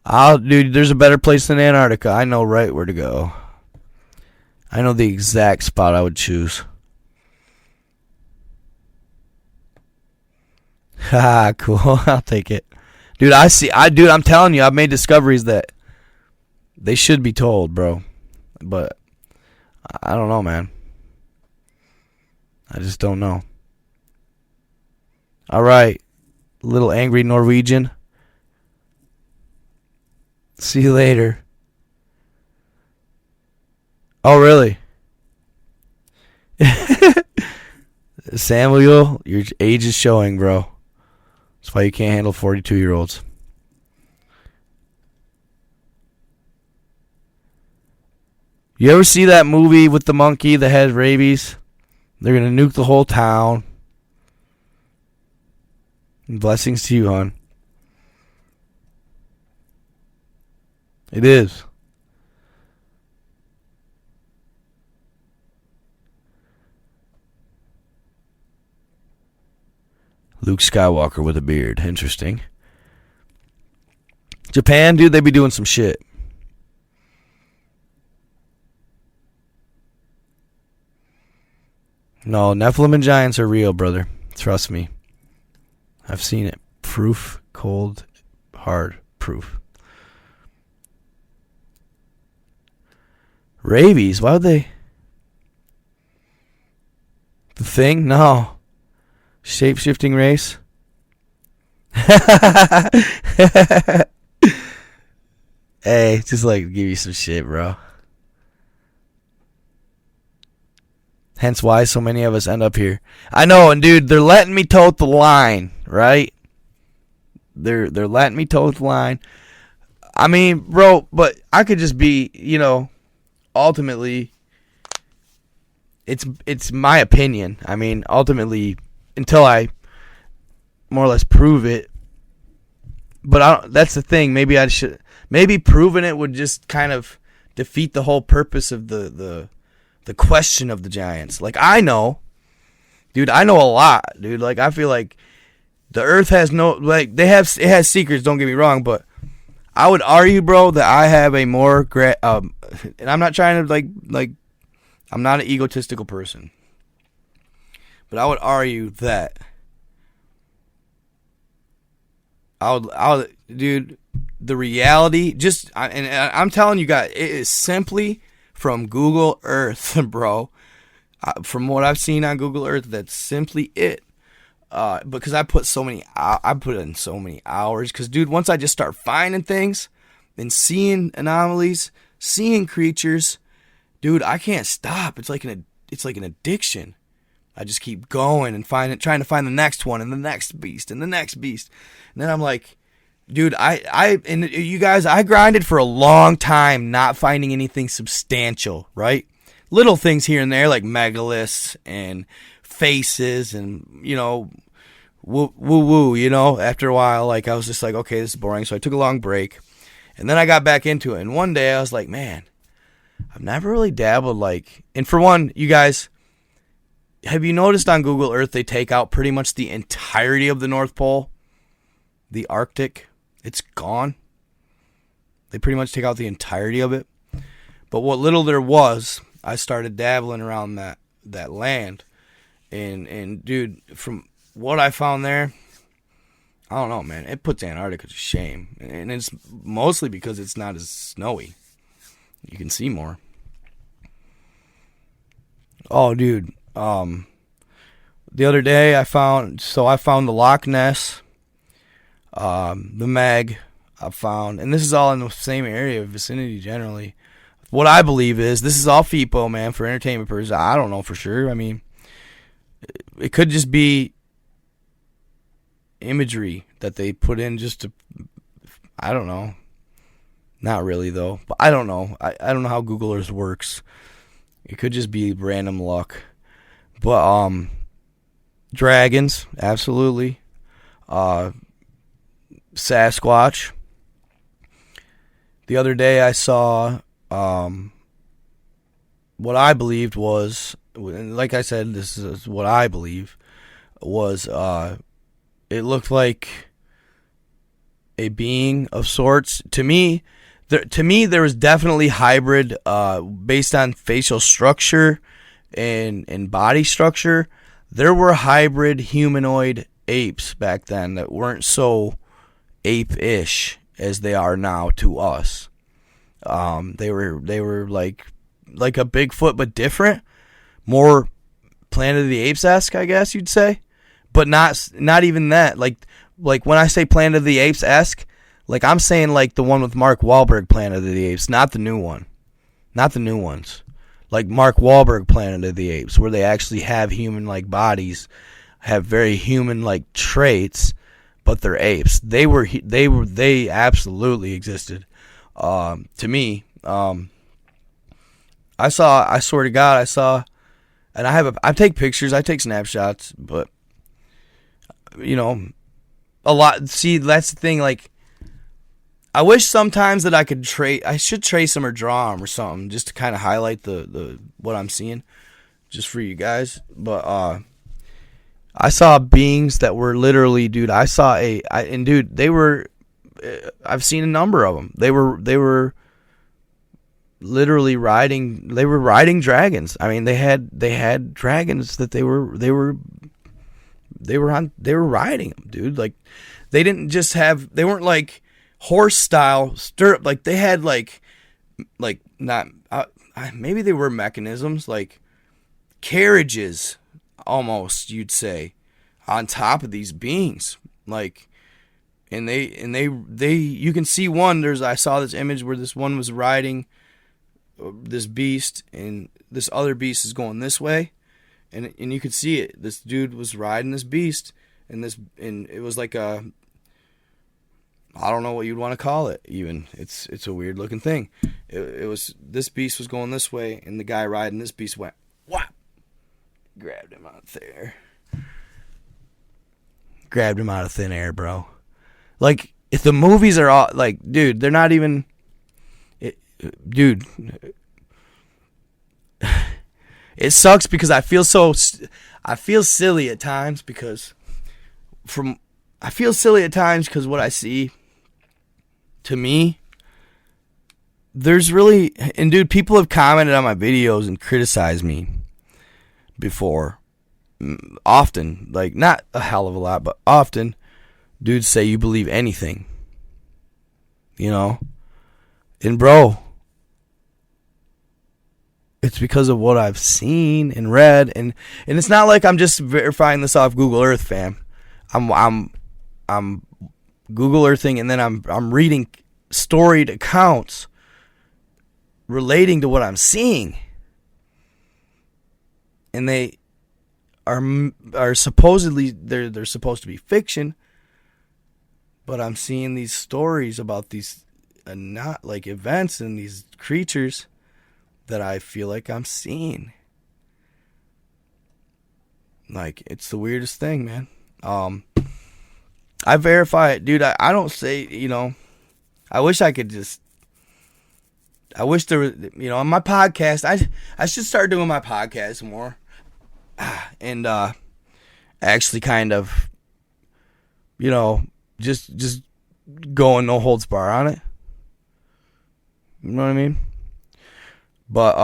Dude, there's a better place than Antarctica. I know right where to go. I know the exact spot I would choose. Ha, cool. I'll take it. Dude, I'm telling you, I've made discoveries that they should be told, bro. But I don't know, man. I just don't know. All right, little angry Norwegian. See you later. Oh, really? Samuel, your age is showing, bro. That's why you can't handle 42-year-olds. You ever see that movie with the monkey that has rabies? They're going to nuke the whole town. Blessings to you, hon. It is. Luke Skywalker with a beard. Interesting. Japan, dude, they be doing some shit. No, Nephilim and giants are real, brother. Trust me. I've seen it. Proof. Cold. Hard. Proof. Rabies? Why would they? The Thing? No. Shape-shifting race? Hey, just like give you some shit, bro. Hence why so many of us end up here. I know, and dude, they're letting me tote the line, right? They're letting me tote the line. I mean, bro, but I could just be, ultimately, it's my opinion. I mean, ultimately, until I more or less prove it. But that's the thing. Maybe proving it would just kind of defeat the whole purpose of the question of the giants. Like, I know a lot, dude. Like, I feel like the Earth has it has secrets. Don't get me wrong, but I would argue, bro, that I have a more and I'm not trying to like I'm not an egotistical person, but I would argue that dude, the reality and I'm telling you guys, it is simply from Google Earth, bro. From what I've seen on Google Earth, that's simply it. Because I put in so many hours. Because, dude, once I just start finding things and seeing anomalies, seeing creatures, dude, I can't stop. It's like an addiction. I just keep going and trying to find the next one and the next beast and the next beast. And then I'm like, dude, and you guys, I grinded for a long time not finding anything substantial, right? Little things here and there like megaliths and faces and, woo, after a while, like, I was just like, okay, this is boring. So I took a long break and then I got back into it. And one day I was like, man, I've never really dabbled and for one, you guys, have you noticed on Google Earth, they take out pretty much the entirety of the North Pole, the Arctic? It's gone. They pretty much take out the entirety of it. But what little there was, I started dabbling around that land. And dude, from what I found there, I don't know, man. It puts Antarctica to shame. And it's mostly because it's not as snowy. You can see more. Oh, dude. The other day I found the Loch Ness, the Meg I found, and this is all in the same area, vicinity generally. What I believe is this is all FIPO, man, for entertainment purposes. I don't know for sure. I mean, it could just be imagery that they put in just to, I don't know. Not really though, but I don't know. I don't know how Google Earth works. It could just be random luck. But dragons, absolutely. Sasquatch. The other day I saw what I believed was, like I said, this is what I believe was, it looked like a being of sorts. To me, there was definitely hybrid based on facial structure and body structure. There were hybrid humanoid apes back then that weren't so ape-ish as they are now to us. They were like a Bigfoot, but different, more Planet of the Apes-esque, I guess you'd say, but not even that. Like when I say Planet of the Apes-esque, like I'm saying like the one with Mark Wahlberg, Planet of the Apes, not the new one, not the new ones. Like Mark Wahlberg, Planet of the Apes, where they actually have human-like bodies, have very human-like traits, but they're apes. They absolutely existed. To me, I swear to God, I saw, and I take pictures, I take snapshots, but a lot. See, that's the thing. Like, I wish sometimes that I should trace them or draw them or something, just to kind of highlight the what I'm seeing, just for you guys. But I saw beings that were literally, dude. I've seen a number of them. They were literally riding. They were riding dragons. I mean, they had dragons that they were riding them, dude. Like, they didn't just have. They weren't like horse style stirrup. Like, they had like not. Maybe they were mechanisms, like carriages, almost, you'd say, on top of these beings. Like, and they you can see one. I saw this image where this one was riding this beast, and this other beast is going this way, and you could see it. This dude was riding this beast, and it was like a, I don't know what you'd want to call it. Even it's a weird looking thing. It was, this beast was going this way, and the guy riding this beast went whap, grabbed him out there, grabbed him out of thin air, bro. Like, if the movies are all like, dude, they're not even, dude. It sucks because I feel silly at times because what I see, to me, there's really, and dude, people have commented on my videos and criticized me before, often, like, not a hell of a lot, but often, dudes say you believe anything, and bro, it's because of what I've seen and read, and it's not like I'm just verifying this off Google Earth, fam. I'm Google Earthing, and then I'm reading storied accounts relating to what I'm seeing, and they are supposedly they're supposed to be fiction, but I'm seeing these stories about these not like events and these creatures that I feel like I'm seeing. Like, it's the weirdest thing, man. I verify it, dude. I don't say, I wish I could just, I wish there was, on my podcast, I should start doing my podcast more. And actually kind of, just going no holds bar on it. You know what I mean? But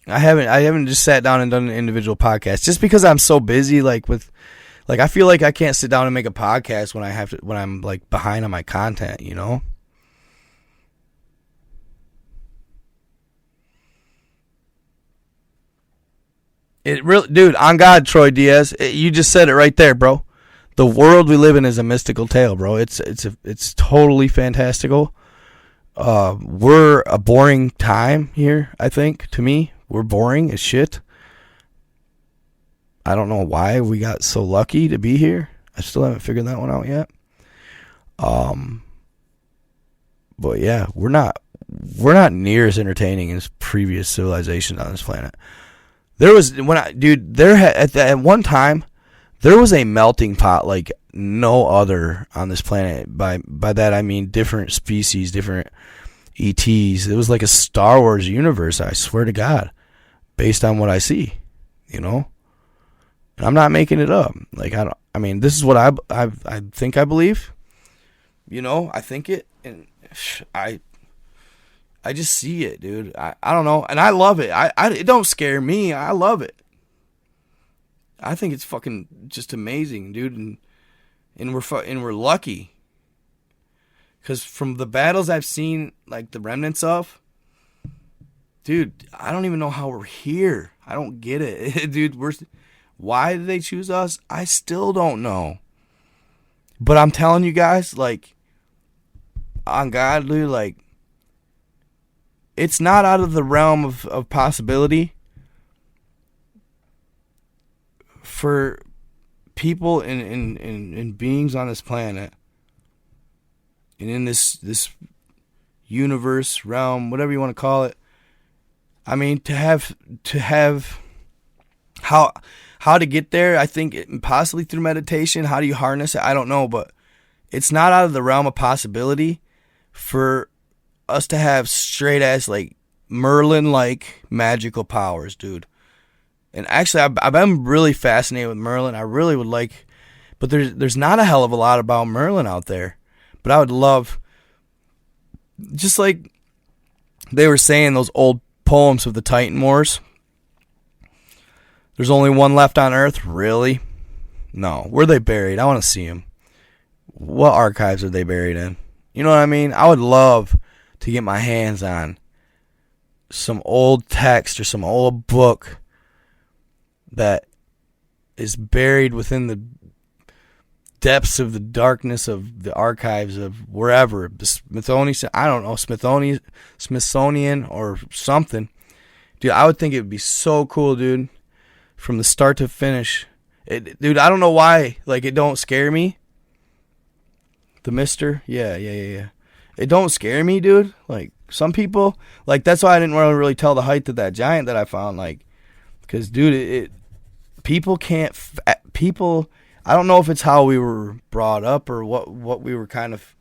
I haven't just sat down and done an individual podcast just because I'm so busy, like I feel like I can't sit down and make a podcast when I'm like behind on my content, It really, dude, on God, Troy Diaz, you just said it right there, bro. The world we live in is a mystical tale, bro. It's totally fantastical. We're a boring time here, I think, to me. We're boring as shit. I don't know why we got so lucky to be here. I still haven't figured that one out yet. But yeah, we're not near as entertaining as previous civilizations on this planet. At one time, there was a melting pot like no other on this planet. By that I mean different species, different ETs. It was like a Star Wars universe, I swear to God, based on what I see, And I'm not making it up. Like, I mean, this is what I think I believe. You know, I think it, and I just see it, dude. I don't know, and I love it. It don't scare me. I love it. I think it's fucking just amazing, dude, and we're lucky. Because from the battles I've seen, like the remnants of, dude, I don't even know how we're here. I don't get it, dude. Why did they choose us? I still don't know. But I'm telling you guys, like, on God, dude, like, it's not out of the realm of possibility for people and beings on this planet and in this universe, realm, whatever you want to call it. I mean, to have how to get there, I think possibly through meditation. How do you harness it? I don't know, but it's not out of the realm of possibility for us to have straight ass, like, Merlin like magical powers, dude. And actually, I've been really fascinated with Merlin. I really would like, but there's not a hell of a lot about Merlin out there. But I would love, just like they were saying, those old poems of the Titan Wars. There's only one left on Earth? Really? No. Where are they buried? I want to see them. What archives are they buried in? You know what I mean? I would love to get my hands on some old text or some old book that is buried within the depths of the darkness of the archives of wherever, the Smithsonian, I don't know, Smithsonian or something. Dude, I would think it would be so cool, dude, from the start to finish. Dude, I don't know why, like, it don't scare me. The Mister, yeah. It don't scare me, dude. Like, some people, like, that's why I didn't want to really tell the height of that giant that I found, like, because, dude, people can't, I don't know if it's how we were brought up or what we were kind of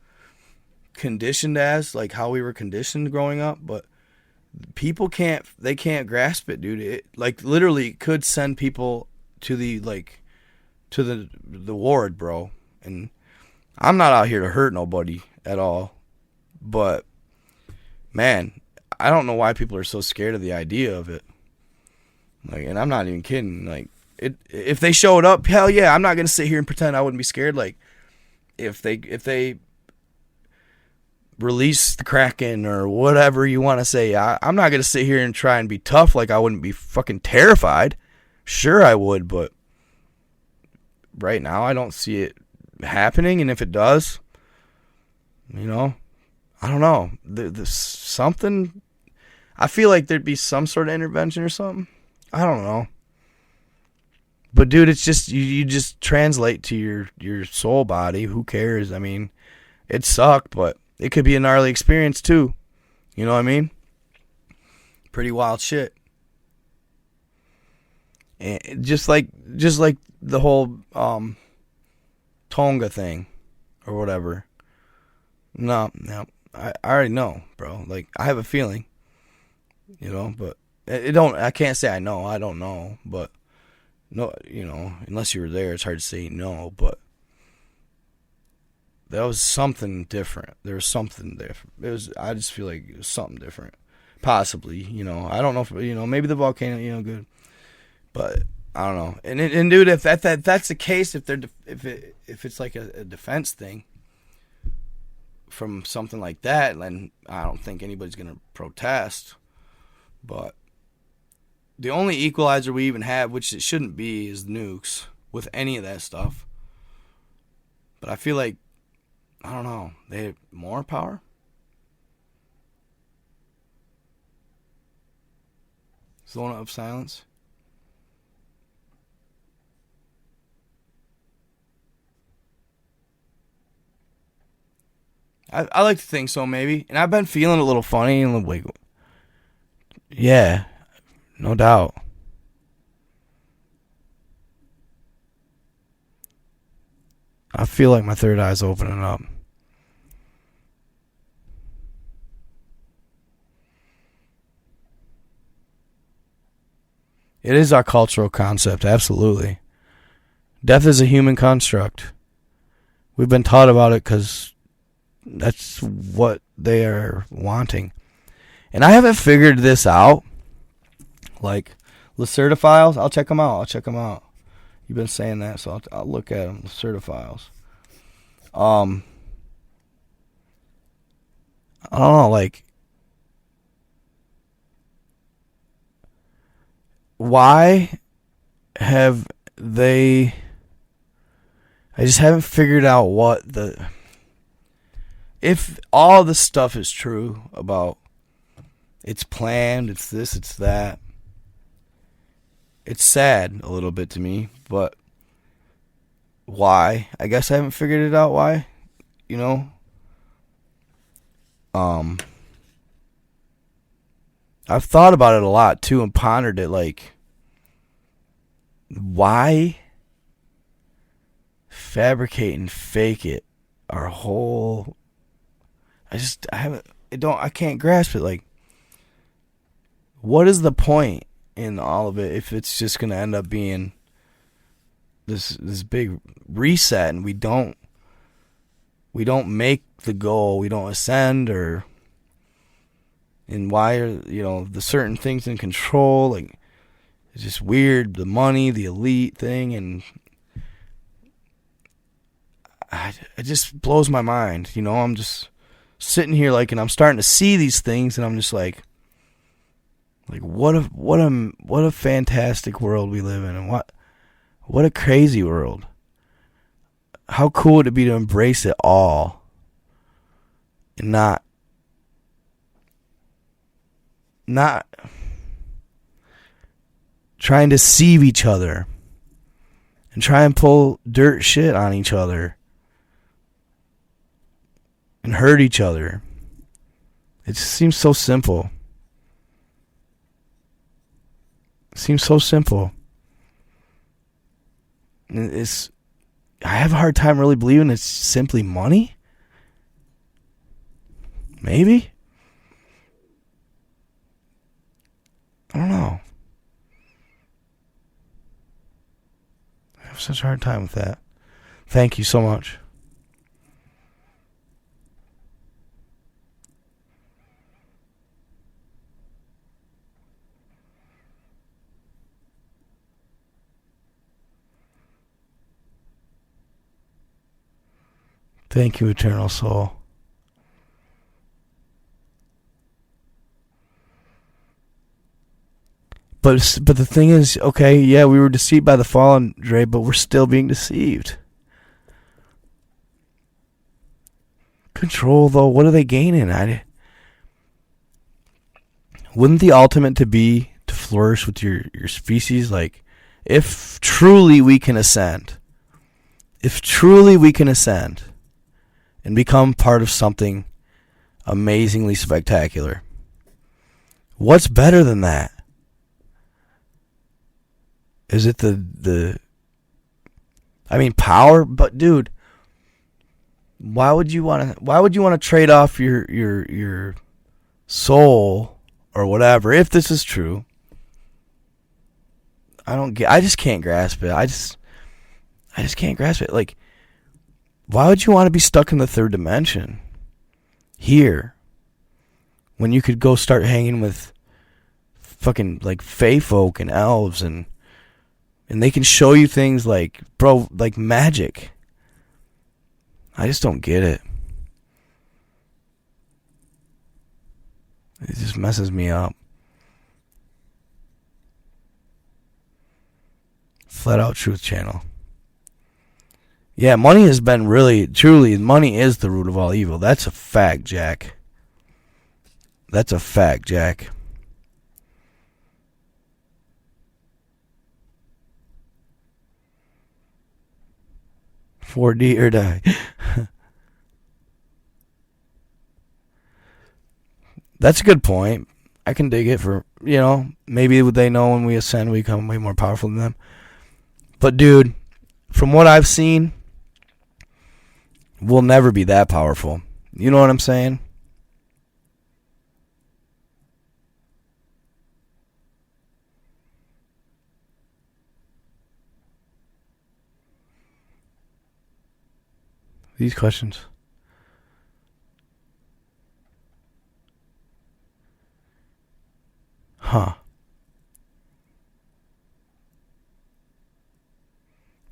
conditioned as, like how we were conditioned growing up, but people can't grasp it, dude. It, like, literally could send people to the ward, bro. And I'm not out here to hurt nobody at all, but man, I don't know why people are so scared of the idea of it. Like, and I'm not even kidding. Like, if they showed up, hell yeah, I'm not gonna sit here and pretend I wouldn't be scared. Like, if they release the Kraken or whatever you want to say, I'm not gonna sit here and try and be tough. Like, I wouldn't be fucking terrified. Sure, I would, but right now I don't see it happening. And if it does, you know, I don't know. There's something. I feel like there'd be some sort of intervention or something. I don't know. But dude, it's just you just translate to your soul body. Who cares? I mean, it sucked, but it could be a gnarly experience too. You know what I mean? Pretty wild shit. And just like the whole Tonga thing or whatever. No, I already know, bro. Like, I have a feeling, you know, but I can't say I know. I don't know, but no, you know, unless you were there, it's hard to say no, but that was something different. There was something different. I just feel like it was something different. Possibly, you know. I don't know if, you know, maybe the volcano, you know, good. But I don't know. And dude, if that's the case, if it's like a defense thing from something like that, then I don't think anybody's gonna protest. But the only equalizer we even have, which it shouldn't be, is nukes with any of that stuff. But I feel like, I don't know, they have more power? Zone of silence. I like to think so, maybe. And I've been feeling a little funny and like, yeah, no doubt. I feel like my third eye's opening up. It is our cultural concept, absolutely. Death is a human construct. We've been taught about it because that's what they are wanting. And I haven't figured this out. Like, Lacertophiles, I'll check them out. You've been saying that, so I'll look at them. Lacertophiles. I don't know, like, why have they... I just haven't figured out what the... If all this stuff is true about it's planned, it's this, it's that, it's sad a little bit to me, but why? I guess I haven't figured it out why, you know? I've thought about it a lot too and pondered it, like, why fabricate and fake it our whole... I can't grasp it. Like, what is the point in all of it if it's just going to end up being this big reset and we don't make the goal, we don't ascend, or... And why are, the certain things in control? Like, it's just weird. The money, the elite thing, and it just blows my mind. I'm just sitting here and I'm starting to see these things, and I'm just like what a fantastic world we live in, and what a crazy world. How cool would it be to embrace it all and not trying to deceive each other and try and pull dirt shit on each other and hurt each other. It just seems so simple. It seems so simple. And I have a hard time really believing it's simply money. Maybe. I don't know. I have such a hard time with that. Thank you so much. Thank you, Eternal Soul. But the thing is, okay, yeah, we were deceived by the fallen, Dre, but we're still being deceived. Control, though, what are they gaining? Wouldn't the ultimate to be to flourish with your species? Like, if truly we can ascend and become part of something amazingly spectacular, what's better than that? Is it power? But dude, why would you want to trade off your soul or whatever if this is true? I just can't grasp it. I just can't grasp it. Like, why would you want to be stuck in the third dimension here when you could go start hanging with fucking like fae folk and elves and they can show you things like magic? I just don't get it. It just messes me up. Flat Out Truth Channel. Yeah, money has been truly, money is the root of all evil. That's a fact, Jack. That's a fact, Jack. $4D or die. That's a good point. I can dig it for, maybe they know when we ascend we become way more powerful than them. But dude, from what I've seen, we'll never be that powerful. You know what I'm saying? These questions. Huh.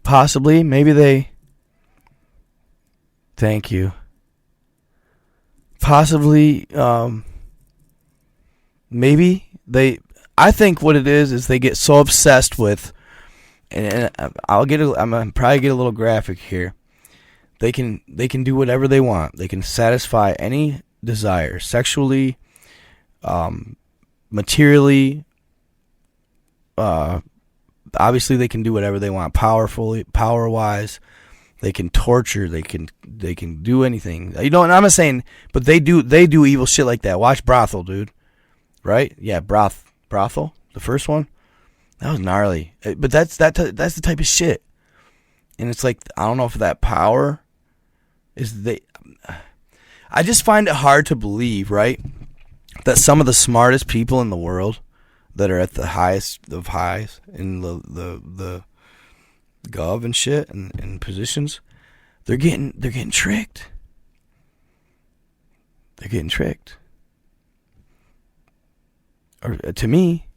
Possibly. Maybe they... Thank you. Possibly, maybe they... I think what it is they get so obsessed with... And I'm gonna probably get a little graphic here. They can do whatever they want. They can satisfy any desire, sexually, materially. Obviously, they can do whatever they want. Power-wise, they can torture. They can do anything. You know, and I'm not saying, but they do evil shit like that. Watch Brothel, dude. Right? Yeah, Brothel, the first one. That was gnarly. But that's the type of shit. And it's like, I don't know if that power is I just find it hard to believe, right, that some of the smartest people in the world that are at the highest of highs in the gov and shit and positions, they're getting tricked. They're getting tricked. Or to me,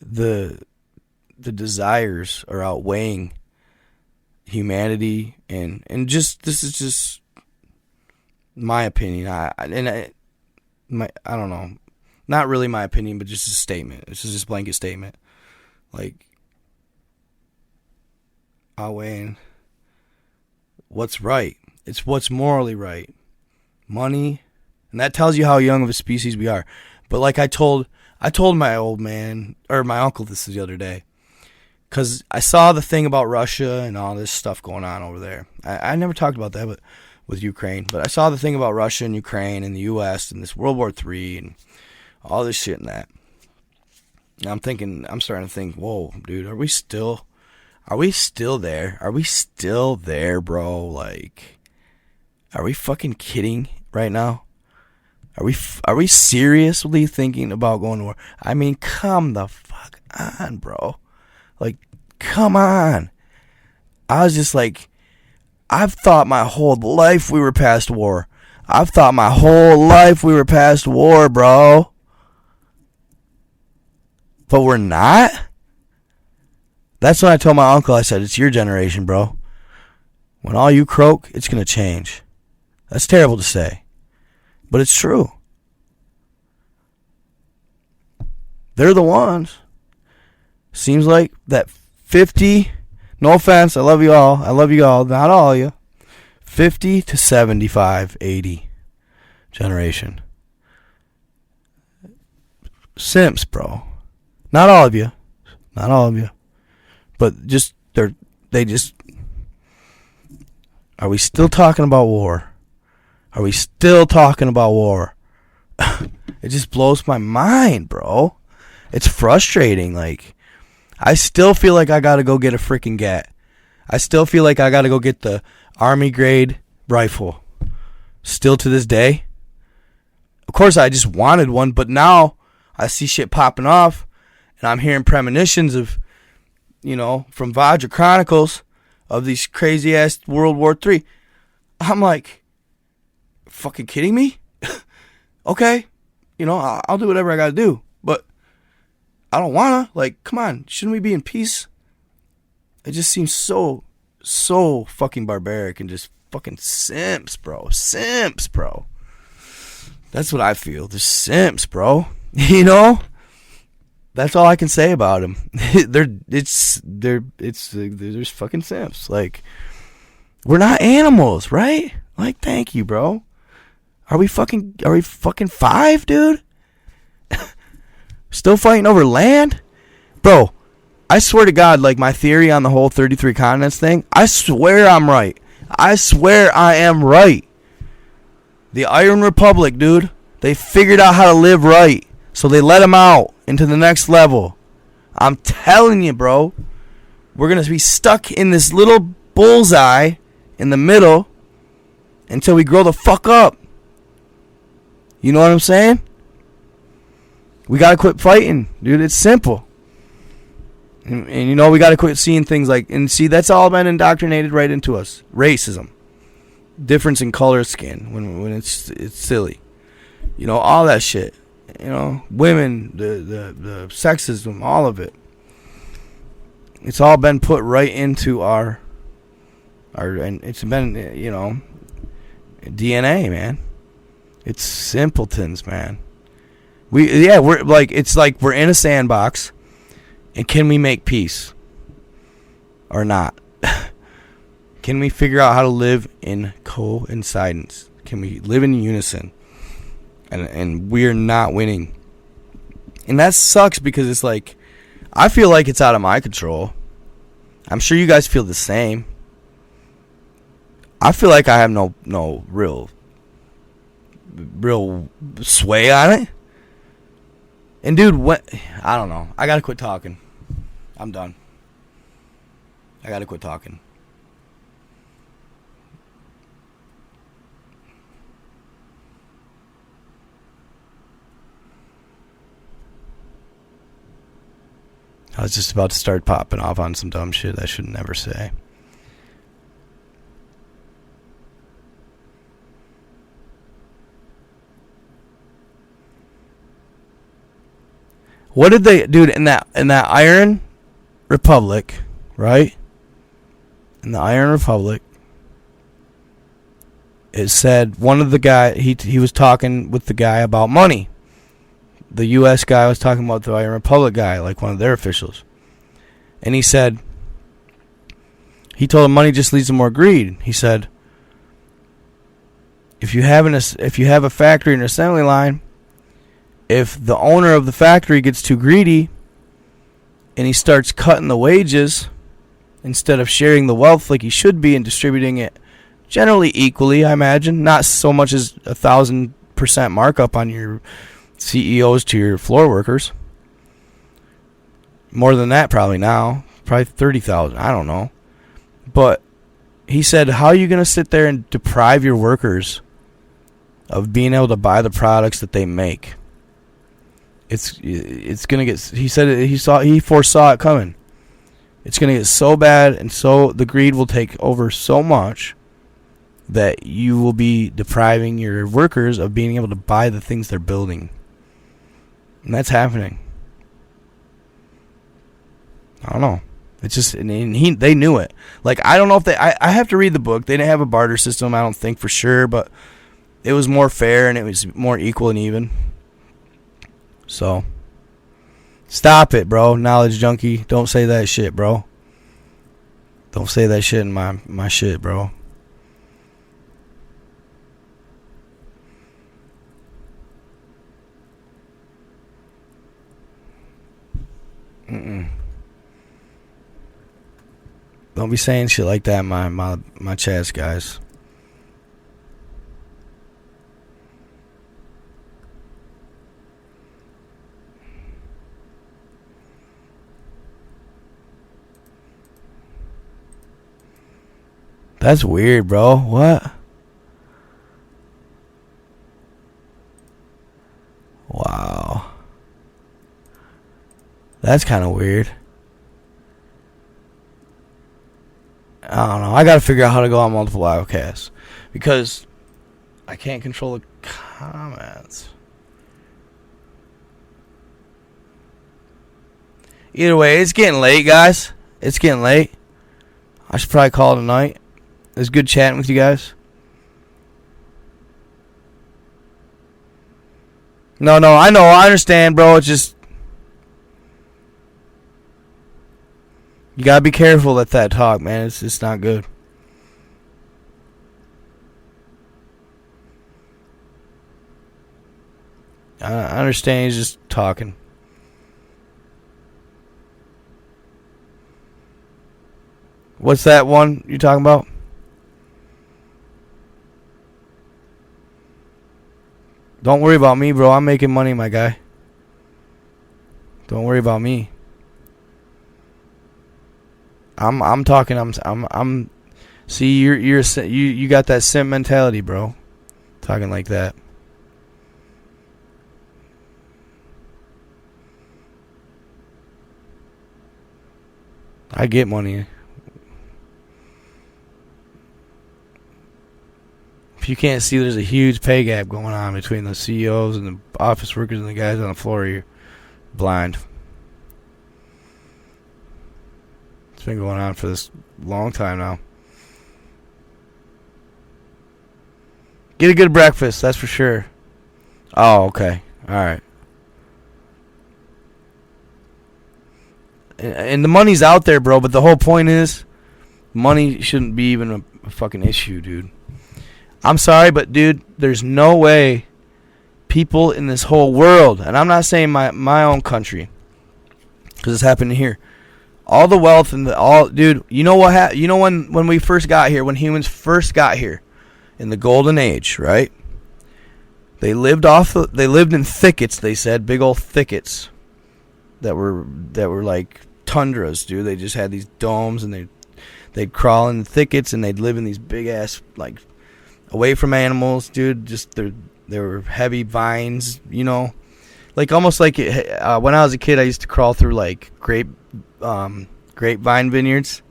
the desires are outweighing humanity and just, this is just my opinion. I don't know, not really my opinion, but just a statement. It's just a blanket statement. Like, outweighing what's right. It's what's morally right. Money, and that tells you how young of a species we are. But like I told my old man, or my uncle, this the other day, because I saw the thing about Russia and all this stuff going on over there. I never talked about that, but with Ukraine. But I saw the thing about Russia and Ukraine and the U.S. and this World War III and all this shit and that. And I'm starting to think, whoa, dude, are we still there? Are we still there, bro? Like, are we fucking kidding right now? Are we seriously thinking about going to war? I mean, come the fuck on, bro. Like, come on. I was just like, I've thought my whole life we were past war. I've thought my whole life we were past war, bro. But we're not? That's when I told my uncle, I said, it's your generation, bro. When all you croak, it's going to change. That's terrible to say. But it's true. They're the ones. Seems like that 50, no offense, I love you all, not all of you. 50 to 75, 80 generation. Simps, bro. Not all of you. But just, they just, are we still talking about war? It just blows my mind, bro. It's frustrating. Like, I still feel like I gotta go get a freaking gat. I still feel like I gotta go get the Army grade rifle. Still to this day. Of course, I just wanted one, but now I see shit popping off, and I'm hearing premonitions of, from Vajra Chronicles of these crazy ass World War III. I'm like, fucking kidding me? Okay, I'll do whatever I gotta do, but I don't wanna. Like, come on, shouldn't we be in peace? It just seems so fucking barbaric and just fucking simps, bro. That's what I feel. They're simps, bro. That's all I can say about them. They're fucking simps. Like, we're not animals, right? Like, thank you, bro. Are we fucking 5, dude? Still fighting over land? Bro, I swear to God, like, my theory on the whole 33 continents thing, I swear I'm right. I swear I am right. The Iron Republic, dude, they figured out how to live right. So they let them out into the next level. I'm telling you, bro. We're going to be stuck in this little bullseye in the middle until we grow the fuck up. You know what I'm saying? We got to quit fighting, dude. It's simple. And we got to quit seeing things like... And see, that's all been indoctrinated right into us. Racism. difference in color skin when it's silly. You know, all that shit. You know, women, the sexism, all of it. It's all been put right into our and it's been, you know, DNA, man. It's simpletons, man. We're like, it's like we're in a sandbox, and can we make peace or not? Can we figure out how to live in coincidence? Can we live in unison? And we're not winning. And that sucks because it's like, I feel like it's out of my control. I'm sure you guys feel the same. I feel like I have no real sway on it. And dude, I don't know. I gotta quit talking. I'm done. I gotta quit talking. I was just about to start popping off on some dumb shit I should never say. What did they, dude, in that Iron Republic, right? In the Iron Republic, it said one of the guy he was talking with the guy about money. The U.S. guy was talking about the Iron Republic guy, like one of their officials. And he said, he told him money just leads to more greed. He said, if you have a factory and an assembly line, if the owner of the factory gets too greedy and he starts cutting the wages instead of sharing the wealth like he should be and distributing it generally equally, I imagine, not so much as 1,000% markup on your CEOs to your floor workers. More than that probably now. Probably 30,000. I don't know. But he said, how are you going to sit there and deprive your workers of being able to buy the products that they make? It's going to get, he said he foresaw it coming. It's going to get so bad, and so the greed will take over so much that you will be depriving your workers of being able to buy the things they're building. And that's happening. I don't know. It's just, and they knew it. Like, I don't know if I have to read the book. They didn't have a barter system, I don't think, for sure, but it was more fair and it was more equal and even. So, stop it, bro. Knowledge junkie. Don't say that shit, bro. Don't say that shit in my shit, bro. Don't be saying shit like that in my chats, guys. That's weird, bro. What? Wow. That's kind of weird. I don't know. I gotta figure out how to go on multiple livecasts because I can't control the comments. Either way, it's getting late, guys. It's getting late. I should probably call it a night. It was good chatting with you guys. No, I know. I understand, bro. It's just, you gotta be careful with that talk, man. It's not good. I understand he's just talking. What's that one you talking about? Don't worry about me, bro. I'm making money, my guy. Don't worry about me. I'm talking. I'm. See, you got that simp mentality, bro. Talking like that. I get money. If you can't see, there's a huge pay gap going on between the CEOs and the office workers and the guys on the floor. You're blind. It's been going on for this long time now. Get a good breakfast, that's for sure. Oh, okay. All right. And the money's out there, bro, but the whole point is money shouldn't be even a fucking issue, dude. I'm sorry, but, dude, there's no way people in this whole world, and I'm not saying my own country, because it's happening here. All the wealth and dude, you know what you know when we first got here, when humans first got here, in the golden age, right? They lived in thickets, they said, big old thickets that were like tundras, dude. They just had these domes, and they'd crawl in the thickets, and they'd live in these big ass, like, away from animals, dude. Just there were heavy vines, you know, like almost like when I was a kid, I used to crawl through like grapevine vineyards.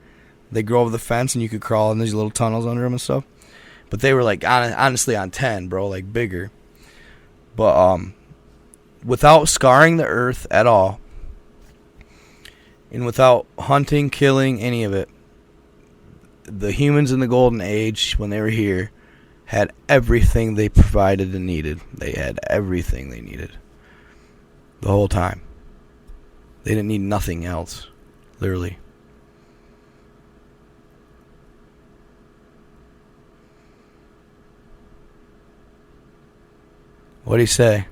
They grow over the fence, and you could crawl in these little tunnels under them and stuff. But they were like honestly on 10, bro, like bigger. But without scarring the earth at all, and without hunting, killing, any of it, the humans in the golden age, when they were here, had everything they provided and needed. They had everything they needed the whole time. They didn't need nothing else, literally. What'd he say?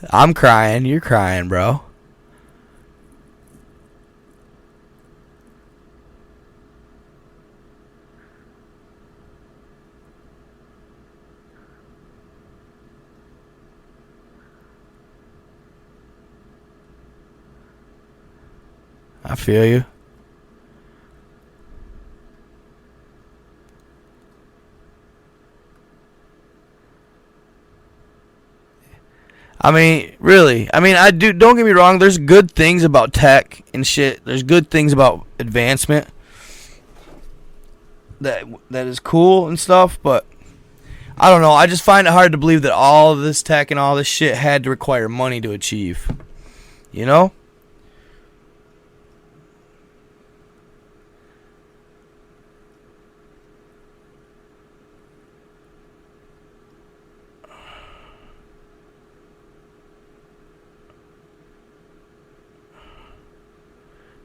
I'm crying. You're crying, bro. I feel you. I mean, really. I mean, don't get me wrong, there's good things about tech and shit. There's good things about advancement that is cool and stuff, but I don't know. I just find it hard to believe that all of this tech and all this shit had to require money to achieve. You know?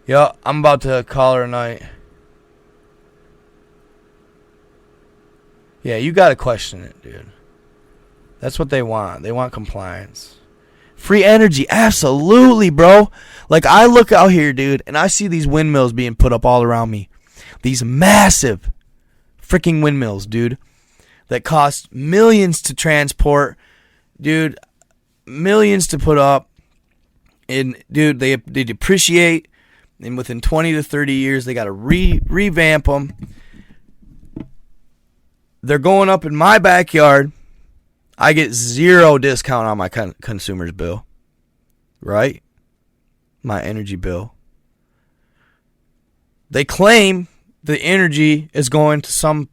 Yeah, I'm about to call her a night. Yeah, you gotta question it, dude. That's what they want. They want compliance. Free energy, absolutely, bro. Like, I look out here, dude, and I see these windmills being put up all around me. These massive freaking windmills, dude, that cost millions to transport, dude, millions to put up. And, dude, they depreciate. And within 20 to 30 years, they got to revamp them. They're going up in my backyard. I get 0 discount on my consumer's bill. Right? My energy bill. They claim the energy is going to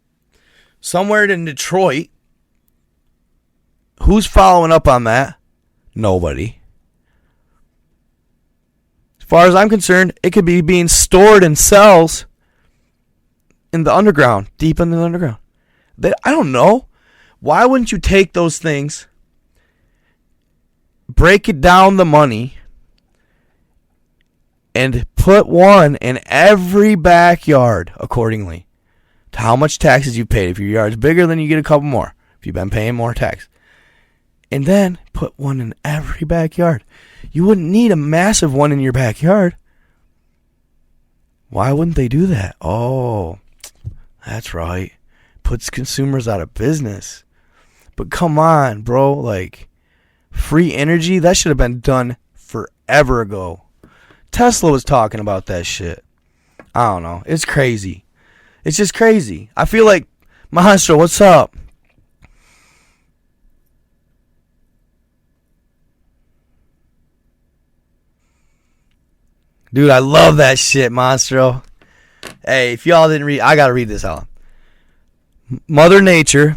somewhere in Detroit. Who's following up on that? Nobody. As far as I'm concerned, it could be being stored in cells in the underground, deep in the underground. I don't know. Why wouldn't you take those things, break it down the money, and put one in every backyard accordingly to how much taxes you paid? If your yard's bigger, then you get a couple more. If you've been paying more tax. And then put one in every backyard. You wouldn't need a massive one in your backyard. Why wouldn't they do that? Oh, that's right. Puts consumers out of business. But come on, bro. Like, free energy, that should have been done forever ago. Tesla was talking about that shit. I don't know. It's crazy. It's just crazy. I feel like, Monstro, what's up? Dude, I love that shit, Monstro. Hey, if y'all didn't read, I gotta read this out. Mother Nature,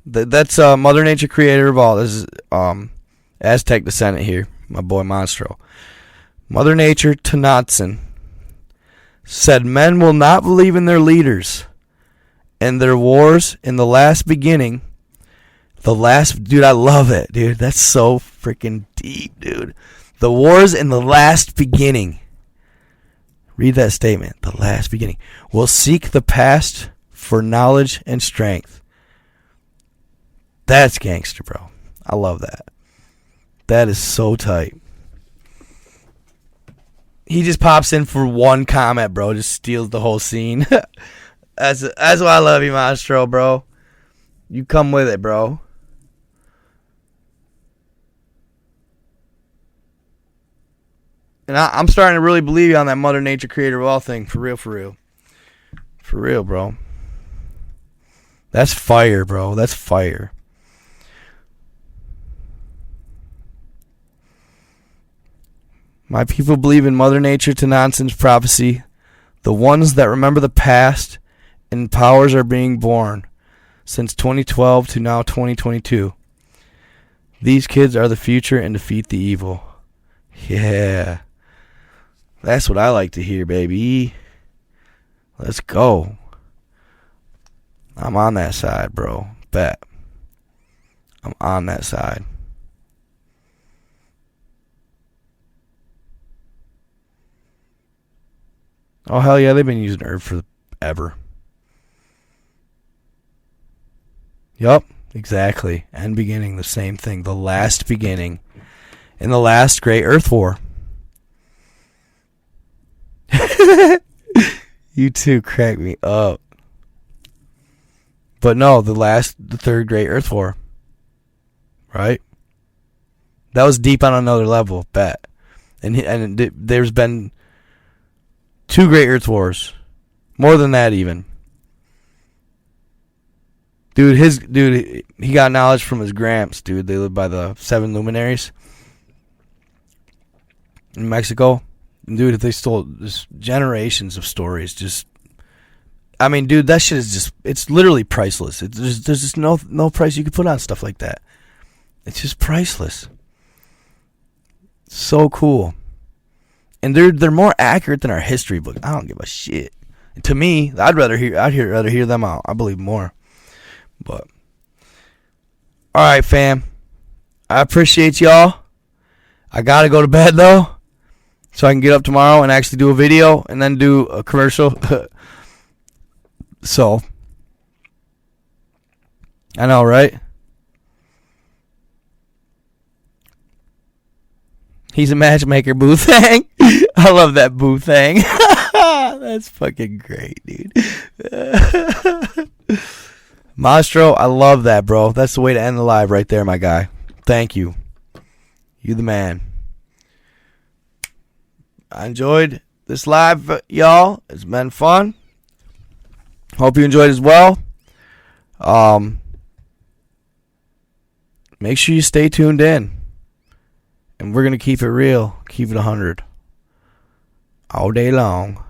that's Mother Nature, creator of all. This is Aztec descendant here, my boy Monstro. Mother Nature Tanatsan said men will not believe in their leaders and their wars in the last beginning. Dude, I love it, dude. That's so freaking deep, dude. The wars in the last beginning. Read that statement. The last beginning. Will seek the past for knowledge and strength. That's gangster, bro. I love that. That is so tight. He just pops in for one comment, bro. Just steals the whole scene. That's why I love you, Monstro, bro. You come with it, bro. And I'm starting to really believe you on that Mother Nature, creator of all thing. For real, for real. For real, bro. That's fire, bro. That's fire. My people believe in Mother Nature to nonsense prophecy. The ones that remember the past and powers are being born since 2012 to now 2022. These kids are the future and defeat the evil. Yeah. That's what I like to hear, baby. Let's go. I'm on that side, bro. Bet. I'm on that side. Oh, hell yeah, they've been using herb forever. Yup, exactly. End beginning, the same thing. The last beginning. In the last great Earth War. You two crack me up. But no, the third great Earth War. Right? That was deep on another level, bet. And there's been 2 great Earth Wars. More than that even. Dude, he got knowledge from his gramps, dude. They live by the 7 luminaries in Mexico. Dude, they stole just generations of stories. Just, I mean, dude, that shit is just, it's literally priceless. There's just no price you could put on stuff like that. It's just priceless. So cool. And they're more accurate than our history book. I don't give a shit. And to me, I'd rather hear them out. I believe more. But all right, fam. I appreciate y'all. I gotta go to bed though, so I can get up tomorrow and actually do a video and then do a commercial. So, I know, right? He's a matchmaker, Boo Thang. I love that Boo Thang. That's fucking great, dude. Monstro, I love that, bro. That's the way to end the live right there, my guy. Thank you. You the man. I enjoyed this live, y'all. It's been fun. Hope you enjoyed as well. Make sure you stay tuned in. And we're going to keep it real. Keep it 100. All day long.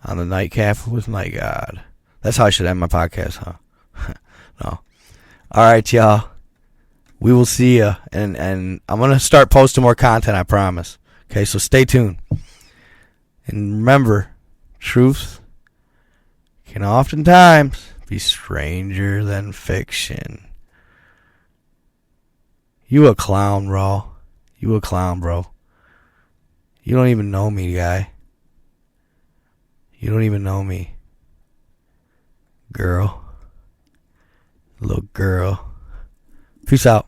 On the Nightcap with Night God. That's how I should end my podcast, huh? No. All right, y'all. We will see ya. And I'm going to start posting more content, I promise. Okay, so stay tuned. And remember, truth can oftentimes be stranger than fiction. You a clown, bro. You a clown, bro. You don't even know me, guy. You don't even know me. Girl. Little girl. Peace out.